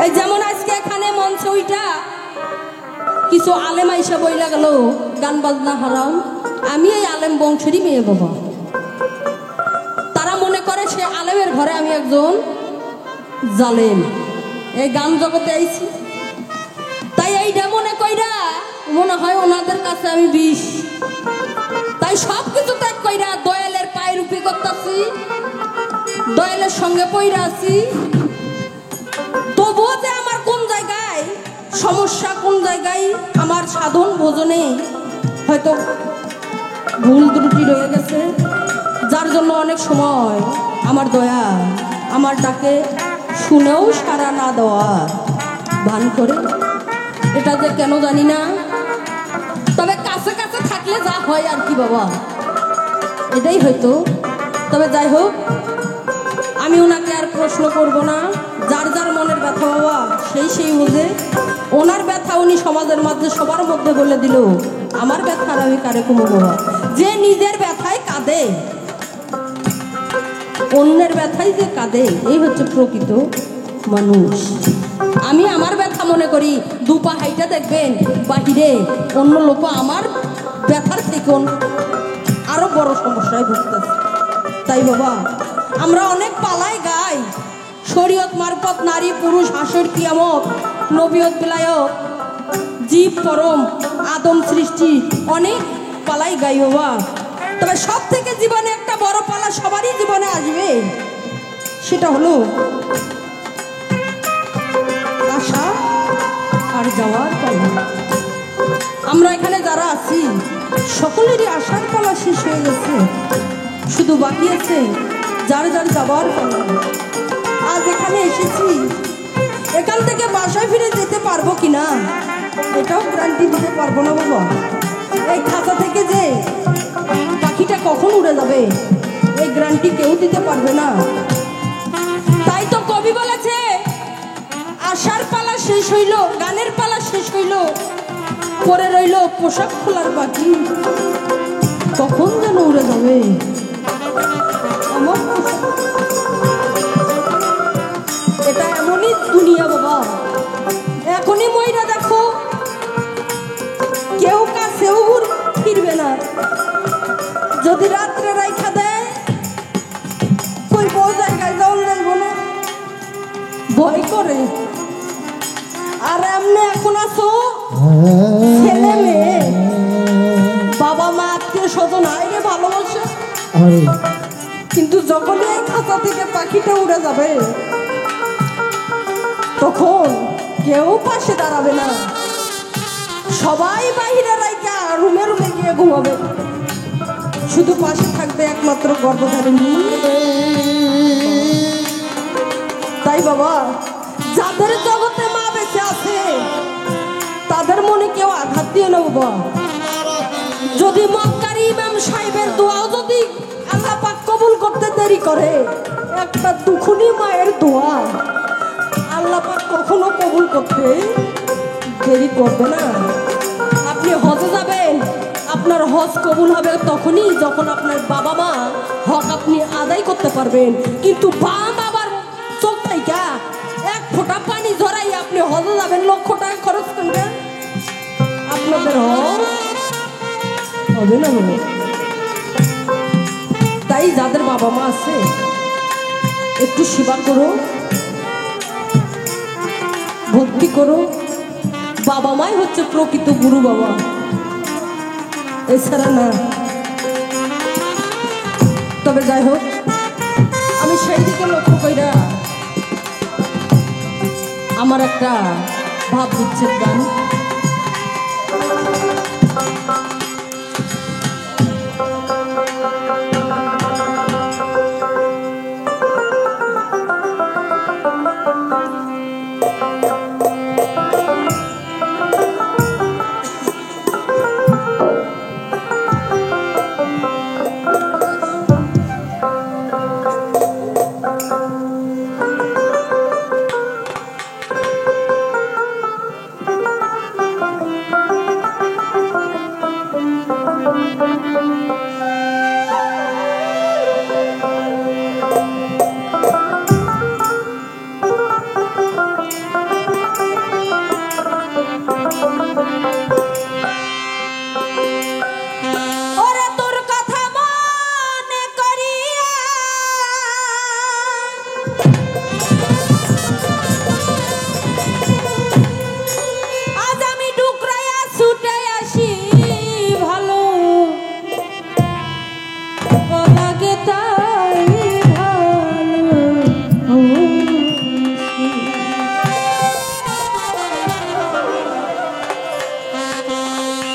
এই যেমন আজকে এখানে মঞ্চে ওইটা কিছু আলেম আইসা বইলা গেল গান বাজনা হারাম। আমি এই আলেম বংশেরই মেয়ে বাবা। তারা মনে করে সে আলেমের ঘরে আমি একজন জালেম। এই গান জগতে আইছি, তাই এইটা মনে কইরা মনে হয় ওনাদের কাছে আমি বিষ। তাই সব কিছু ত্যাগ কইরা দয়ালের পায়ে রূপী করতেছি, দয়ালের সঙ্গে পইরা আছি। তবুও যে আমার কোন জায়গায় সমস্যা, কোন জায়গায় আমার সাধন ভোজনে হয়তো ভুল ত্রুটি রয়ে গেছে, যার জন্য অনেক সময় আমার দয়া আমার ডাকে শুনেও সাড়া না দেওয়ার ভান করে, এটা যে কেন জানি না। তবে কাছে কাছে থাকলে যা হয় আর কি বাবা, এটাই হয়তো। তবে যাই হোক, আমি ওনাকে আর প্রশ্ন করব না। যার যার মনের ব্যথা বাবা সেই বোঝে। ওনার ব্যথা উনি সমাজের মধ্যে সবার মধ্যে বলে দিল, আমার ব্যথা আর আমি কারে কমো বাবা। যে নিজের ব্যথায় কাঁদে, অন্যের ব্যথায় যে কাঁদে, এই হচ্ছে প্রকৃত মানুষ। আমি আমার ব্যথা মনে করি, দুপা হাইটা দেখবেন বাহিরে অন্য লোক আমার ব্যথার থেকে আরো বড় সমস্যায় ভুগতেছে। তাই বাবা, আমরা অনেক পালায় গাই, শরীয়ত মারফত নারী পুরুষ হাসর কিয়ামত, নবিয়ত বিলায়ত, জীব পরম আদম সৃষ্টি, অনেক পালাই গাই বাবা। তবে সব থেকে জীবনে একটা বড় পালা সবারই জীবনে আসবে, সেটা হলো আসা আর যাওয়ার পালা। আমরা এখানে যারা আছি সকলেরই আসার পালা শেষ হয়ে গেছে, শুধু বাকি আছে যার যার যাবার পালা। আজ এখানে এসেছি, এখান থেকে বাসায় ফিরে যেতে পারবো কিনা এটাও গ্যারান্টি দিতে পারবো না বাবা। এই খাঁচা থেকে যে পাখিটা কখন উড়ে যাবে এই গ্যারান্টি কেউ দিতে পারবে না। তাই তো কবি বলেছে, আসার পালা শেষ হইল, গানের পালা শেষ হইল, পরে রইল পোশাক খোলার বাকি, কখন যেন উড়ে যাবে আমার পোশাক। এটা এমনই দুনিয়া বাবা। এখনই মইরা দেখো, কেউ কাছেও ফিরবে না। যদি রাত্রে রাইখা দেয়, কই বউ জায়গায় যাওয়া যাইব না, ভয় করে। আর এমনি এখন আছো ছেলে মেয়ে, বাবা মা আত্মীয় স্বজন আইরে ভালোবাসে, কিন্তু যখনই এই খাঁচা থেকে পাখিটা উড়ে যাবে তখন কেউ পাশে দাঁড়াবে না, সবাই বাহিরে রাইকা রুমে রুমে গিয়ে ঘুমাবে, শুধু পাশে থাকবে একমাত্র গর্ভধারিণী। তাই বাবা, যাদের জগতে মা বেঁচে আছে তাদের মনে কেউ আঘাত দিয়ে না বাবা। যদি মক্কার ইমাম সাহেবের দোয়াও যদি আল্লাহ পাক কবুল করতে দেরি করে, একটা দুখুনি মায়ের দোয়া আল্লাহ পাক কখনো কবুল করতে দেরি করবে না। আপনি হজে যাবেন, আপনার হজ কবুল হবে তখনই যখন আপনার বাবা মা হক আপনি আদায় করতে পারবেন। কিন্তু বাম আবার চোখ থেকে এক ফোঁটা পানি ঝরাই আপনি হজে যাবেন, লক্ষ টাকা খরচ করবেন, আপনাদের হজ হবে না বাবা। তাই যাদের বাবা মা আছে একটু সেবা করো, ভক্তি করো। বাবা মাই হচ্ছে প্রকৃত গুরু বাবা, এছাড়া না। তবে যাই হোক, আমি সেই দিকে লক্ষ্য কইরা আমার একটা ভাব বিচ্ছেদ গান।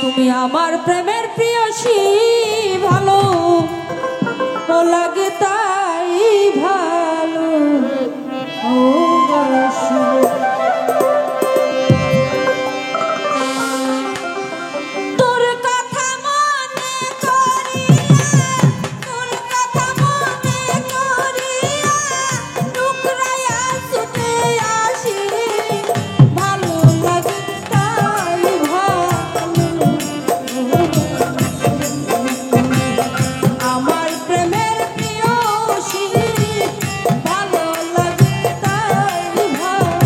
তুমি আমার প্রেমের প্রিয়সী, ভালো লাগে তাই ভালো তোর কথা মনে করিয়া, তোর কথা মনে করিয়া টুকরাইয়া ছুটে আসি, ভালো লাগে তাই ভালো। আমার প্রেমের প্রিয়সী, ভালো লাগে তাই ভালো।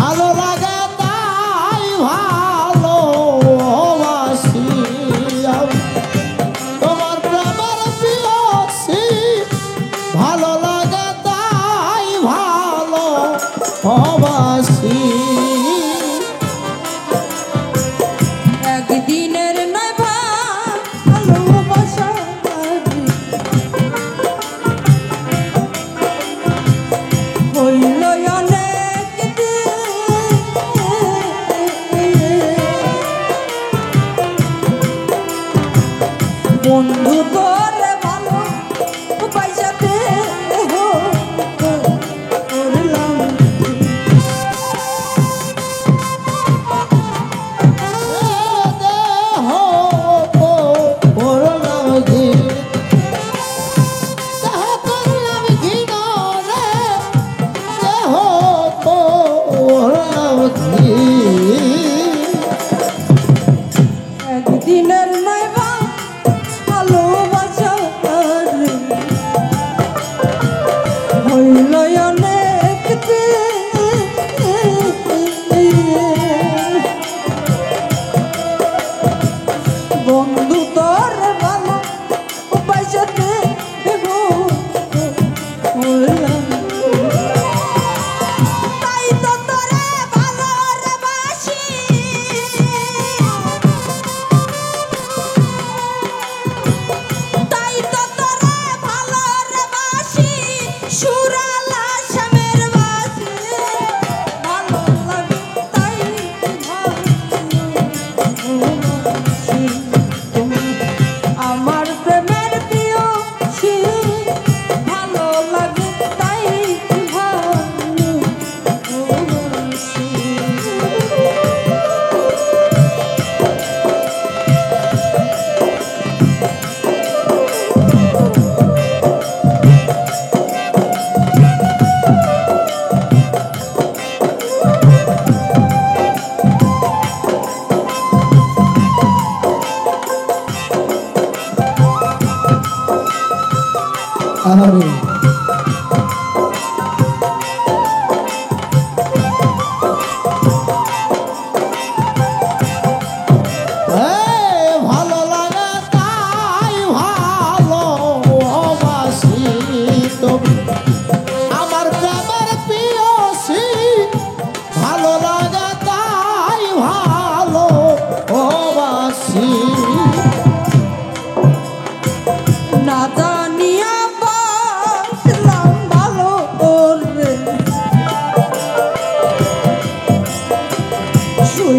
ভালো লাগে তাই ভালোবাসি, তোমার প্রেমের প্রিয়সী, ভালো লাগে তাই ভালোবাসি। একদিনের নয় ভালোবাসা হইল অনেক বন্ধু তোরে ভালো পয়সাতে করলাম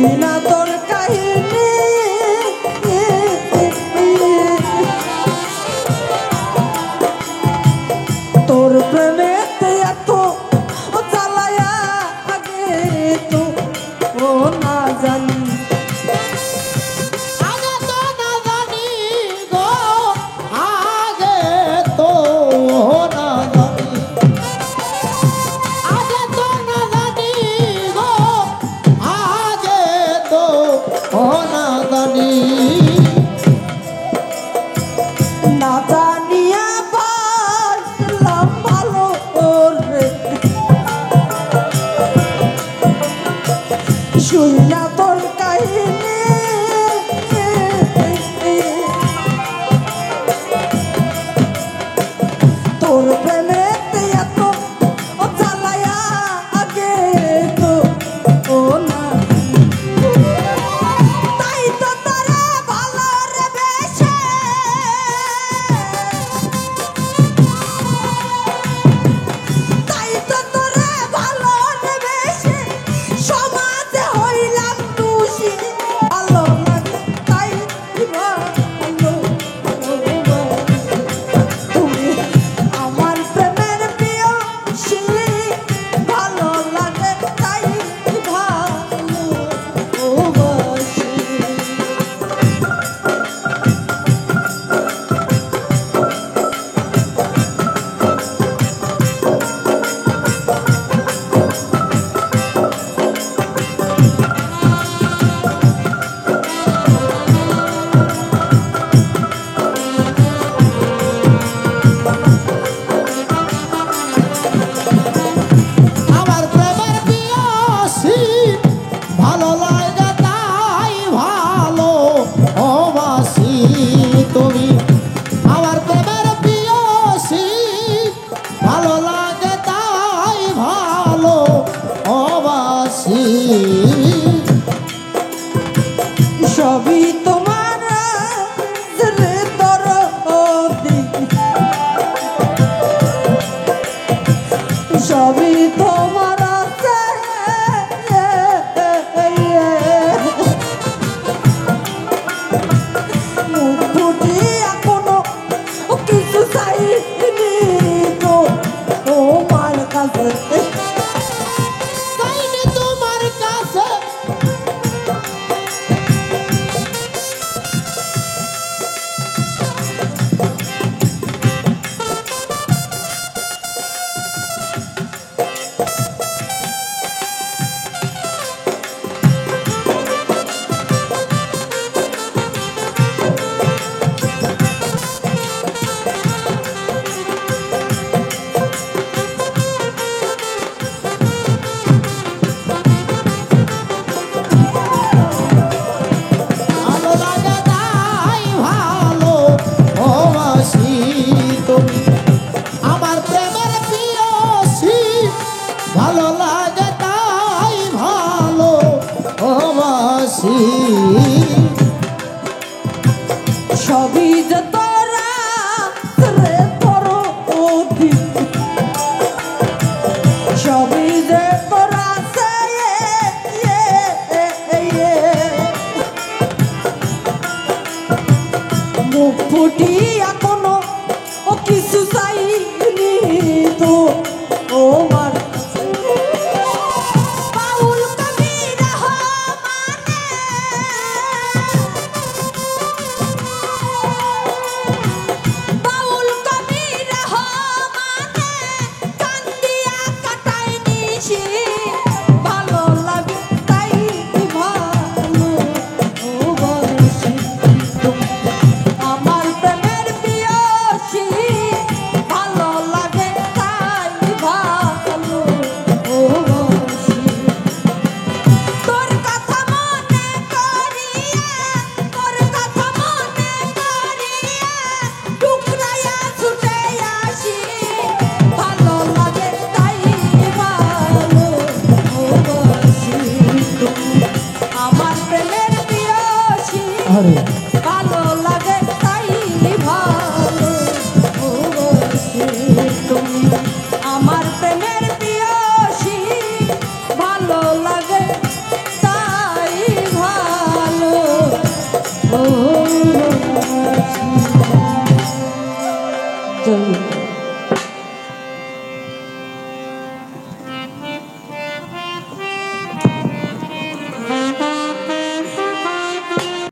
শুই না তোর কাহিনী তোর প্রেমেতে এত জ্বালায়া আগে তো ও না জানি আগে তো না জানি গো আগে তো না জানি আগে তো না জানি গো আগে তো না জানি না জানিয়া বাসলাম ভালো রে শুই না তোর কাহিনী তোর প্রেমেতে এত জ্বালায়া আগে তো ও না তাই তো তোরে ভালো রে বেশে তাই তো তোরে ভালো রে বেশে সমাজে হইলাম দোষী ভালো লাগে তাই ভালো তুমি আমার প্রেমের প্রিয়সী ভালো লাগে তাই ভালোবাসি আমার প্রেমের পিয়াসী ভালো লাগে তাই ভালো ও বাসি তুমি আমার প্রেমের পিয়াসী ভালো লাগে তাই ভালো ও বাসি সবই তোমার রে দরদি সবই তোমার আছে মুখ ফুটিয়া কোনো কিছু চাইনি তো তোমার কাছে তাইনি তোমার কাছে ভালো লাগে তাই ভালো ও বাসি তুমি আমার প্রেমের পিয়াসী ভালো লাগে তাই ভালো ও বাসি সবই যে তোরা রে পরো সবই যে তোরা সে মুখ ফুটিয়া কোনো কিছু চাইনি তো তোমার কাছে। বাউল কবির রহমানে বাউল কবির রহমানে কান্দিয়া কাটাই নিশি ভালো লাগে তাই ভালোবাসি আমার প্রেমের পিয়াসী ভালো লাগে তাই ভালোবাসি তোর কথা মনে করিয়া তোর কথা মনে করিয়া টুকরাইয়া ছুটে আসি ভালো লাগে তাই ভালোবাসি আমার প্রেমের পিয়াসী আরে ভালো লাগে তাই ভালোবাসি তুমি আমার প্রেমের পিয়াসী ভালো লাগে তাই জন্য